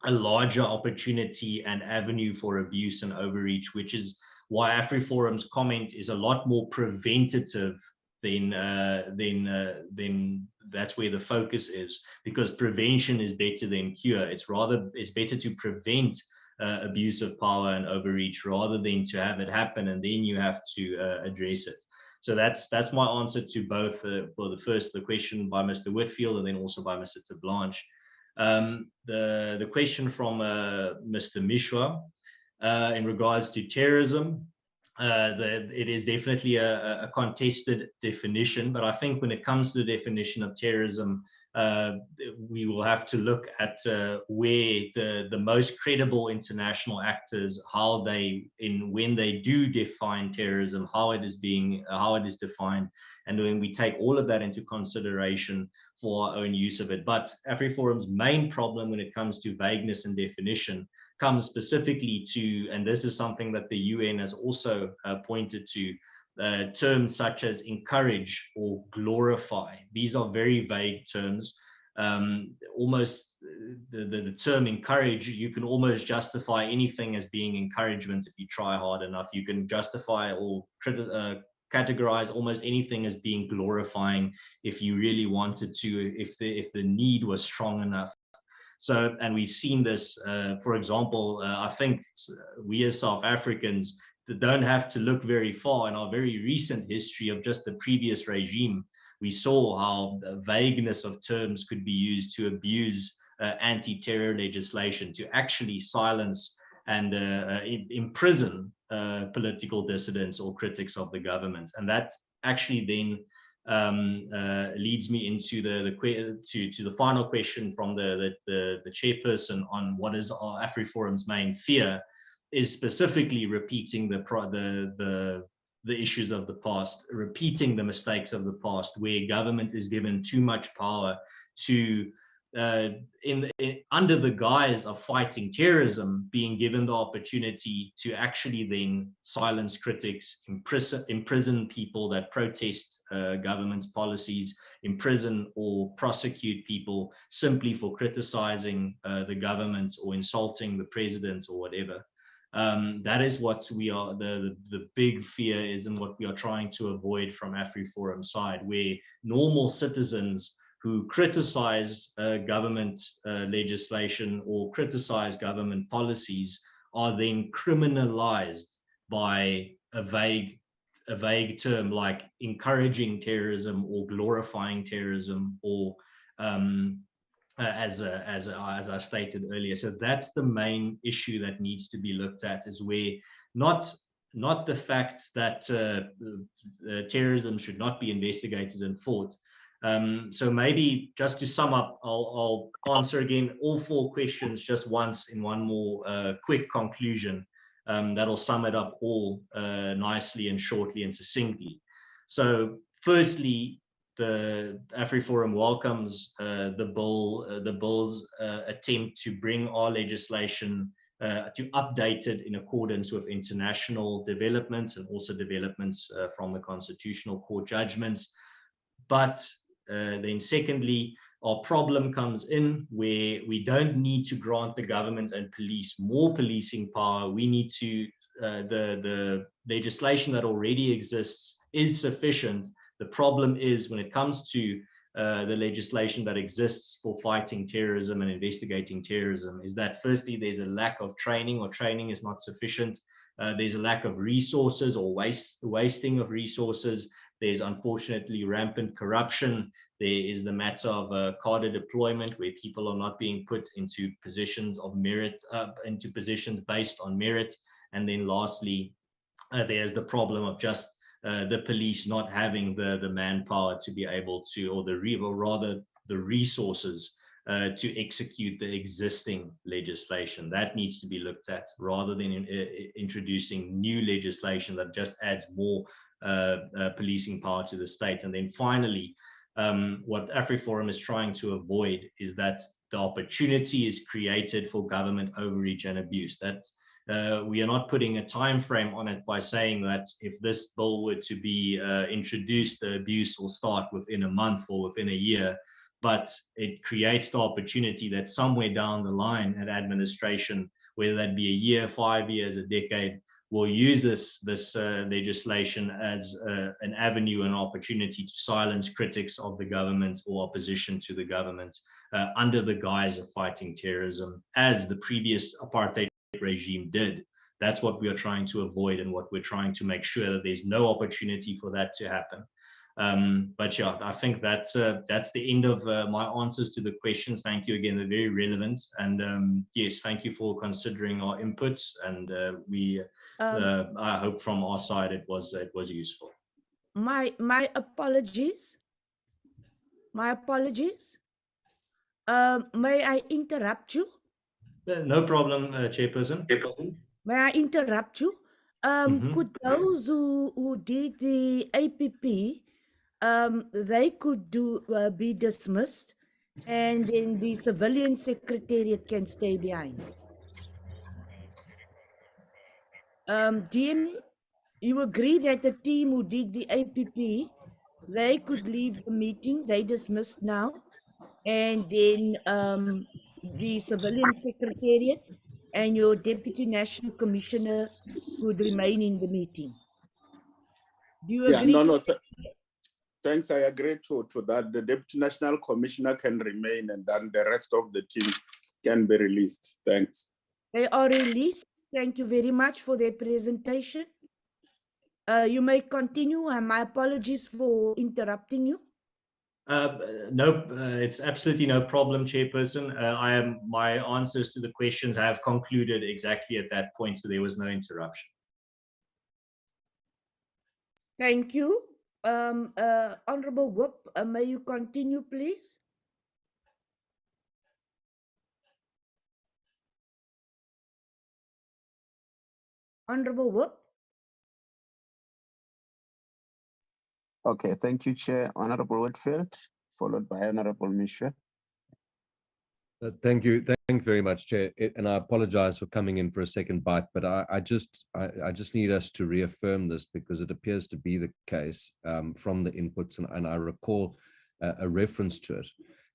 S15: a larger opportunity and avenue for abuse and overreach, which is why AfriForum's comment is a lot more preventative than that's where the focus is, because prevention is better than cure. It's better to prevent abuse of power and overreach rather than to have it happen and then you have to address it. So that's my answer to both, for the question by Mr. Whitfield and then also by Mr. Tablanche. The question from Mr. Mishwa in regards to terrorism, it is definitely a contested definition, but I think when it comes to the definition of terrorism, we will have to look at where the most credible international actors, how when they do define terrorism, how it is defined, and when we take all of that into consideration for our own use of it. But AfriForum's main problem when it comes to vagueness and definition comes specifically to, and this is something that the UN has also pointed to, terms such as encourage or glorify. These are very vague terms. Almost the term encourage, you can almost justify anything as being encouragement if you try hard enough. You can justify or categorize almost anything as being glorifying if you really wanted to, if the need was strong enough. So, and we've seen this, for example, I think we as South Africans don't have to look very far in our very recent history of just the previous regime. We saw how the vagueness of terms could be used to abuse anti-terror legislation, to actually silence and imprison political dissidents or critics of the government. And that actually then leads me into the final question from the chairperson on what is our AfriForum's main fear, is specifically repeating the issues of the past, repeating the mistakes of the past, where government is given too much power to, under the guise of fighting terrorism, being given the opportunity to actually then silence critics, imprison people that protest government's policies, imprison or prosecute people simply for criticizing the government or insulting the president or whatever. That is what we are, the big fear is, and what we are trying to avoid from AfriForum's side, where normal citizens who criticize government legislation or criticize government policies are then criminalized by a vague term like encouraging terrorism or glorifying terrorism, or as I stated earlier. So that's the main issue that needs to be looked at, is where not the fact that terrorism should not be investigated and fought. So maybe just to sum up, I'll answer again all 4 questions just once in one more quick conclusion that'll sum it up all nicely and shortly and succinctly. So firstly, the AfriForum welcomes the bill's attempt to bring our legislation to update it in accordance with international developments and also developments from the Constitutional Court judgments. But then secondly, our problem comes in where we don't need to grant the government and police more policing power. We need to, the legislation that already exists is sufficient. The problem is when it comes to the legislation that exists for fighting terrorism and investigating terrorism, is that firstly, there's a lack of training, or training is not sufficient. There's a lack of resources or wasting of resources. There's unfortunately rampant corruption. There is the matter of cadre deployment, where people are not being put into positions of merit, into positions based on merit. And then lastly, there's the problem of just the police not having the manpower to be able to, or rather the resources to execute the existing legislation. That needs to be looked at, rather than introducing new legislation that just adds more policing power to the state. And then finally, what AfriForum is trying to avoid is that the opportunity is created for government overreach and abuse. That we are not putting a time frame on it by saying that if this bill were to be introduced, the abuse will start within a month or within a year. But it creates the opportunity that somewhere down the line at administration, whether that be a year, 5 years, a decade, will use this legislation as an avenue and opportunity to silence critics of the government or opposition to the government under the guise of fighting terrorism, as the previous apartheid regime did. That's what we are trying to avoid, and what we're trying to make sure that there's no opportunity for that to happen. But yeah, I think that's the end of my answers to the questions. Thank you again, they're very relevant. And yes, thank you for considering our inputs. And I hope from our side it was useful.
S1: My apologies. My apologies. May I interrupt you?
S15: No problem, Chairperson.
S1: May I interrupt you? Could those who did the APP, they could be dismissed, and then the civilian secretariat can stay behind. DM, you agree that the team who did the APP, they could leave the meeting, they dismissed now, and then the civilian secretariat and your deputy national commissioner could remain in the meeting. Do you
S10: Yeah,
S1: agree?
S10: thanks. I agree to that. The deputy national commissioner can remain, and then the rest of the team can be released. Thanks.
S1: They are released. Thank you very much for their presentation. You may continue, and my apologies for interrupting you.
S15: No, it's absolutely no problem, Chairperson. My answers to the questions have concluded exactly at that point, so there was no interruption.
S1: Thank you. Honorable Whip, may you continue, please? Honorable Whip.
S7: Okay, thank you, Chair. Honorable Whitfield, followed by Honorable Mishra.
S9: Thank you. Thank you very much, Chair. And I apologize for coming in for a second bite, but I just need us to reaffirm this because it appears to be the case from the inputs, and I recall a reference to it.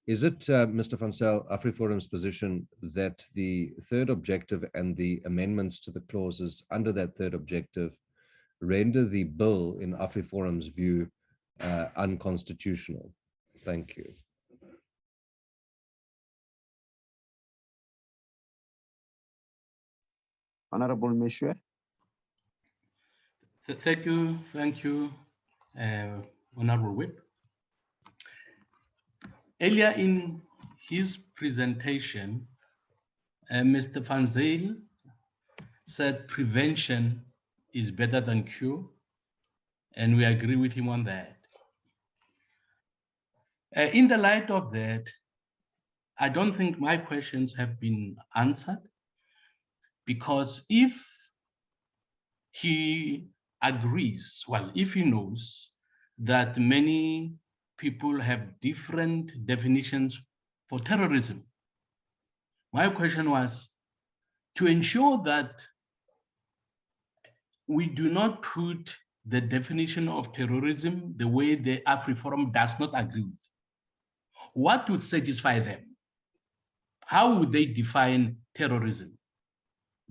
S9: Is it, Mr. Van Zyl, AfriForum's position that the third objective and the amendments to the clauses under that third objective render the bill, in AfriForum's view, unconstitutional? Thank you.
S7: Honorable Mishra.
S8: Thank you, Honorable Whip. Earlier in his presentation, Mr. Van Zyl said prevention is better than cure, and we agree with him on that. In the light of that, I don't think my questions have been answered, because if he agrees, well, if he knows that many people have different definitions for terrorism, my question was to ensure that we do not put the definition of terrorism the way the AfriForum does not agree with. What would satisfy them? How would they define terrorism?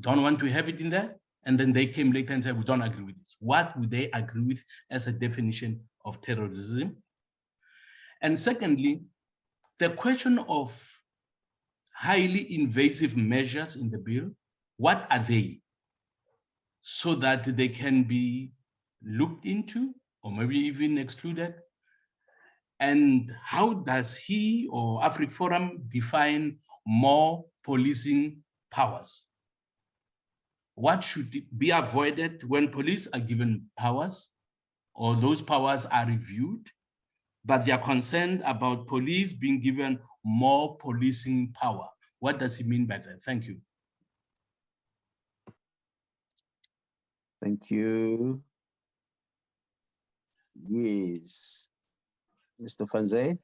S8: Don't want to have it in there? And then they came later and said, we don't agree with this. What would they agree with as a definition of terrorism? And secondly, the question of highly invasive measures in the bill, what are they? So that they can be looked into or maybe even excluded. And how does he or AfriForum define more policing powers? What should be avoided when police are given powers, or those powers are reviewed, but they are concerned about police being given more policing power? What does he mean by that? Thank you.
S7: Thank you. Yes. Mr. Van Zyl.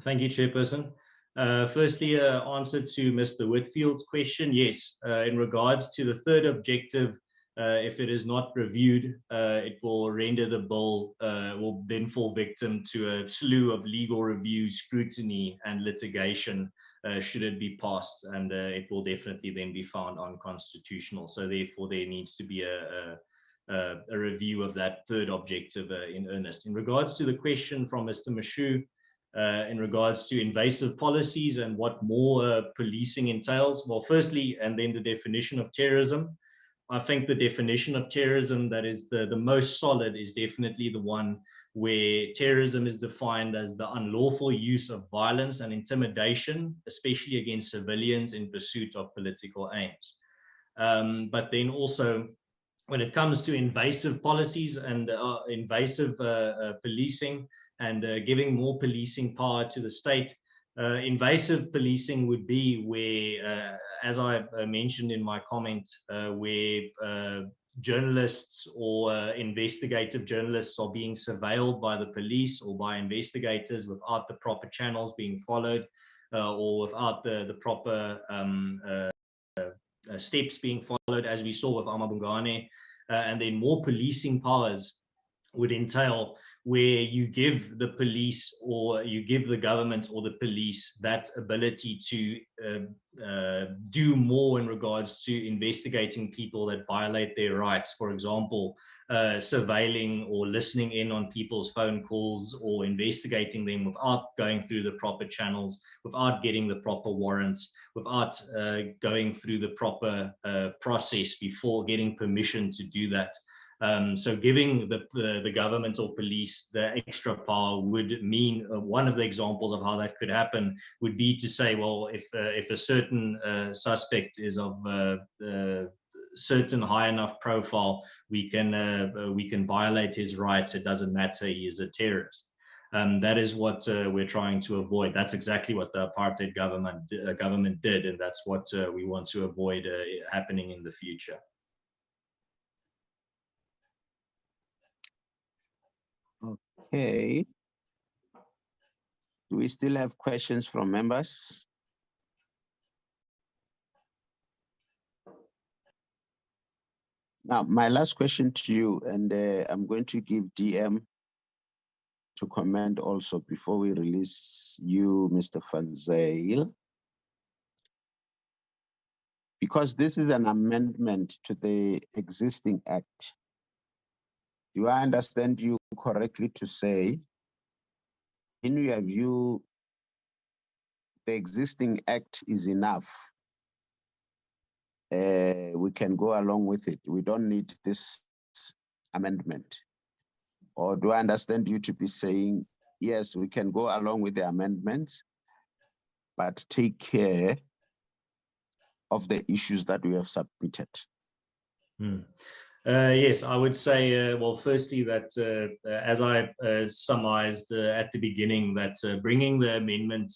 S15: Thank you, Chairperson. Firstly, answer to Mr. Whitfield's question, yes. In regards to the third objective, if it is not reviewed, it will render the bill, will then fall victim to a slew of legal review, scrutiny, and litigation should it be passed, and it will definitely then be found unconstitutional. So therefore, there needs to be a review of that third objective in earnest. In regards to the question from Mr. Mashu, in regards to invasive policies and what more policing entails, well, firstly, and then the definition of terrorism, I think the definition of terrorism that is the most solid is definitely the one where terrorism is defined as the unlawful use of violence and intimidation, especially against civilians in pursuit of political aims. But then also, when it comes to invasive policies and invasive policing and giving more policing power to the state, Invasive policing would be where, as I mentioned in my comment, where journalists or investigative journalists are being surveilled by the police or by investigators without the proper channels being followed, or without the proper steps being followed, as we saw with Amabungane. And then more policing powers would entail where you give the police or you give the government or the police that ability to do more in regards to investigating people that violate their rights. For example, surveilling or listening in on people's phone calls or investigating them without going through the proper channels, without getting the proper warrants, without going through the proper process before getting permission to do that. So giving the government or police the extra power would mean one of the examples of how that could happen would be to say, well, if a certain suspect is of certain high enough profile, we can violate his rights. It doesn't matter, he is a terrorist. That is what we're trying to avoid. That's exactly what the apartheid government did, and that's what we want to avoid happening in the future.
S7: Okay. Do we still have questions from members? Now, my last question to you, and I'm going to give DM to comment also before we release you, Mr. Van Zyl. Because this is an amendment to the existing act. Do I understand you correctly to say, in your view, the existing act is enough? We can go along with it. We don't need this amendment. Or do I understand you to be saying, yes, we can go along with the amendment, but take care of the issues that we have submitted?
S15: Yes, I would say, well, firstly, that as I summarized at the beginning, that bringing the amendment,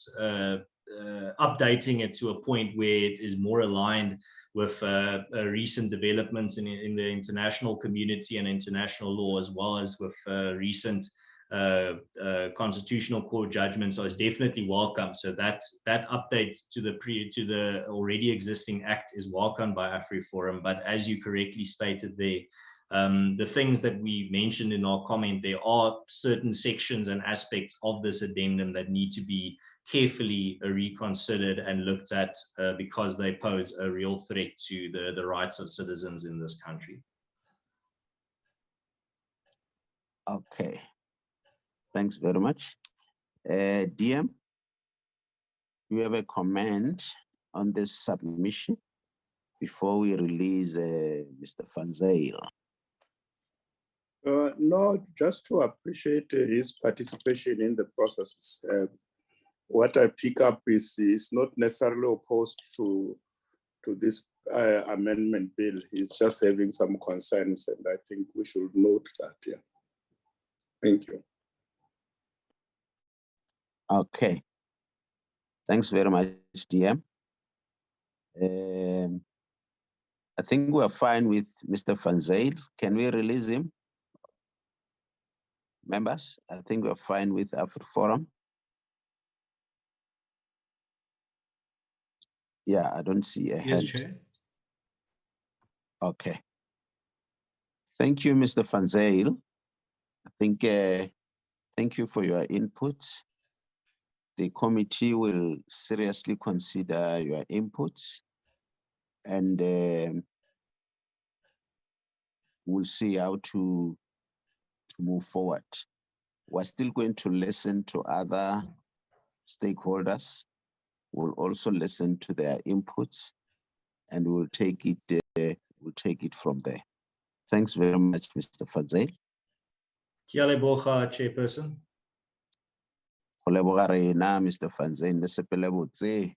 S15: updating it to a point where it is more aligned with recent developments in the international community and international law, as well as with recent constitutional court judgments, is definitely welcome. So that update to the already existing act is welcomed by AfriForum. But as you correctly stated there, the things that we mentioned in our comment, there are certain sections and aspects of this addendum that need to be carefully reconsidered and looked at because they pose a real threat to the rights of citizens in this country.
S7: Okay. Thanks very much. DM, do you have a comment on this submission before we release Mr. Van Zyl?
S10: No, just to appreciate his participation in the process. What I pick up is he's not necessarily opposed to this amendment bill. He's just having some concerns, and I think we should note that. Yeah. Thank you.
S7: Okay. Thanks very much, DM. I think we're fine with Mr. Van Zyl. Can we release him? Members, I think we're fine with AfriForum. Yeah, I don't see a hand.
S8: Yes, Chair.
S7: Okay. Thank you, Mr. Van Zyl. I think, thank you for your inputs. The committee will seriously consider your inputs, and we'll see how to move forward. We're still going to listen to other stakeholders. We'll also listen to their inputs, and we'll take it from there. Thanks very much, Mr. Van Zyl.
S15: Kia leboga, Chairperson.
S7: Go leboga rena, Mr. Van Zyl, le sepele botse.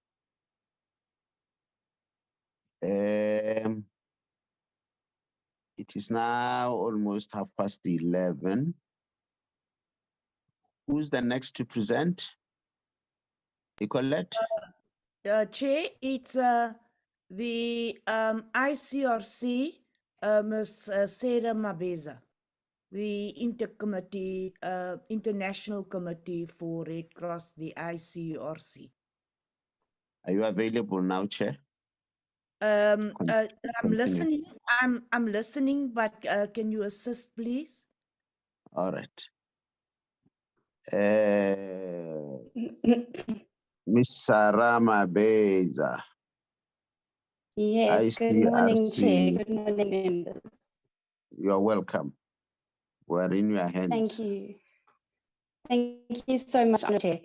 S7: It is now almost 11:30. Who's the next to present? Nicolette?
S1: Chair, it's the ICRC, Ms. Sarah Mabeza, the International Committee for Red Cross, the ICRC.
S7: Are you available now, Chair?
S1: I'm
S7: Continue.
S1: listening. I'm listening, but can you assist, please?
S7: All right. Miss Sarah Mabeza.
S16: Yes, good morning, Chair.
S7: ICRC.
S16: Good morning, members.
S7: You're welcome. We're in your hands.
S16: Thank you. Thank you so much, Honourable Chair.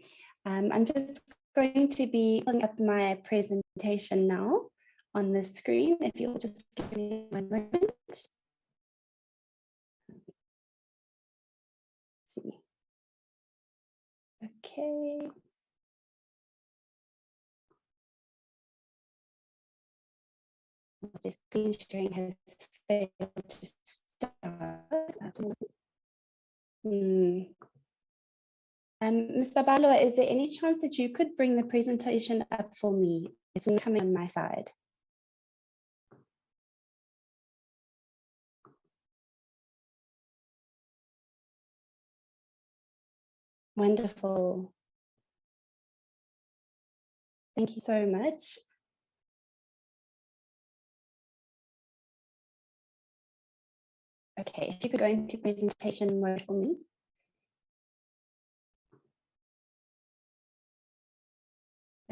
S16: I'm just going to be pulling up my presentation now on the screen. If you'll just give me 1 moment. Let's see. Okay. The screen sharing has failed to start. Ms. Babalo, is there any chance that you could bring the presentation up for me? It's not coming on my side. Wonderful. Thank you so much. Okay, if you could go into presentation mode for me.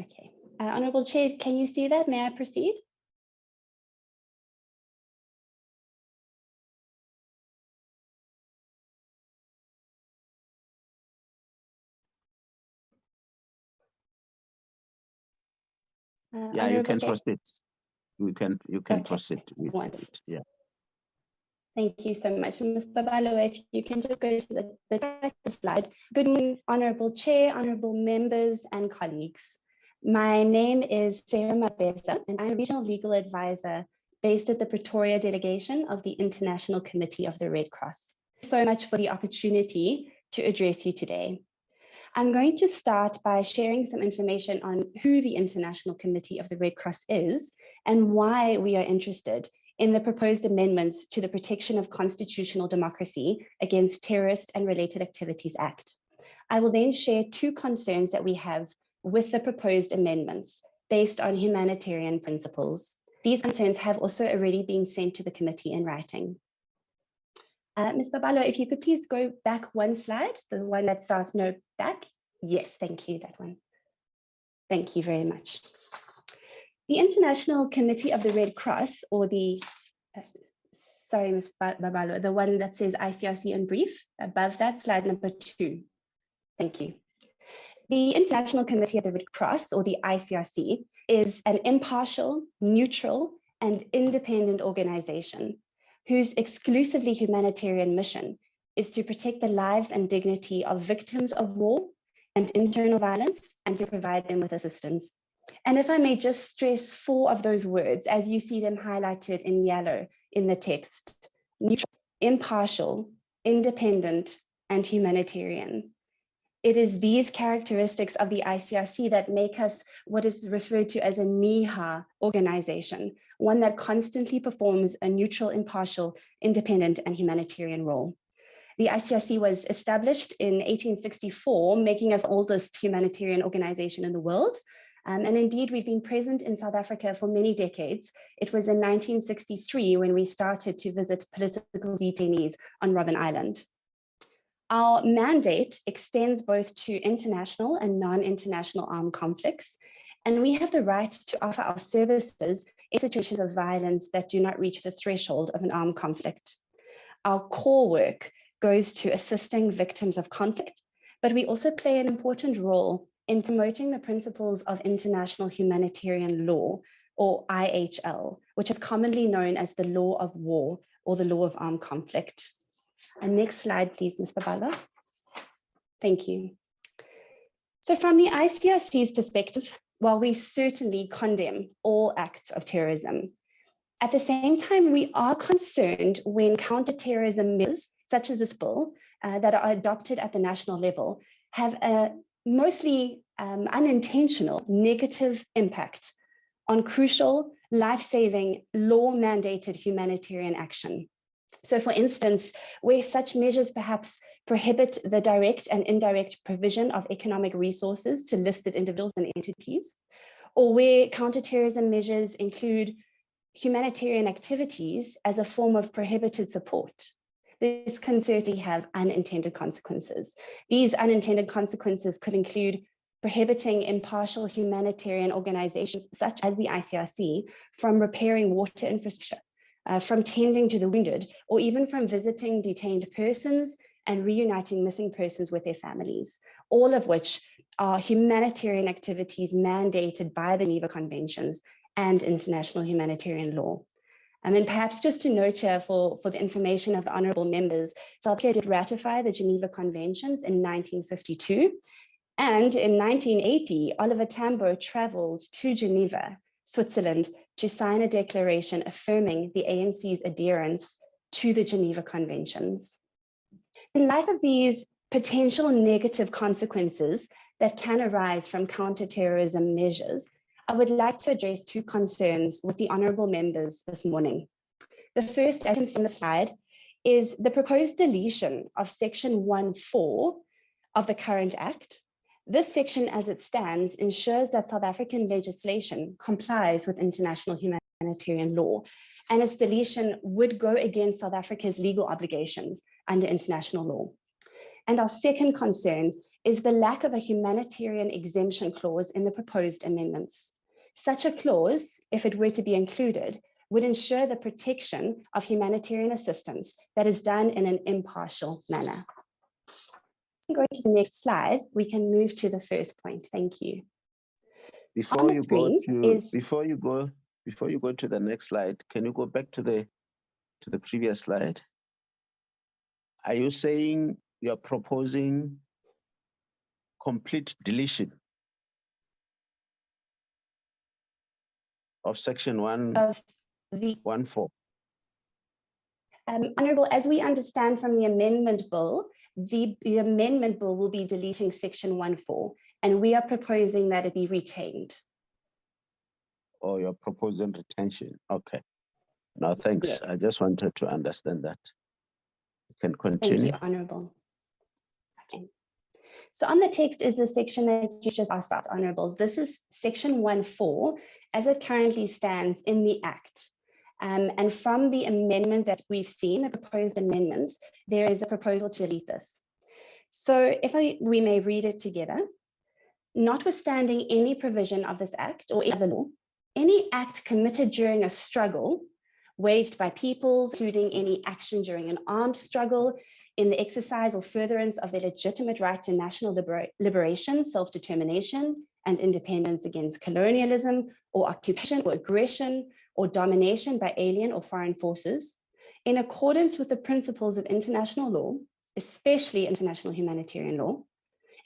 S16: Okay, Honourable Chair, can you see that? May I proceed?
S7: Yeah, you can
S16: Chair?
S7: proceed. You can
S16: Okay,
S7: proceed with
S16: wonderful.
S7: it. Yeah.
S16: Thank you so much. Ms. Babalo, if you can just go to the title slide. Good morning, Honourable Chair, Honourable members and colleagues. My name is Sarah Mabeza, and I'm a Regional Legal Advisor based at the Pretoria Delegation of the International Committee of the Red Cross. Thank you so much for the opportunity to address you today. I'm going to start by sharing some information on who the International Committee of the Red Cross is and why we are interested in the proposed amendments to the Protection of Constitutional Democracy Against Terrorist and Related Activities Act. I will then share 2 concerns that we have with the proposed amendments based on humanitarian principles. These concerns have also already been sent to the committee in writing. Ms. Babalo, if you could please go back 1 slide, the one that starts no back. Yes, thank you, that one. Thank you very much. The International Committee of the Red Cross, or the, sorry, Ms. Babalo, the one that says ICRC in brief, above that, slide number 2. Thank you. The International Committee of the Red Cross, or the ICRC, is an impartial, neutral, and independent organization whose exclusively humanitarian mission is to protect the lives and dignity of victims of war and internal violence and to provide them with assistance. And if I may just stress 4 of those words, as you see them highlighted in yellow in the text: neutral, impartial, independent, and humanitarian. It is these characteristics of the ICRC that make us what is referred to as a NIHA organization, one that constantly performs a neutral, impartial, independent, and humanitarian role. The ICRC was established in 1864, making us the oldest humanitarian organization in the world. And indeed, we've been present in South Africa for many decades. It was in 1963 when we started to visit political detainees on Robben Island. Our mandate extends both to international and non-international armed conflicts, and we have the right to offer our services in situations of violence that do not reach the threshold of an armed conflict. Our core work goes to assisting victims of conflict, but we also play an important role in promoting the principles of international humanitarian law, or IHL, which is commonly known as the law of war or the law of armed conflict. And next slide, please, Ms. Babalo. Thank you. So from the ICRC's perspective, while we certainly condemn all acts of terrorism, at the same time, we are concerned when counterterrorism measures, such as this bill, that are adopted at the national level, have a mostly unintentional negative impact on crucial, life-saving, law-mandated humanitarian action. So for instance, where such measures perhaps prohibit the direct and indirect provision of economic resources to listed individuals and entities, or where counterterrorism measures include humanitarian activities as a form of prohibited support, this can certainly have unintended consequences. These unintended consequences could include prohibiting impartial humanitarian organizations such as the ICRC from repairing water infrastructure, from tending to the wounded, or even from visiting detained persons and reuniting missing persons with their families, all of which are humanitarian activities mandated by the Geneva Conventions and international humanitarian law. And perhaps just to note here for the information of the honorable members, South Africa did ratify the Geneva Conventions in 1952. And in 1980, Oliver Tambo traveled to Geneva, Switzerland, to sign a declaration affirming the ANC's adherence to the Geneva Conventions. In light of these potential negative consequences that can arise from counterterrorism measures, I would like to address two concerns with the honorable members this morning. The first, as you can see on the slide, is the proposed deletion of section 1.4 of the current act. This section, as it stands, ensures that South African legislation complies with international humanitarian law, and its deletion would go against South Africa's legal obligations under international law. And our second concern is the lack of a humanitarian exemption clause in the proposed amendments. Such a clause, if it were to be included, would ensure the protection of humanitarian assistance that is done in an impartial manner. Go to the next slide, we can move to the first point. Thank you.
S7: Before you go to the next slide, can you go back to the previous slide? Are you saying you are proposing complete deletion of section 1.4?
S16: Honourable, as we understand from the amendment bill, the amendment bill will be deleting section 1.4, and we are proposing that it be retained.
S7: Oh, you're proposing retention. Okay. No, thanks.
S16: Yes.
S7: I just wanted to understand that. You can continue.
S16: Thank you, Honourable. Okay. So on the text is the section that you just asked about, Honourable. This is section 1.4 as it currently stands in the Act. And from the amendment that we've seen, the proposed amendments, there is a proposal to delete this. So if we may read it together. Notwithstanding any provision of this Act or any other law, any act committed during a struggle waged by peoples, including any action during an armed struggle, in the exercise or furtherance of their legitimate right to national liberation, self-determination, and independence against colonialism or occupation or aggression or domination by alien or foreign forces, in accordance with the principles of international law, especially international humanitarian law,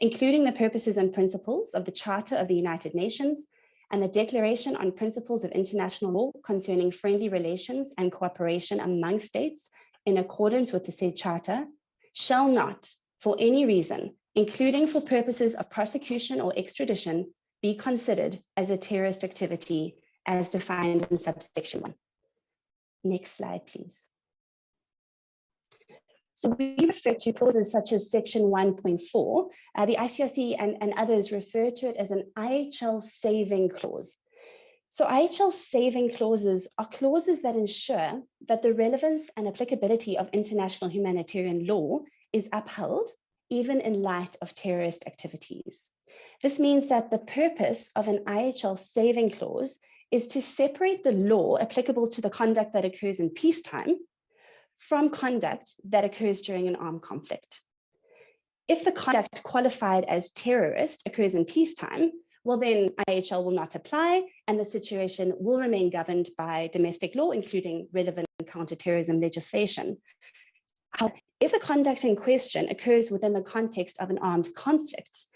S16: including the purposes and principles of the Charter of the United Nations and the Declaration on Principles of International Law concerning friendly relations and cooperation among states in accordance with the said Charter, shall not, for any reason, including for purposes of prosecution or extradition, be considered as a terrorist activity as defined in subsection 1. Next slide, please. So we refer to clauses such as section 1.4. The ICRC and others refer to it as an IHL saving clause. So IHL saving clauses are clauses that ensure that the relevance and applicability of international humanitarian law is upheld, even in light of terrorist activities. This means that the purpose of an IHL saving clause is to separate the law applicable to the conduct that occurs in peacetime from conduct that occurs during an armed conflict. If the conduct qualified as terrorist occurs in peacetime, well then IHL will not apply and the situation will remain governed by domestic law, including relevant counterterrorism legislation. However, if the conduct in question occurs within the context of an armed conflict,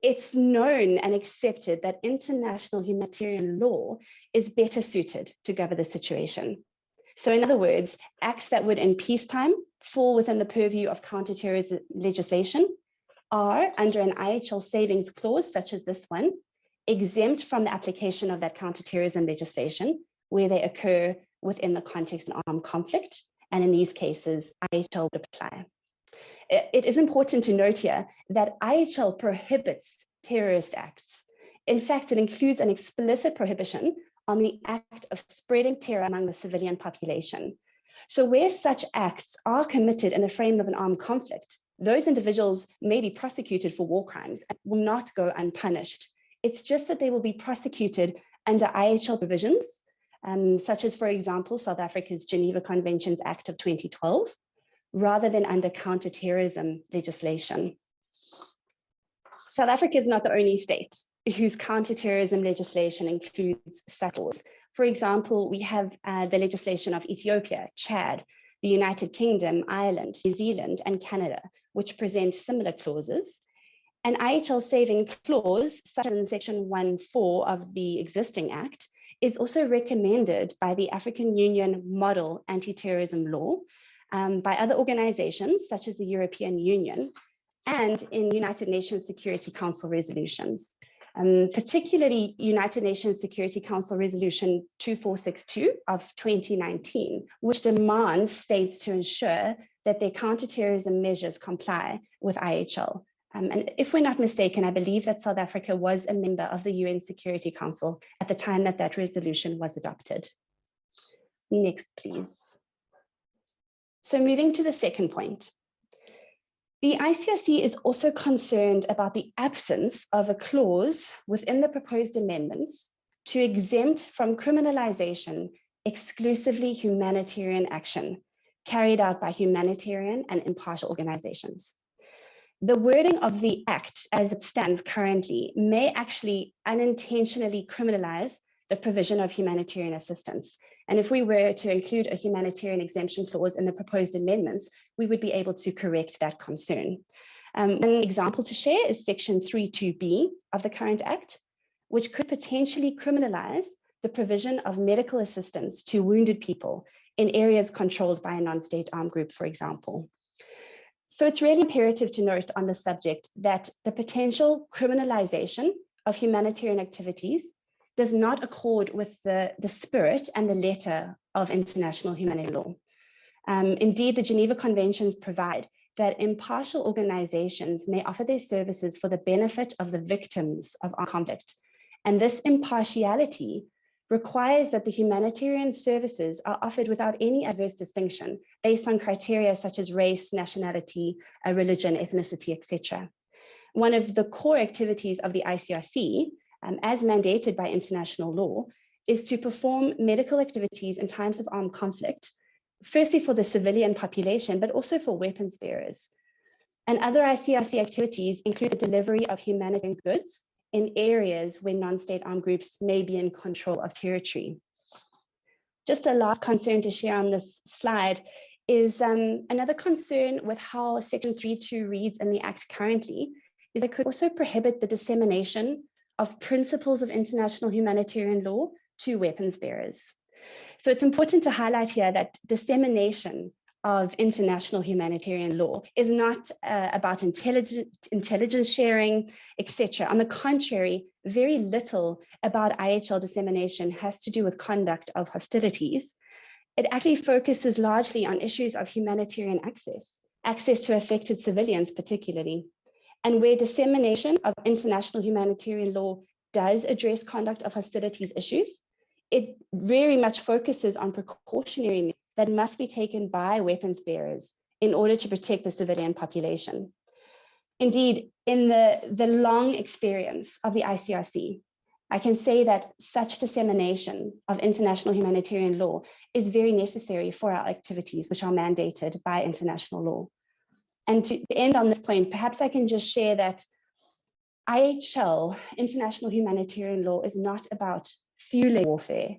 S16: it's known and accepted that international humanitarian law is better suited to govern the situation. So in other words, acts that would in peacetime fall within the purview of counterterrorism legislation are, under an IHL savings clause such as this one, exempt from the application of that counterterrorism legislation where they occur within the context of an armed conflict. And in these cases, IHL would apply. It is important to note here that IHL prohibits terrorist acts. In fact, it includes an explicit prohibition on the act of spreading terror among the civilian population. So where such acts are committed in the frame of an armed conflict, those individuals may be prosecuted for war crimes and will not go unpunished. It's just that they will be prosecuted under IHL provisions, such as, for example, South Africa's Geneva Conventions Act of 2012, rather than under counterterrorism legislation. South Africa is not the only state whose counterterrorism legislation includes such laws. For example, we have the legislation of Ethiopia, Chad, the United Kingdom, Ireland, New Zealand, and Canada, which present similar clauses. An IHL saving clause, such as in Section 1.4 of the existing Act, is also recommended by the African Union Model Anti-Terrorism Law, by other organizations such as the European Union, and in United Nations Security Council resolutions, particularly United Nations Security Council Resolution 2462 of 2019, which demands states to ensure that their counterterrorism measures comply with IHL. And if we're not mistaken, I believe that South Africa was a member of the UN Security Council at the time that that resolution was adopted. Next, please. So moving to the second point. The ICRC is also concerned about the absence of a clause within the proposed amendments to exempt from criminalization exclusively humanitarian action carried out by humanitarian and impartial organizations. The wording of the Act as it stands currently may actually unintentionally criminalize the provision of humanitarian assistance. And if we were to include a humanitarian exemption clause in the proposed amendments, we would be able to correct that concern. An example to share is Section 3.2b of the current Act, which could potentially criminalize the provision of medical assistance to wounded people in areas controlled by a non-state armed group, for example. So it's really imperative to note on the subject that the potential criminalization of humanitarian activities does not accord with the spirit and the letter of international humanitarian law. Indeed, the Geneva Conventions provide that impartial organizations may offer their services for the benefit of the victims of armed conflict. And this impartiality requires that the humanitarian services are offered without any adverse distinction based on criteria such as race, nationality, religion, ethnicity, etc. One of the core activities of the ICRC, as mandated by international law, is to perform medical activities in times of armed conflict, firstly for the civilian population, but also for weapons bearers. And other ICRC activities include the delivery of humanitarian goods in areas where non-state armed groups may be in control of territory. Just a last concern to share on this slide is another concern with how Section 3.2 reads in the Act currently, is it could also prohibit the dissemination of principles of international humanitarian law to weapons bearers. So it's important to highlight here that dissemination of international humanitarian law is not about intelligence sharing, etc. On the contrary, very little about IHL dissemination has to do with conduct of hostilities. It actually focuses largely on issues of humanitarian access to affected civilians particularly. And where dissemination of international humanitarian law does address conduct of hostilities issues, it very much focuses on precautionary measures that must be taken by weapons bearers in order to protect the civilian population. Indeed, in the long experience of the ICRC, I can say that such dissemination of international humanitarian law is very necessary for our activities, which are mandated by international law. And to end on this point, perhaps I can just share that IHL, international humanitarian law, is not about fueling warfare.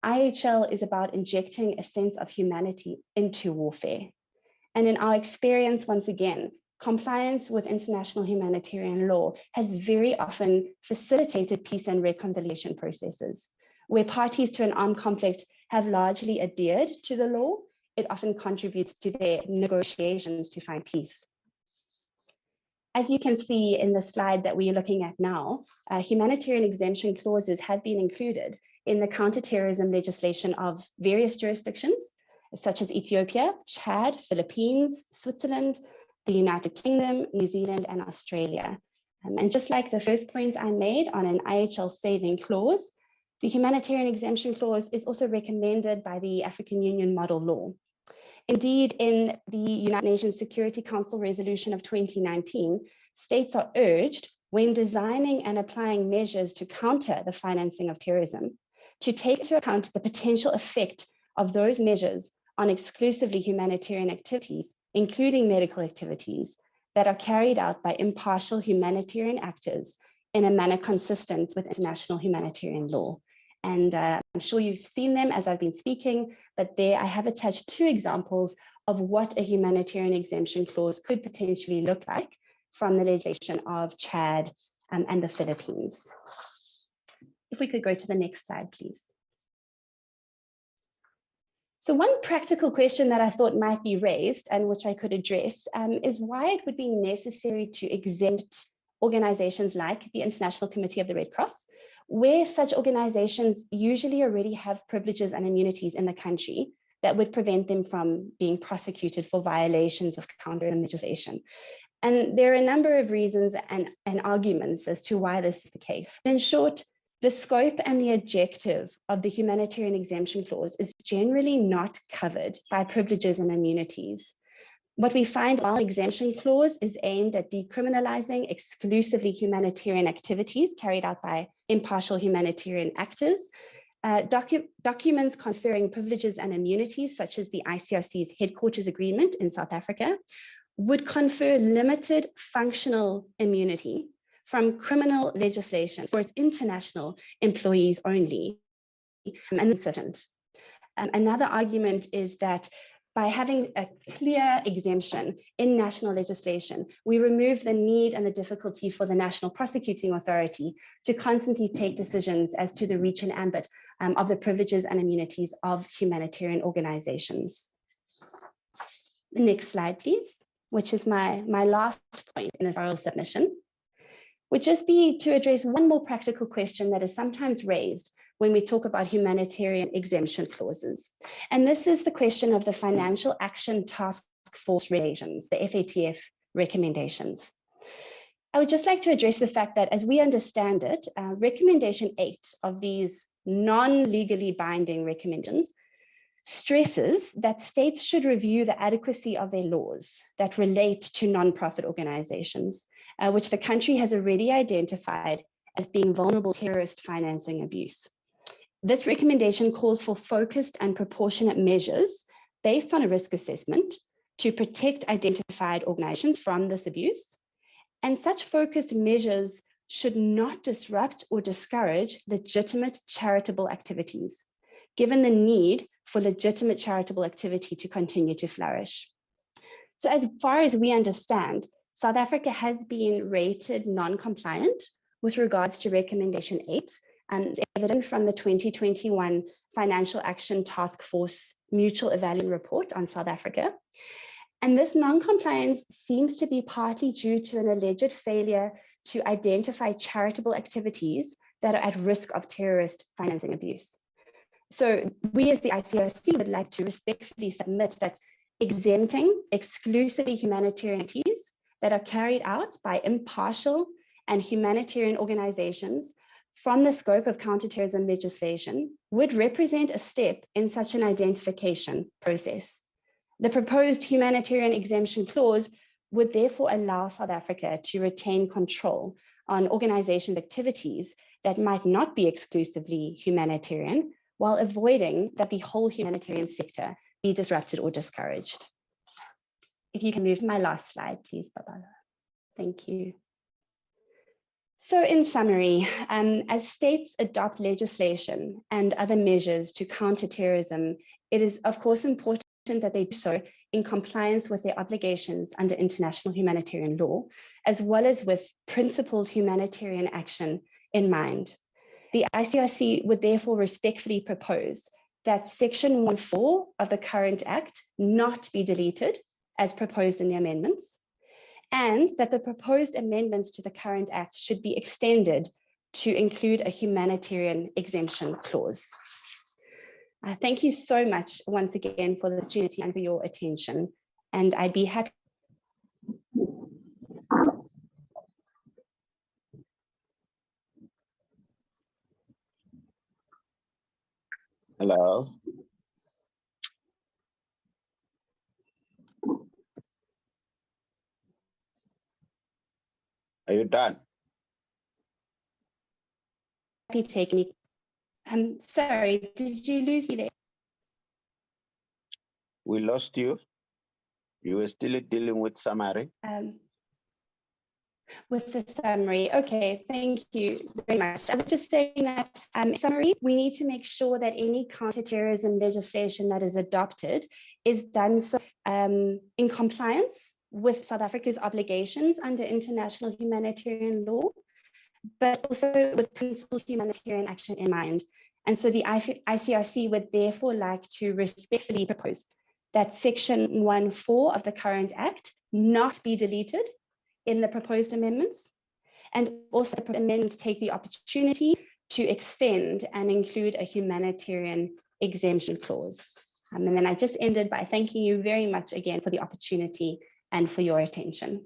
S16: IHL is about injecting a sense of humanity into warfare. And in our experience, once again, compliance with international humanitarian law has very often facilitated peace and reconciliation processes. Where parties to an armed conflict have largely adhered to the law, it often contributes to their negotiations to find peace. As you can see in the slide that we are looking at now, humanitarian exemption clauses have been included in the counterterrorism legislation of various jurisdictions, such as Ethiopia, Chad, Philippines, Switzerland, the United Kingdom, New Zealand, and Australia. And just like the first point I made on an IHL saving clause, the humanitarian exemption clause is also recommended by the African Union model law. Indeed, in the United Nations Security Council resolution of 2019, states are urged, when designing and applying measures to counter the financing of terrorism, to take into account the potential effect of those measures on exclusively humanitarian activities, including medical activities, that are carried out by impartial humanitarian actors in a manner consistent with international humanitarian law. And I'm sure you've seen them as I've been speaking, but there I have attached 2 examples of what a humanitarian exemption clause could potentially look like from the legislation of Chad and the Philippines. If we could go to the next slide, please. So one practical question that I thought might be raised and which I could address is why it would be necessary to exempt organizations like the International Committee of the Red Cross, where such organizations usually already have privileges and immunities in the country that would prevent them from being prosecuted for violations of counterterrorism legislation. And there are a number of reasons and arguments as to why this is the case. In short, the scope and the objective of the humanitarian exemption clause is generally not covered by privileges and immunities. What we find while the exemption clause is aimed at decriminalizing exclusively humanitarian activities carried out by impartial humanitarian actors, documents conferring privileges and immunities, such as the ICRC's headquarters agreement in South Africa, would confer limited functional immunity from criminal legislation for its international employees only, and insufficient. Another argument is that by having a clear exemption in national legislation, we remove the need and the difficulty for the National Prosecuting Authority to constantly take decisions as to the reach and ambit of the privileges and immunities of humanitarian organizations. The next slide, please, which is my last point in this oral submission, would just be to address one more practical question that is sometimes raised when we talk about humanitarian exemption clauses. And this is the question of the Financial Action Task Force regulations, the FATF recommendations. I would just like to address the fact that as we understand it, recommendation 8 of these non-legally binding recommendations stresses that states should review the adequacy of their laws that relate to nonprofit organizations, which the country has already identified as being vulnerable to terrorist financing abuse. This recommendation calls for focused and proportionate measures based on a risk assessment to protect identified organizations from this abuse. And such focused measures should not disrupt or discourage legitimate charitable activities, given the need for legitimate charitable activity to continue to flourish. So as far as we understand, South Africa has been rated non-compliant with regards to recommendation 8, and it's evident from the 2021 Financial Action Task Force Mutual Evaluation Report on South Africa. And this non-compliance seems to be partly due to an alleged failure to identify charitable activities that are at risk of terrorist financing abuse. So we as the ICRC would like to respectfully submit that exempting exclusively humanitarian activities that are carried out by impartial and humanitarian organizations from the scope of counterterrorism legislation would represent a step in such an identification process. The proposed humanitarian exemption clause would therefore allow South Africa to retain control on organizations' activities that might not be exclusively humanitarian, while avoiding that the whole humanitarian sector be disrupted or discouraged. If you can move my last slide, please, Babala. Thank you. So in summary, as states adopt legislation and other measures to counter terrorism, it is of course important that they do so in compliance with their obligations under international humanitarian law, as well as with principled humanitarian action in mind. The ICRC would therefore respectfully propose that Section 1.4 of the current Act not be deleted as proposed in the amendments, and that the proposed amendments to the current act should be extended to include a humanitarian exemption clause. Thank you so much once again for the opportunity and for your attention. And I'd be happy.
S7: Hello. Are you done?
S16: Happy taking. I'm sorry, did you lose me there?
S7: We lost you. You were still dealing with summary.
S16: With the summary. Okay, thank you very much. I was just saying that in summary, we need to make sure that any counterterrorism legislation that is adopted is done so in compliance with South Africa's obligations under international humanitarian law, but also with principled humanitarian action in mind. And so the ICRC would therefore like to respectfully propose that Section 1.4 of the current Act not be deleted in the proposed amendments, and also the amendments take the opportunity to extend and include a humanitarian exemption clause. And then I just ended by thanking you very much again for the opportunity and for your attention.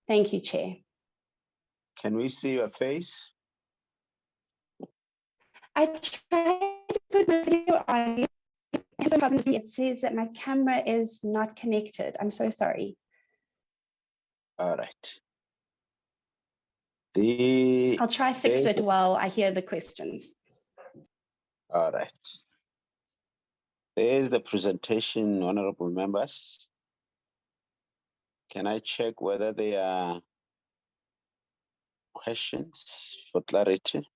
S16: Thank you, Chair.
S7: Can we see your face?
S16: I tried to put my video on. It says that my camera is not connected. I'm so sorry.
S7: All right.
S16: I'll try fix it while I hear the questions.
S7: All right. There's the presentation, honorable members. Can I check whether there are questions for clarity?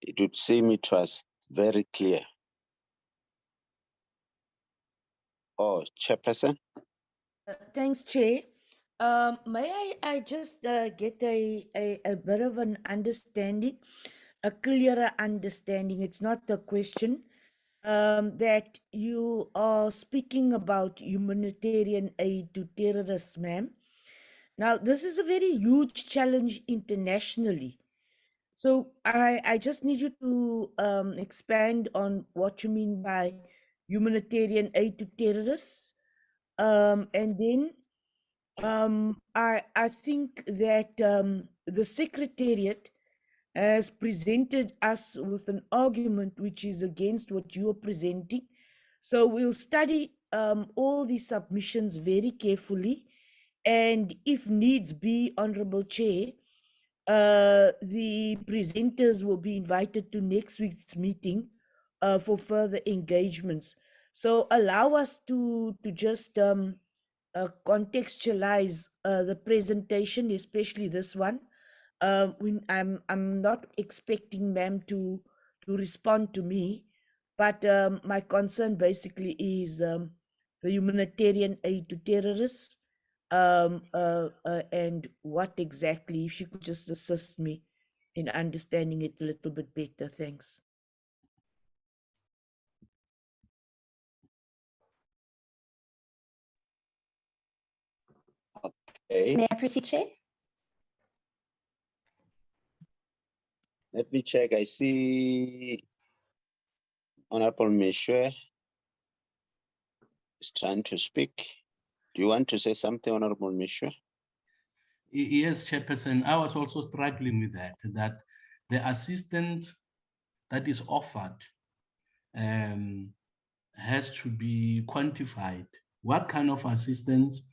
S7: It would seem it was very clear. Oh, Chairperson?
S1: Thanks, Chair. May I just get a bit of an understanding, a clearer understanding? It's not a question. That you are speaking about humanitarian aid to terrorists, ma'am. Now, this is a very huge challenge internationally. So I just need you to expand on what you mean by humanitarian aid to terrorists. And then I think that the Secretariat has presented us with an argument which is against what you are presenting. So we'll study all these submissions very carefully. And if needs be, Honorable Chair, the presenters will be invited to next week's meeting for further engagements. So allow us to just contextualize the presentation, especially this one. I'm not expecting ma'am to respond to me, but my concern basically is the humanitarian aid to terrorists, and what exactly, if she could just assist me in understanding it a little bit better. Thanks.
S7: Okay.
S16: May I proceed, Chair?
S7: Let me check. I see Honorable Meshwe is trying to speak. Do you want to say something, Honorable Meshwe?
S8: Yes, Chairperson. I was also struggling with that the assistance that is offered has to be quantified. What kind of assistance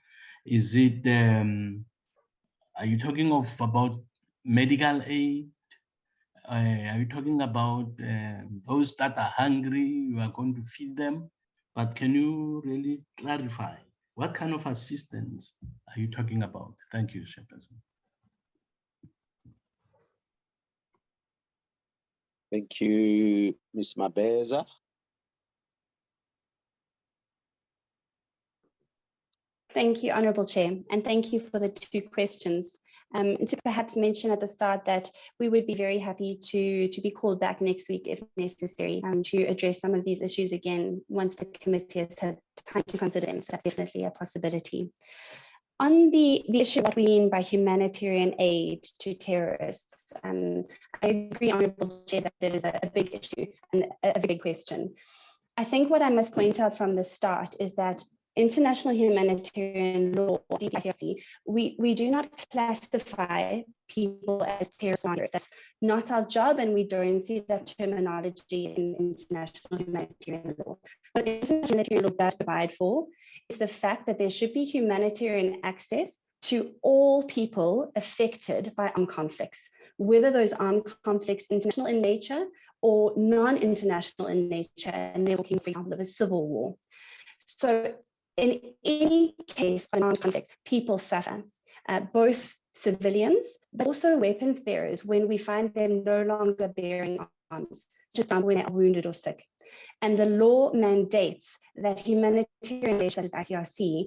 S8: is it? Are you talking about medical aid? Are you talking about those that are hungry, you are going to feed them? But can you really clarify what kind of assistance are you talking about? Thank you, Chairperson.
S7: Thank you, Ms. Mabeza.
S16: Thank you, Honourable Chair, and thank you for the two questions. And to perhaps mention at the start that we would be very happy to be called back next week if necessary to address some of these issues again once the committee has had time to consider them. So that's definitely a possibility. On the issue of what we mean by humanitarian aid to terrorists, I agree, Honourable Chair, that it is a big issue and a big question. I think what I must point out from the start is that international humanitarian law, DPICRC, we do not classify people as terrorist wanderers. That's not our job, and we don't see that terminology in international humanitarian law. What international humanitarian law does provide for is the fact that there should be humanitarian access to all people affected by armed conflicts, whether those armed conflicts international in nature or non-international in nature, and they're talking, for example, of a civil war. So in any case of an armed conflict, people suffer, both civilians, but also weapons bearers when we find them no longer bearing arms, just when they are wounded or sick. And the law mandates that humanitarian aid, such as ICRC,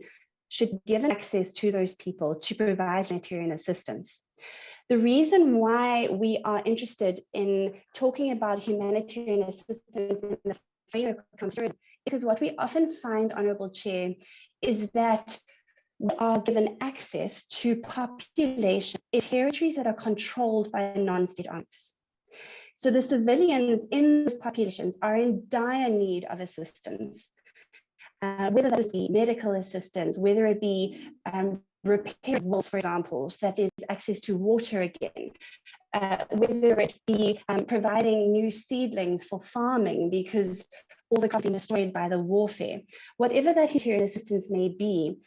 S16: should be given access to those people to provide humanitarian assistance. The reason why we are interested in talking about humanitarian assistance in the framework of counterterrorism, because what we often find, Honourable Chair, is that we are given access to population in territories that are controlled by non-state arms. So the civilians in those populations are in dire need of assistance, whether that is medical assistance, whether it be repair walls, for example, so that there's access to water again, whether it be providing new seedlings for farming because all the crops have been destroyed by the warfare. Whatever that humanitarian assistance may be,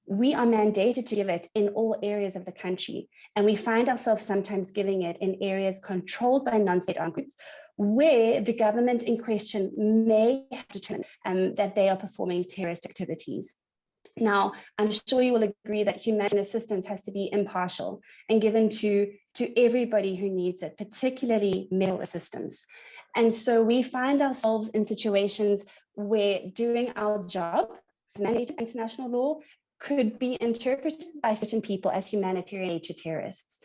S16: we are mandated to give it in all areas of the country. And we find ourselves sometimes giving it in areas controlled by non-state armed groups, where the government in question may have determined that they are performing terrorist activities. Now, I'm sure you will agree that humanitarian assistance has to be impartial and given to everybody who needs it, particularly medical assistance. And so we find ourselves in situations where doing our job, as mandated international law, could be interpreted by certain people as humanitarian aid to terrorists.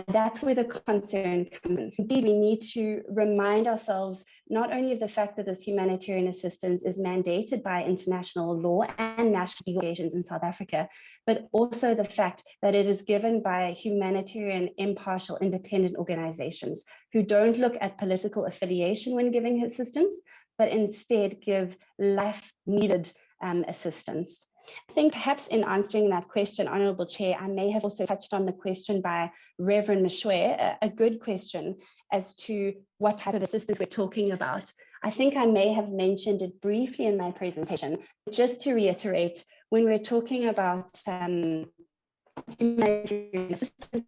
S16: That's where the concern comes in. Indeed, we need to remind ourselves not only of the fact that this humanitarian assistance is mandated by international law and national legal obligations in South Africa, but also the fact that it is given by humanitarian, impartial, independent organizations who don't look at political affiliation when giving assistance, but instead give life-needed assistance. I think perhaps in answering that question, Honourable Chair, I may have also touched on the question by Reverend Mashwe, a good question as to what type of assistance we're talking about. I think I may have mentioned it briefly in my presentation. Just to reiterate, when we're talking about humanitarian assistance,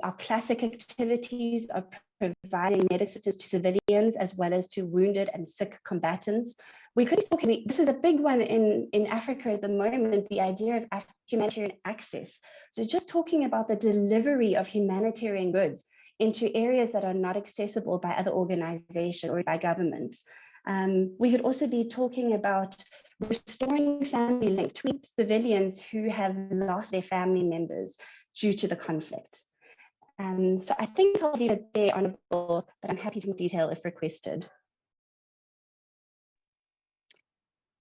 S16: our classic activities are providing medical assistance to civilians as well as to wounded and sick combatants. We could be talking, this is a big one in Africa at the moment, the idea of humanitarian access. So just talking about the delivery of humanitarian goods into areas that are not accessible by other organizations or by government. We could also be talking about restoring family links between civilians who have lost their family members due to the conflict. So I think I'll leave it there, Honourable, but I'm happy to more detail if requested.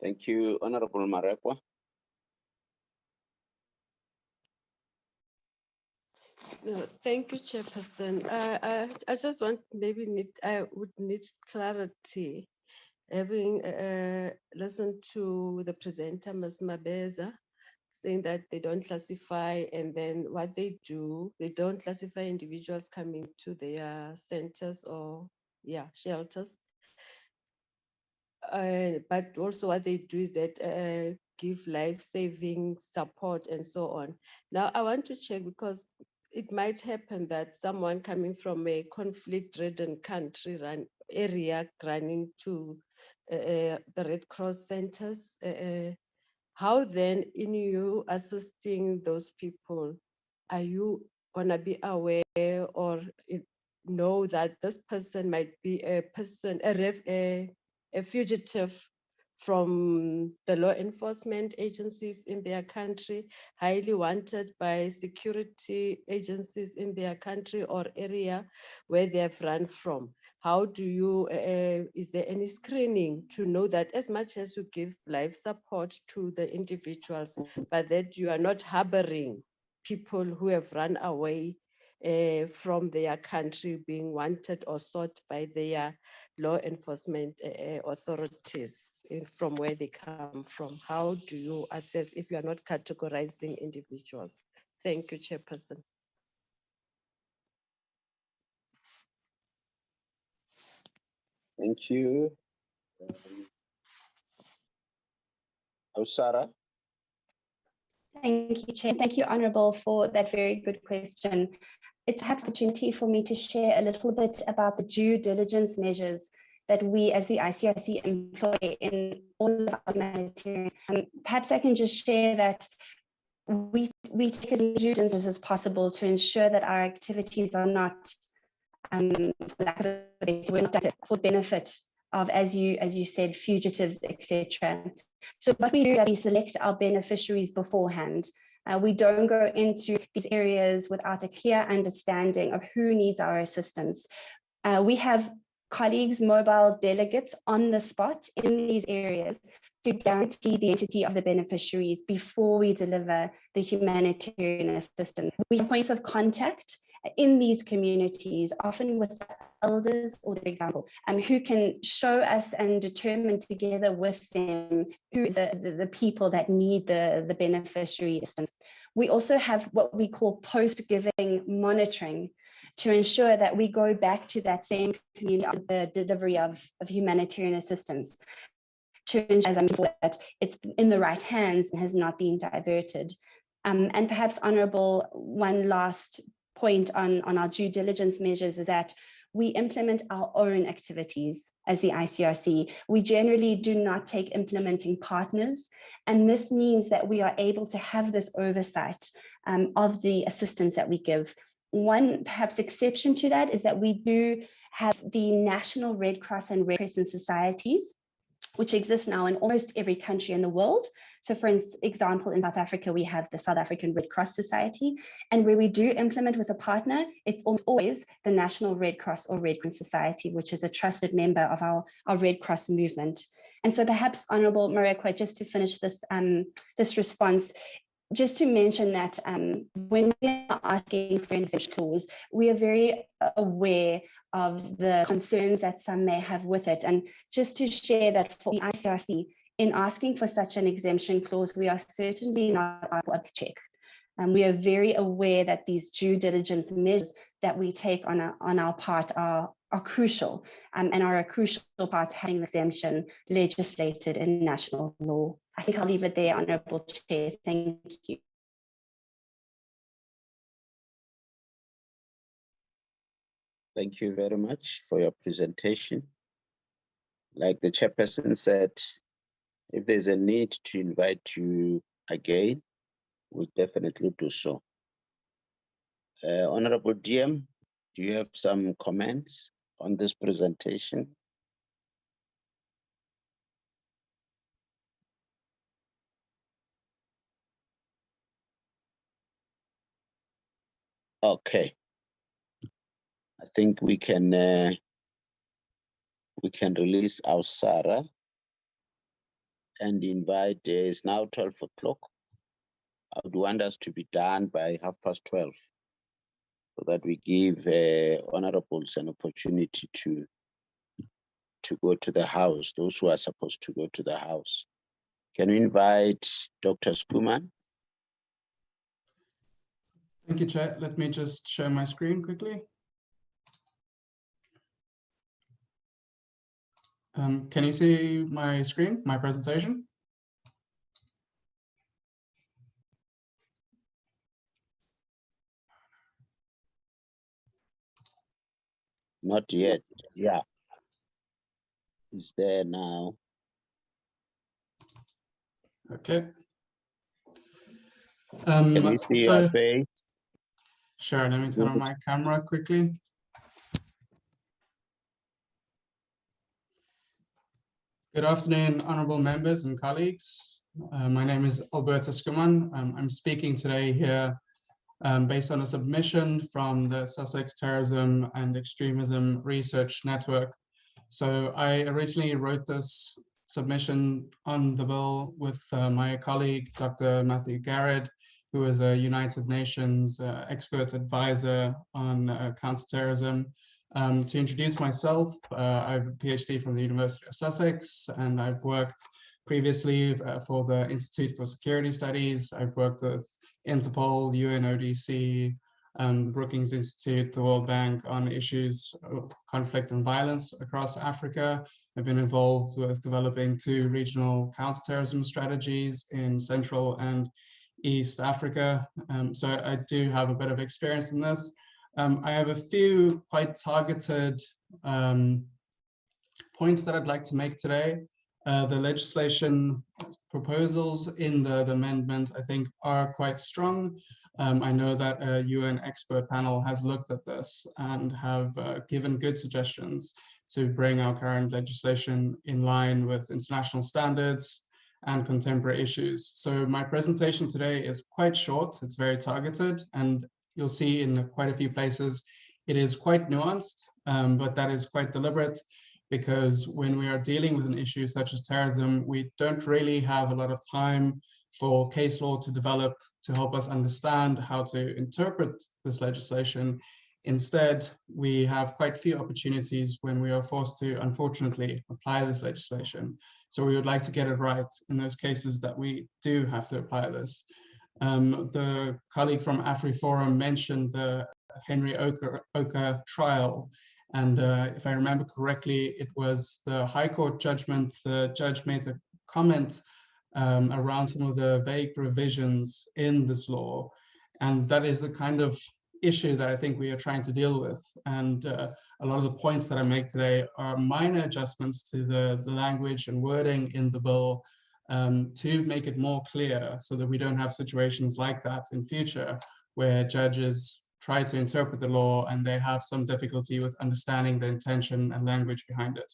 S20: Thank you, Honourable Marekwa.
S18: No, thank you, Chairperson. I just want I would need clarity, having listened to the presenter, Ms. Mabeza, saying that they don't classify, and then what they do, they don't classify individuals coming to their centers or shelters. But also what they do is that give life-saving support and so on. Now I want to check, because it might happen that someone coming from a conflict-ridden country area running to the Red Cross centers, how then in you assisting those people, are you gonna be aware or know that this person might be a person, a fugitive from the law enforcement agencies in their country, highly wanted by security agencies in their country or area where they have run from. How do you, is there any screening to know that as much as you give life support to the individuals, but that you are not harboring people who have run away from their country being wanted or sought by their law enforcement authorities from where they come from? How do you assess if you are not categorizing individuals? Thank you, Chairperson.
S20: Thank you. Sarah.
S16: Thank you, Chair. Thank you, Honourable, for that very good question. It's perhaps an opportunity for me to share a little bit about the due diligence measures that we as the ICRC employ in all of our humanitarians. Perhaps I can just share that we take as much due diligence as possible to ensure that our activities are not, for lack of a better word, not for benefit of, as you said, fugitives, etc. So what we do is we select our beneficiaries beforehand. We don't go into these areas without a clear understanding of who needs our assistance. We have colleagues, mobile delegates on the spot in these areas to guarantee the identity of the beneficiaries before we deliver the humanitarian assistance. We have points of contact in these communities, often with elders or the example, who can show us and determine together with them who is the people that need the beneficiary assistance. We also have what we call post-giving monitoring to ensure that we go back to that same community of the delivery of humanitarian assistance to ensure, as I'm sure, that it's in the right hands and has not been diverted. And perhaps, Honourable, one last point on our due diligence measures is that we implement our own activities as the ICRC. We generally do not take implementing partners, and this means that we are able to have this oversight of the assistance that we give. One perhaps exception to that is that we do have the National Red Cross and Red Crescent societies, which exist now in almost every country in the world. So for example, in South Africa, we have the South African Red Cross Society, and where we do implement with a partner, it's always the National Red Cross or Red Crescent Society, which is a trusted member of our Red Cross movement. And so perhaps, Honourable Marekwa, just to finish this, this response, just to mention that when we are asking for an exemption clause, we are very aware of the concerns that some may have with it. And just to share that for the ICRC, in asking for such an exemption clause, we are certainly not a check. We are very aware that these due diligence measures that we take on our part are crucial and are a crucial part of having the exemption legislated in national law. I think I'll leave it there, Honourable Chair. Thank you.
S20: Thank you very much for your presentation. Like the chairperson said, if there's a need to invite you again, we'll definitely do so. Honorable DM, do you have some comments on this presentation? Okay. I think we can release our Sarah and invite, it's now 12 o'clock. I would want us to be done by 12:30 so that we give honorables an opportunity to go to the house, those who are supposed to go to the house. Can we invite Dr. Skuman?
S14: Thank you, Chair. Let me just share my screen quickly. Can you see my screen, my presentation?
S20: Not yet. Yeah. It's there now.
S14: Okay.
S20: Can we see your face?
S14: Sure, let me turn on my camera quickly. Good afternoon, honorable members and colleagues. My name is Alberta Skuman. I'm speaking today here based on a submission from the Sussex Terrorism and Extremism Research Network. So I originally wrote this submission on the bill with my colleague, Dr. Matthew Garrett, who is a United Nations expert advisor on counterterrorism. To introduce myself, I have a PhD from the University of Sussex, and I've worked previously for the Institute for Security Studies. I've worked with Interpol, UNODC, the Brookings Institute, the World Bank on issues of conflict and violence across Africa. I've been involved with developing 2 regional counterterrorism strategies in Central and East Africa. So I do have a bit of experience in this. I have a few quite targeted points that I'd like to make today. The legislation proposals in the amendment, I think, are quite strong. I know that a UN expert panel has looked at this and have given good suggestions to bring our current legislation in line with international standards and contemporary issues. So my presentation today is quite short, it's very targeted, and you'll see in quite a few places it is quite nuanced, but that is quite deliberate, because when we are dealing with an issue such as terrorism, we don't really have a lot of time for case law to develop to help us understand how to interpret this legislation. Instead, we have quite few opportunities when we are forced to, unfortunately, apply this legislation. So we would like to get it right in those cases that we do have to apply this. The colleague from AfriForum mentioned the Henry Oka trial. And if I remember correctly, it was the High Court judgment. The judge made a comment around some of the vague provisions in this law. And that is the kind of issue that I think we are trying to deal with. And a lot of the points that I make today are minor adjustments to the language and wording in the bill to make it more clear, so that we don't have situations like that in future where judges try to interpret the law and they have some difficulty with understanding the intention and language behind it.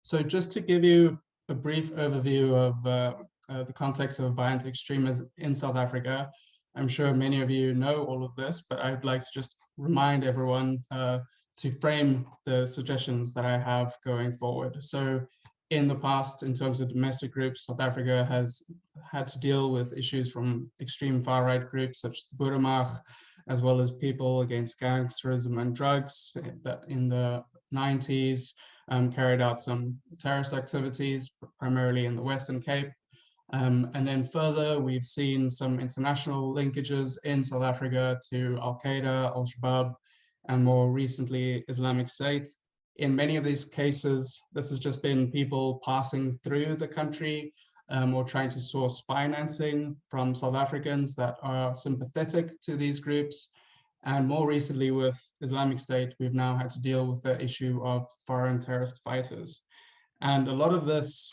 S14: So just to give you a brief overview of the context of violent extremism in South Africa, I'm sure many of you know all of this, but I'd like to just remind everyone to frame the suggestions that I have going forward. So in the past, in terms of domestic groups, South Africa has had to deal with issues from extreme far-right groups such as the Boeramag, as well as people against gangsterism and drugs that in the 90s carried out some terrorist activities, primarily in the Western Cape. And then further, we've seen some international linkages in South Africa to Al-Qaeda, Al-Shabaab, and more recently, Islamic State. In many of these cases, this has just been people passing through the country or trying to source financing from South Africans that are sympathetic to these groups. And more recently with Islamic State, we've now had to deal with the issue of foreign terrorist fighters. And a lot of this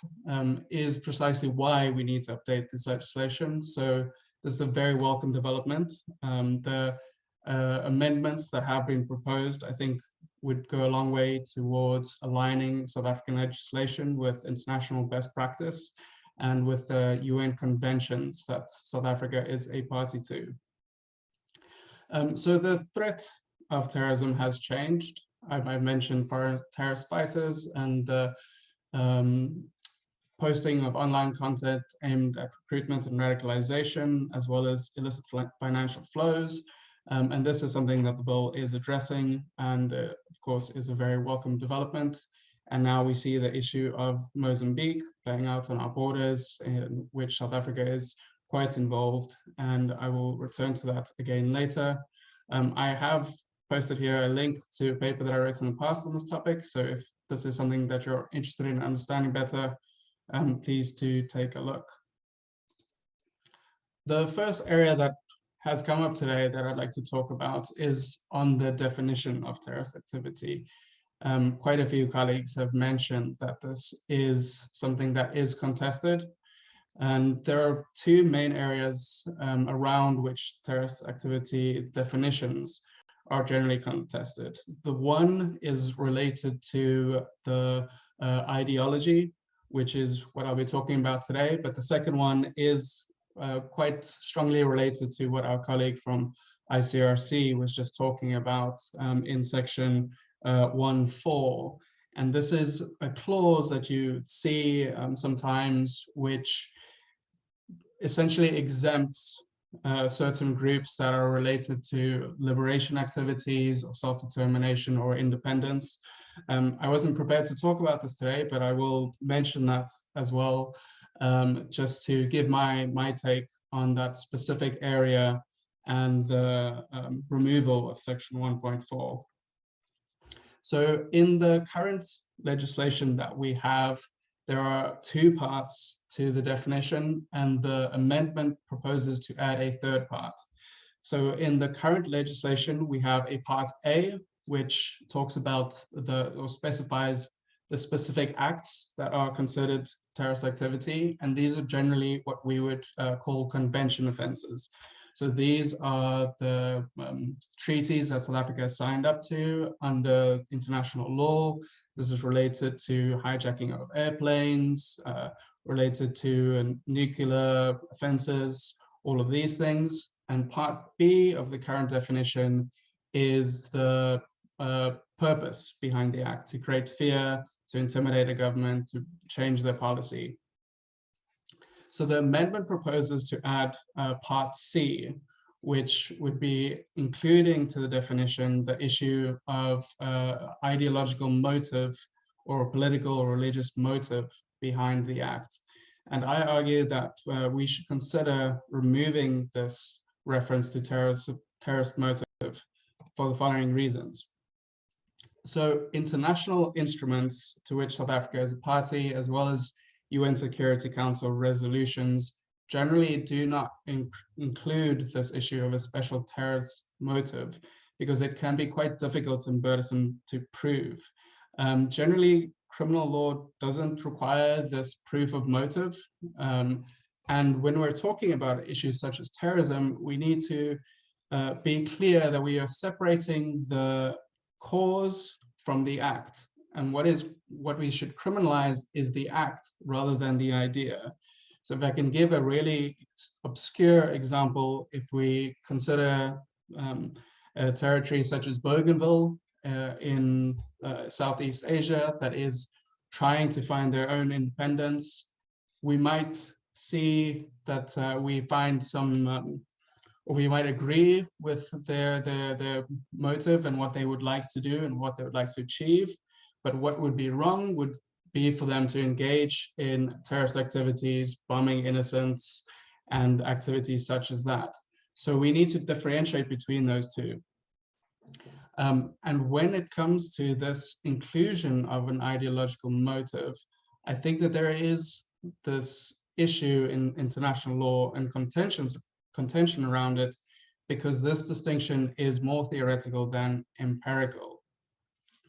S14: is precisely why we need to update this legislation. So this is a very welcome development. The amendments that have been proposed, I think, would go a long way towards aligning South African legislation with international best practice and with the UN conventions that South Africa is a party to. So the threat of terrorism has changed. I've mentioned foreign terrorist fighters and the posting of online content aimed at recruitment and radicalization, as well as illicit financial flows. And this is something that the bill is addressing, and of course is a very welcome development. And now we see the issue of Mozambique playing out on our borders, in which South Africa is quite involved, and I will return to that again later. I have posted here a link to a paper that I wrote in the past on this topic, so if this is something that you're interested in understanding better, please do take a look. The first area that has come up today that I'd like to talk about is on the definition of terrorist activity. Quite a few colleagues have mentioned that this is something that is contested. And there are 2 main areas around which terrorist activity definitions are generally contested. The one is related to the ideology, which is what I'll be talking about today. But the second one is quite strongly related to what our colleague from ICRC was just talking about in section 1.4. And this is a clause that you see sometimes, which essentially exempts certain groups that are related to liberation activities or self-determination or independence. I wasn't prepared to talk about this today, but I will mention that as well, just to give my take on that specific area and the removal of section 1.4. So in the current legislation that we have, there are two parts to the definition, and the amendment proposes to add a third part. So in the current legislation, we have a part A, which talks about or specifies the specific acts that are considered terrorist activity, and these are generally what we would call convention offenses. So these are the treaties that South Africa has signed up to under international law. This is related to hijacking of airplanes, related to nuclear offenses, all of these things. And part B of the current definition is the purpose behind the act: to create fear, to intimidate a government, to change their policy. So the amendment proposes to add part C, which would be including to the definition the issue of ideological motive or political or religious motive behind the act. And I argue that we should consider removing this reference to terrorist motive for the following reasons. So international instruments to which South Africa is a party, as well as UN Security Council resolutions, generally do not include this issue of a special terrorist motive, because it can be quite difficult and burdensome to prove. Generally, criminal law doesn't require this proof of motive. And when we're talking about issues such as terrorism, we need to be clear that we are separating the cause from the act. And what we should criminalize is the act rather than the idea. So if I can give a really obscure example, if we consider a territory such as Bougainville in Southeast Asia that is trying to find their own independence, we might see that we find some or we might agree with their motive and what they would like to do and what they would like to achieve. But what would be wrong would be for them to engage in terrorist activities, bombing innocents, and activities such as that. So we need to differentiate between those two. And when it comes to this inclusion of an ideological motive, I think that there is this issue in international law and contention around it, because this distinction is more theoretical than empirical.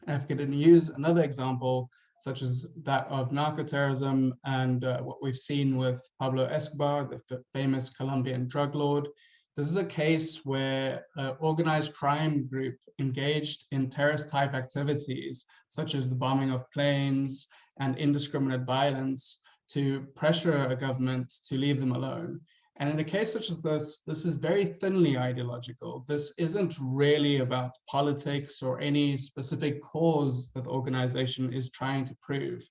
S14: And if I could use another example, such as that of narco-terrorism and what we've seen with Pablo Escobar, the famous Colombian drug lord. This is a case where an organized crime group engaged in terrorist-type activities, such as the bombing of planes and indiscriminate violence, to pressure a government to leave them alone. And in a case such as this is very thinly ideological. This isn't really about politics or any specific cause that the organization is trying to prove.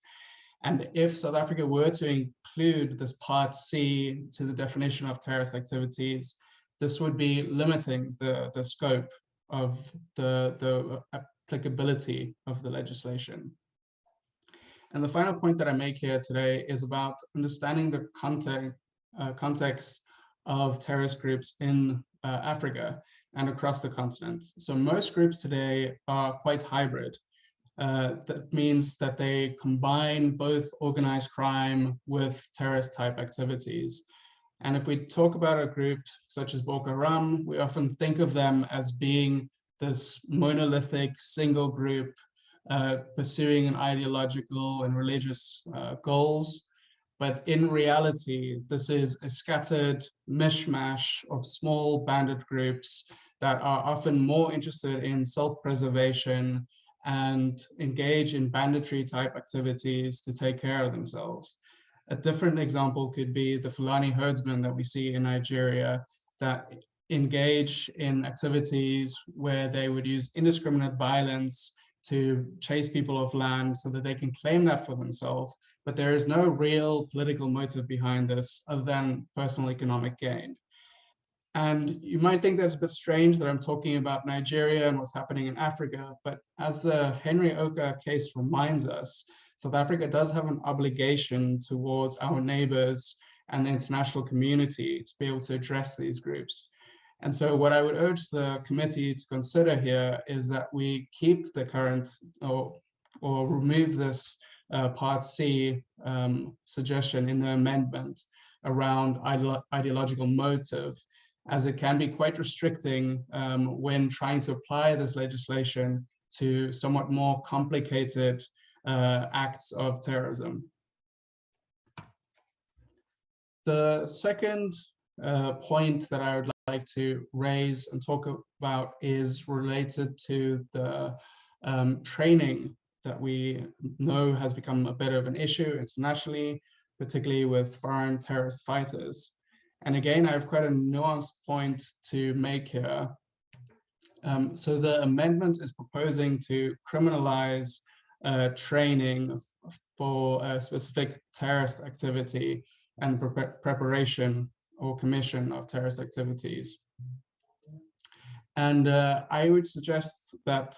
S14: And if South Africa were to include this part C to the definition of terrorist activities, this would be limiting the scope of the applicability of the legislation. And the final point that I make here today is about understanding the context of terrorist groups in Africa and across the continent. So most groups today are quite hybrid. That means that they combine both organized crime with terrorist type activities. And if we talk about a group such as Boko Haram, we often think of them as being this monolithic single group pursuing an ideological and religious goals. But in reality, this is a scattered mishmash of small bandit groups that are often more interested in self-preservation and engage in banditry type activities to take care of themselves. A different example could be the Fulani herdsmen that we see in Nigeria that engage in activities where they would use indiscriminate violence to chase people off land so that they can claim that for themselves, but there is no real political motive behind this other than personal economic gain. And you might think that's a bit strange that I'm talking about Nigeria and what's happening in Africa, but as the Henry Oka case reminds us, South Africa does have an obligation towards our neighbors and the international community to be able to address these groups. And so what I would urge the committee to consider here is that we keep the current or remove this Part C suggestion in the amendment around ideological motive, as it can be quite restricting when trying to apply this legislation to somewhat more complicated acts of terrorism. The second point that I would like to raise and talk about is related to the training that we know has become a bit of an issue internationally, particularly with foreign terrorist fighters. And again, I have quite a nuanced point to make here. So the amendment is proposing to criminalize training for a specific terrorist activity and preparation or commission of terrorist activities. And I would suggest that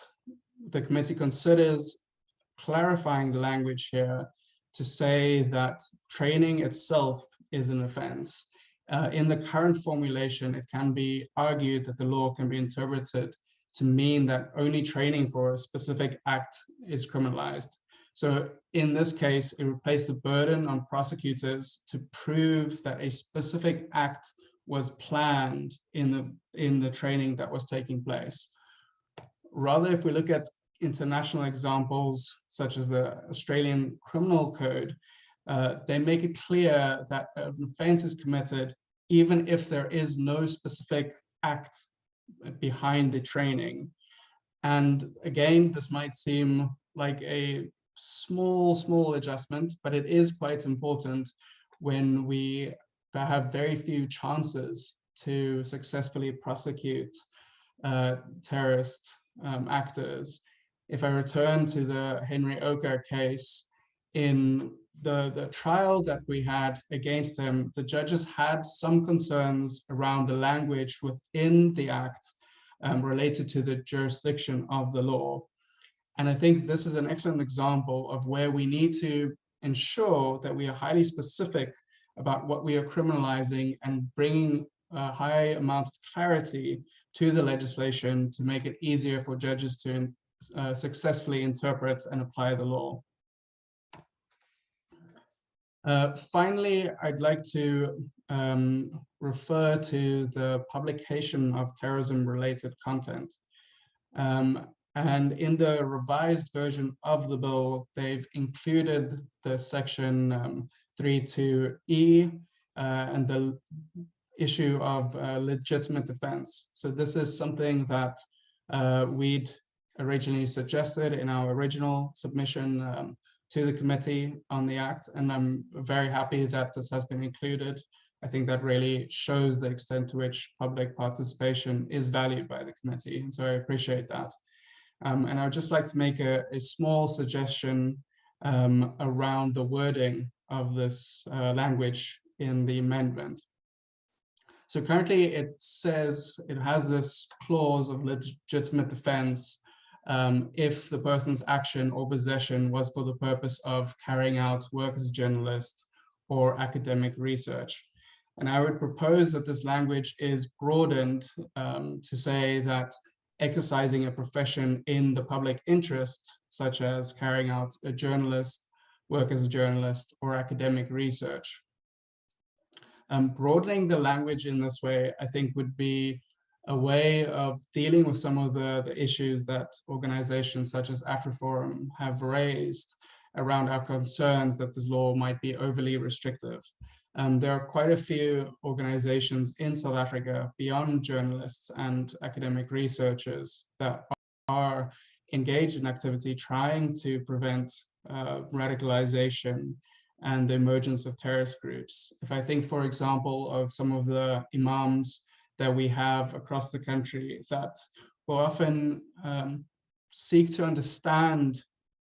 S14: the committee considers clarifying the language here to say that training itself is an offense. In the current formulation, it can be argued that the law can be interpreted to mean that only training for a specific act is criminalized. So in this case, it would place the burden on prosecutors to prove that a specific act was planned in the training that was taking place. Rather, if we look at international examples, such as the Australian Criminal Code, they make it clear that an offense is committed even if there is no specific act behind the training. And again, this might seem like a small adjustment, but it is quite important when we have very few chances to successfully prosecute terrorist actors. If I return to the Henry Oka case, in the trial that we had against him, the judges had some concerns around the language within the act related to the jurisdiction of the law. And I think this is an excellent example of where we need to ensure that we are highly specific about what we are criminalizing and bringing a high amount of clarity to the legislation to make it easier for judges to successfully interpret and apply the law. Finally, I'd like to refer to the publication of terrorism-related content. And in the revised version of the bill, they've included the section 32E and the issue of legitimate defense. So this is something that we'd originally suggested in our original submission to the committee on the act, and I'm very happy that this has been included. I think that really shows the extent to which public participation is valued by the committee, and so I appreciate that. And I would just like to make a small suggestion around the wording of this language in the amendment. So currently it says, it has this clause of legitimate defense if the person's action or possession was for the purpose of carrying out work as a journalist or academic research. And I would propose that this language is broadened to say that exercising a profession in the public interest, such as carrying out a journalist, work as a journalist, or academic research. Broadening the language in this way, I think, would be a way of dealing with some of the issues that organizations such as AfriForum have raised around our concerns that this law might be overly restrictive. There are quite a few organizations in South Africa beyond journalists and academic researchers that are engaged in activity trying to prevent radicalization and the emergence of terrorist groups. If I think, for example, of some of the imams that we have across the country that will often seek to understand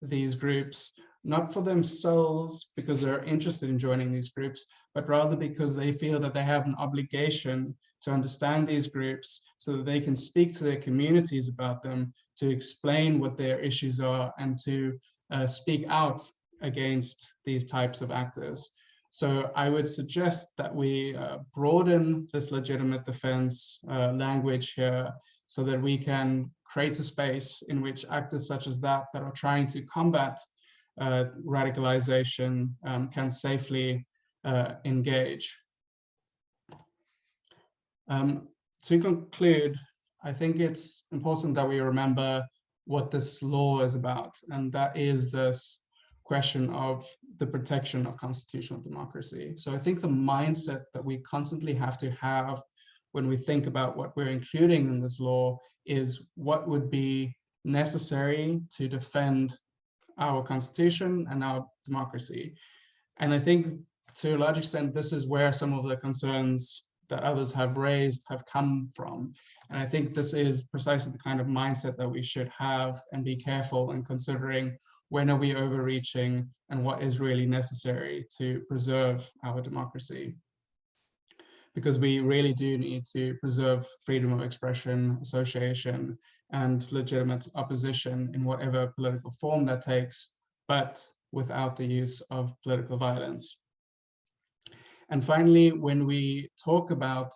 S14: these groups, not for themselves because they're interested in joining these groups, but rather because they feel that they have an obligation to understand these groups so that they can speak to their communities about them, to explain what their issues are, and to speak out against these types of actors. So I would suggest that we broaden this legitimate defense language here so that we can create a space in which actors such as that are trying to combat radicalization can safely engage. To conclude, I think it's important that we remember what this law is about, and that is this question of the protection of constitutional democracy. So I think the mindset that we constantly have to have when we think about what we're including in this law is what would be necessary to defend our constitution and our democracy. And I think to a large extent, this is where some of the concerns that others have raised have come from. And I think this is precisely the kind of mindset that we should have and be careful in considering when are we overreaching and what is really necessary to preserve our democracy. Because we really do need to preserve freedom of expression, association, and legitimate opposition in whatever political form that takes, but without the use of political violence. And finally, when we talk about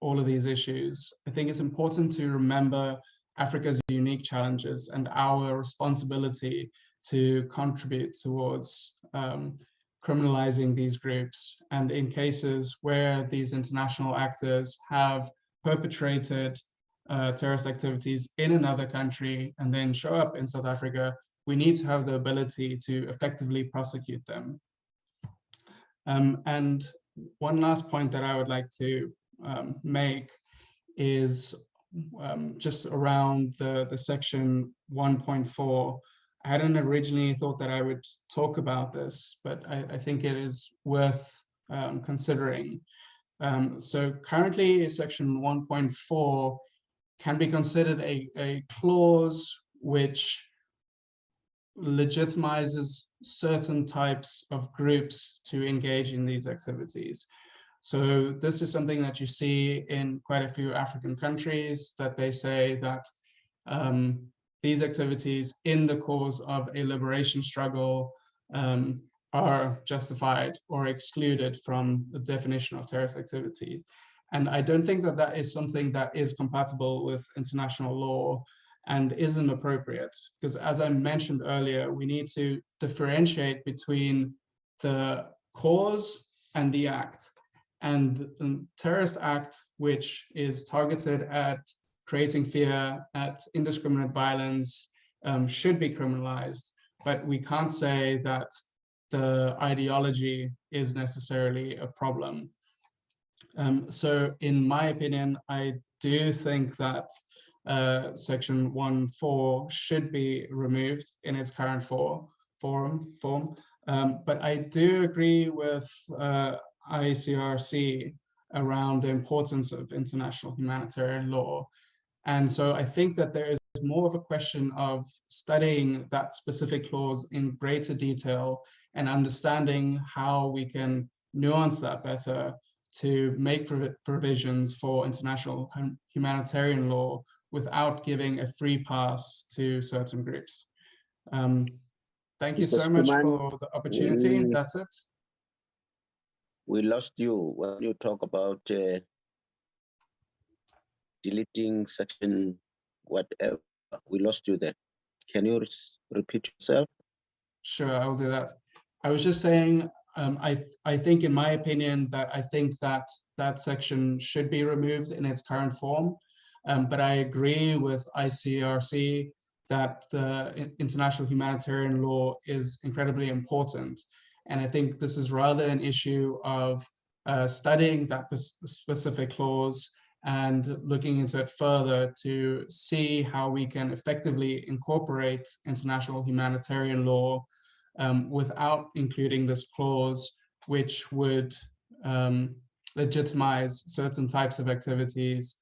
S14: all of these issues, I think it's important to remember Africa's unique challenges and our responsibility to contribute towards criminalizing these groups. And in cases where these international actors have perpetrated terrorist activities in another country and then show up in South Africa, we need to have the ability to effectively prosecute them. And one last point that I would like to make is just around the section 1.4. I hadn't originally thought that I would talk about this, but I think it is worth considering. So currently section 1.4 can be considered a clause which legitimizes certain types of groups to engage in these activities. So this is something that you see in quite a few African countries, that they say that these activities in the cause of a liberation struggle are justified or excluded from the definition of terrorist activity. And I don't think that that is something that is compatible with international law and isn't appropriate, because as I mentioned earlier, we need to differentiate between the cause and the act. And the terrorist act, which is targeted at creating fear, at indiscriminate violence, should be criminalized. But we can't say that the ideology is necessarily a problem. So in my opinion, I do think that section 1.4 should be removed in its current form. But I do agree with ICRC around the importance of international humanitarian law. And so I think that there is more of a question of studying that specific clause in greater detail and understanding how we can nuance that better to make provisions for international humanitarian law without giving a free pass to certain groups. Thank you so much for the opportunity. That's it.
S20: We lost you when you talk about deleting section whatever. We lost you there. Can you repeat yourself?
S14: Sure, I will do that. I was just saying, I think in my opinion that I think that that section should be removed in its current form. But I agree with ICRC that the international humanitarian law is incredibly important. And I think this is rather an issue of studying that specific clause and looking into it further to see how we can effectively incorporate international humanitarian law without including this clause, which would legitimize certain types of activities,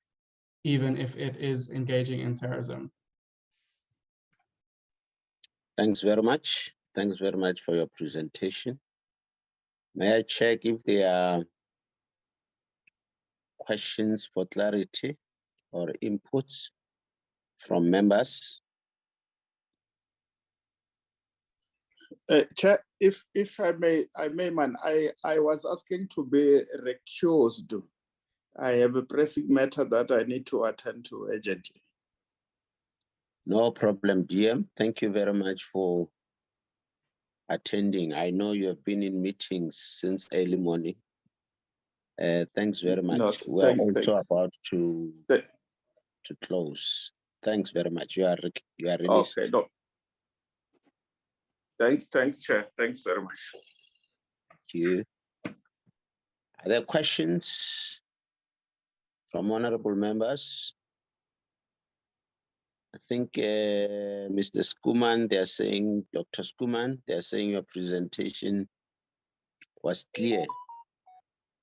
S14: even if it is engaging in terrorism.
S20: Thanks very much. Thanks very much for your presentation. May I check if there are questions for clarity or inputs from members?
S10: Chair, if I may, man, I was asking to be recused. I have a pressing matter that I need to attend to urgently.
S20: No problem, GM. Thank you very much for attending. I know you have been in meetings since early morning. Thanks very much.
S10: No,
S20: We're also about to close. Thanks very much. You are released.
S10: Okay, no. Thanks, Chair. Thanks very much.
S20: Thank you. Are there questions from honorable members? I think Mr. Skuman, they're saying, Dr. Skuman, they're saying your presentation was clear.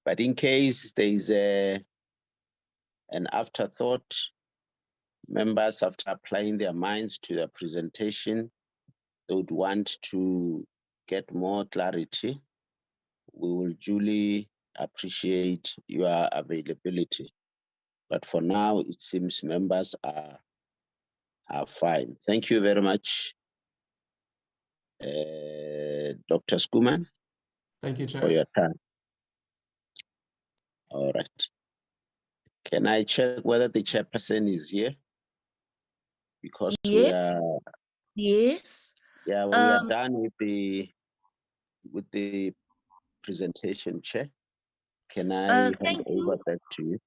S20: But in case there is an afterthought, members, after applying their minds to the presentation, they would want to get more clarity, we will duly appreciate your availability. But for now, it seems members are fine. Thank you very much, Dr. Skuman.
S14: Thank you, Chair.
S20: For your time. All right. Can I check whether the chairperson is here? Because we are.
S1: Yes.
S20: Yeah, well, we are done with the presentation, Chair. Can I hand over back to you?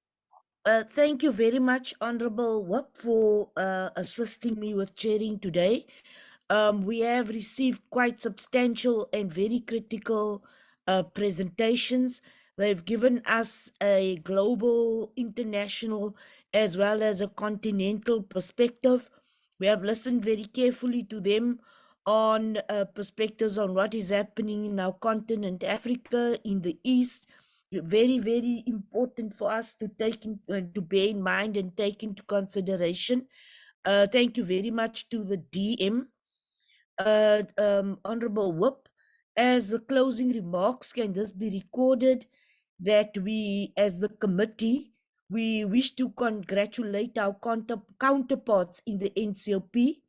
S1: Thank you very much, Honorable Whip, for assisting me with chairing today. We have received quite substantial and very critical presentations. They've given us a global, international, as well as a continental perspective. We have listened very carefully to them on perspectives on what is happening in our continent, Africa, in the East. Very, very important for us to take to bear in mind and take into consideration. Thank you very much to the DM. Honorable Whip, as the closing remarks, can this be recorded that we, as the committee, we wish to congratulate our counterparts in the NCOP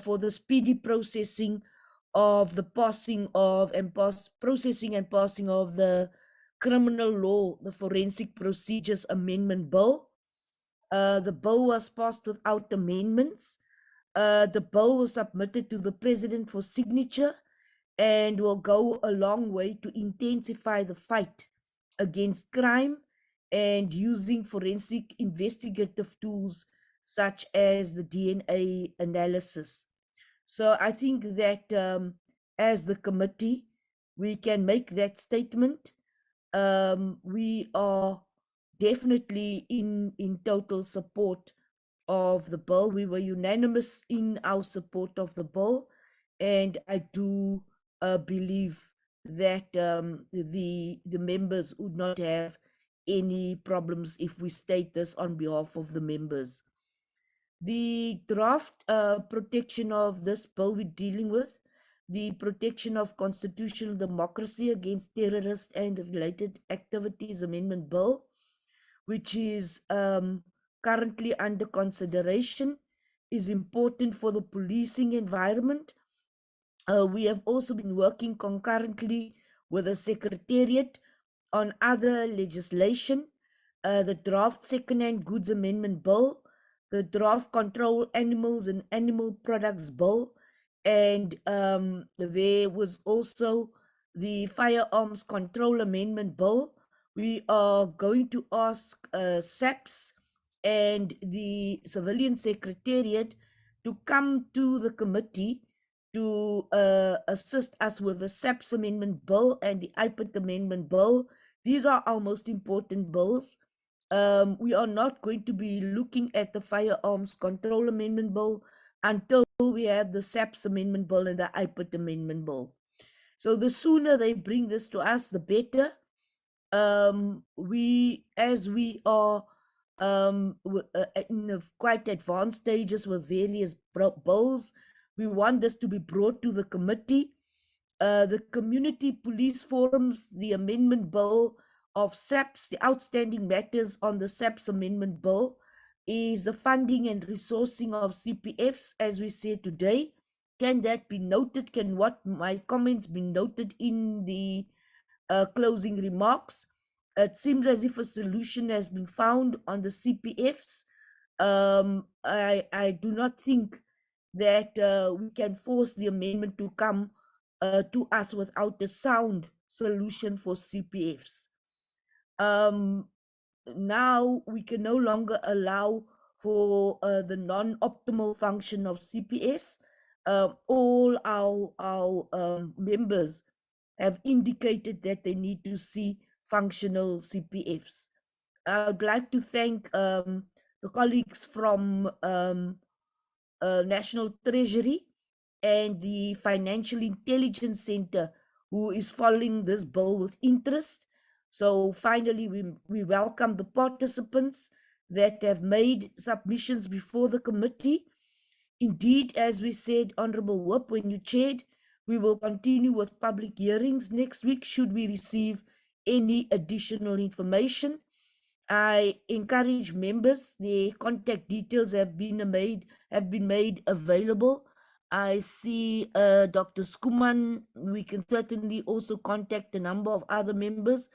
S1: for the speedy processing of the passing of processing and passing of the Criminal Law, the Forensic Procedures Amendment Bill. The bill was passed without amendments. The bill was submitted to the President for signature and will go a long way to intensify the fight against crime and using forensic investigative tools such as the DNA analysis. So I think that as the committee, we can make that statement. We are definitely in total support of the bill. We were unanimous in our support of the bill, and I do believe that the members would not have any problems if we state this on behalf of the members. The draft protection of this bill we're dealing with, the Protection of Constitutional Democracy Against Terrorist and Related Activities Amendment Bill, which is currently under consideration, is important for the policing environment. We have also been working concurrently with the Secretariat on other legislation, the draft Second-Hand Goods Amendment Bill, the draft Control Animals and Animal Products Bill, and there was also the Firearms Control Amendment Bill. We are going to ask SAPS and the Civilian Secretariat to come to the committee to assist us with the SAPS Amendment Bill and the IPIT Amendment Bill. These are our most important bills. we are not going to be looking at the Firearms Control Amendment Bill until we have the SAPS Amendment Bill and the IPIT Amendment Bill. So the sooner they bring this to us, the better. As we are in quite advanced stages with various bills, we want this to be brought to the committee. The Community Police Forums, the amendment bill of SAPS, the outstanding matters on the SAPS amendment bill is the funding and resourcing of CPFs, as we said today. Can that be noted? Can what my comments be noted in the closing remarks? It seems as if a solution has been found on the CPFs. I do not think that we can force the amendment to come to us without a sound solution for CPFs. Now we can no longer allow for the non-optimal function of CPS. All our members have indicated that they need to see functional CPFs. I would like to thank the colleagues from National Treasury and the Financial Intelligence Center who is following this bill with interest. So finally, we welcome the participants that have made submissions before the committee. Indeed, as we said, Honorable Whip, when you chaired, we will continue with public hearings next week should we receive any additional information. I encourage members, their contact details have been made available. I see Dr. Skuman. We can certainly also contact a number of other members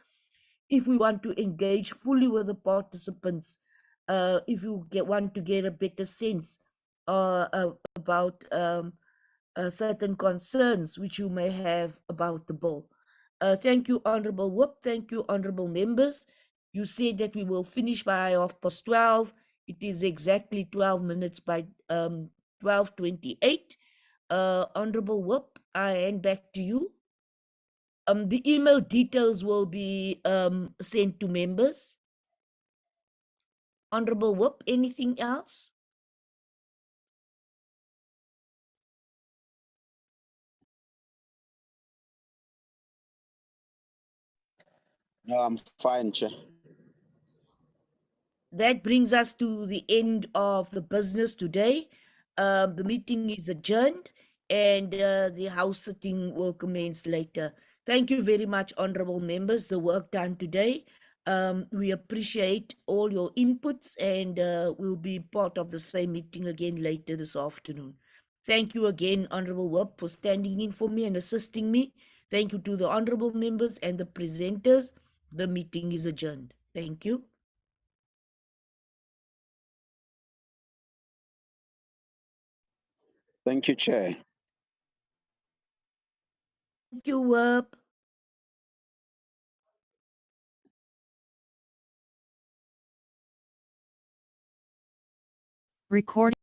S1: if we want to engage fully with the participants, if you want to get a better sense about certain concerns which you may have about the bill. Thank you, Honorable Whip. Thank you, honorable members. You said that we will finish by 12:30. It is exactly 12 minutes by 12:28. Honorable Whip, I hand back to you. The email details will be sent to members. Honorable Whip, anything else?
S20: No, I'm fine, Chair.
S1: That brings us to the end of the business today. The meeting is adjourned and the house sitting will commence later. Thank you very much, honorable members, the work done today. We appreciate all your inputs and we'll be part of the same meeting again later this afternoon. Thank you again, Honorable Whip, for standing in for me and assisting me. Thank you to the honorable members and the presenters. The meeting is adjourned. Thank you.
S20: Thank you, Chair.
S1: Thank you, Whip.
S3: Recording.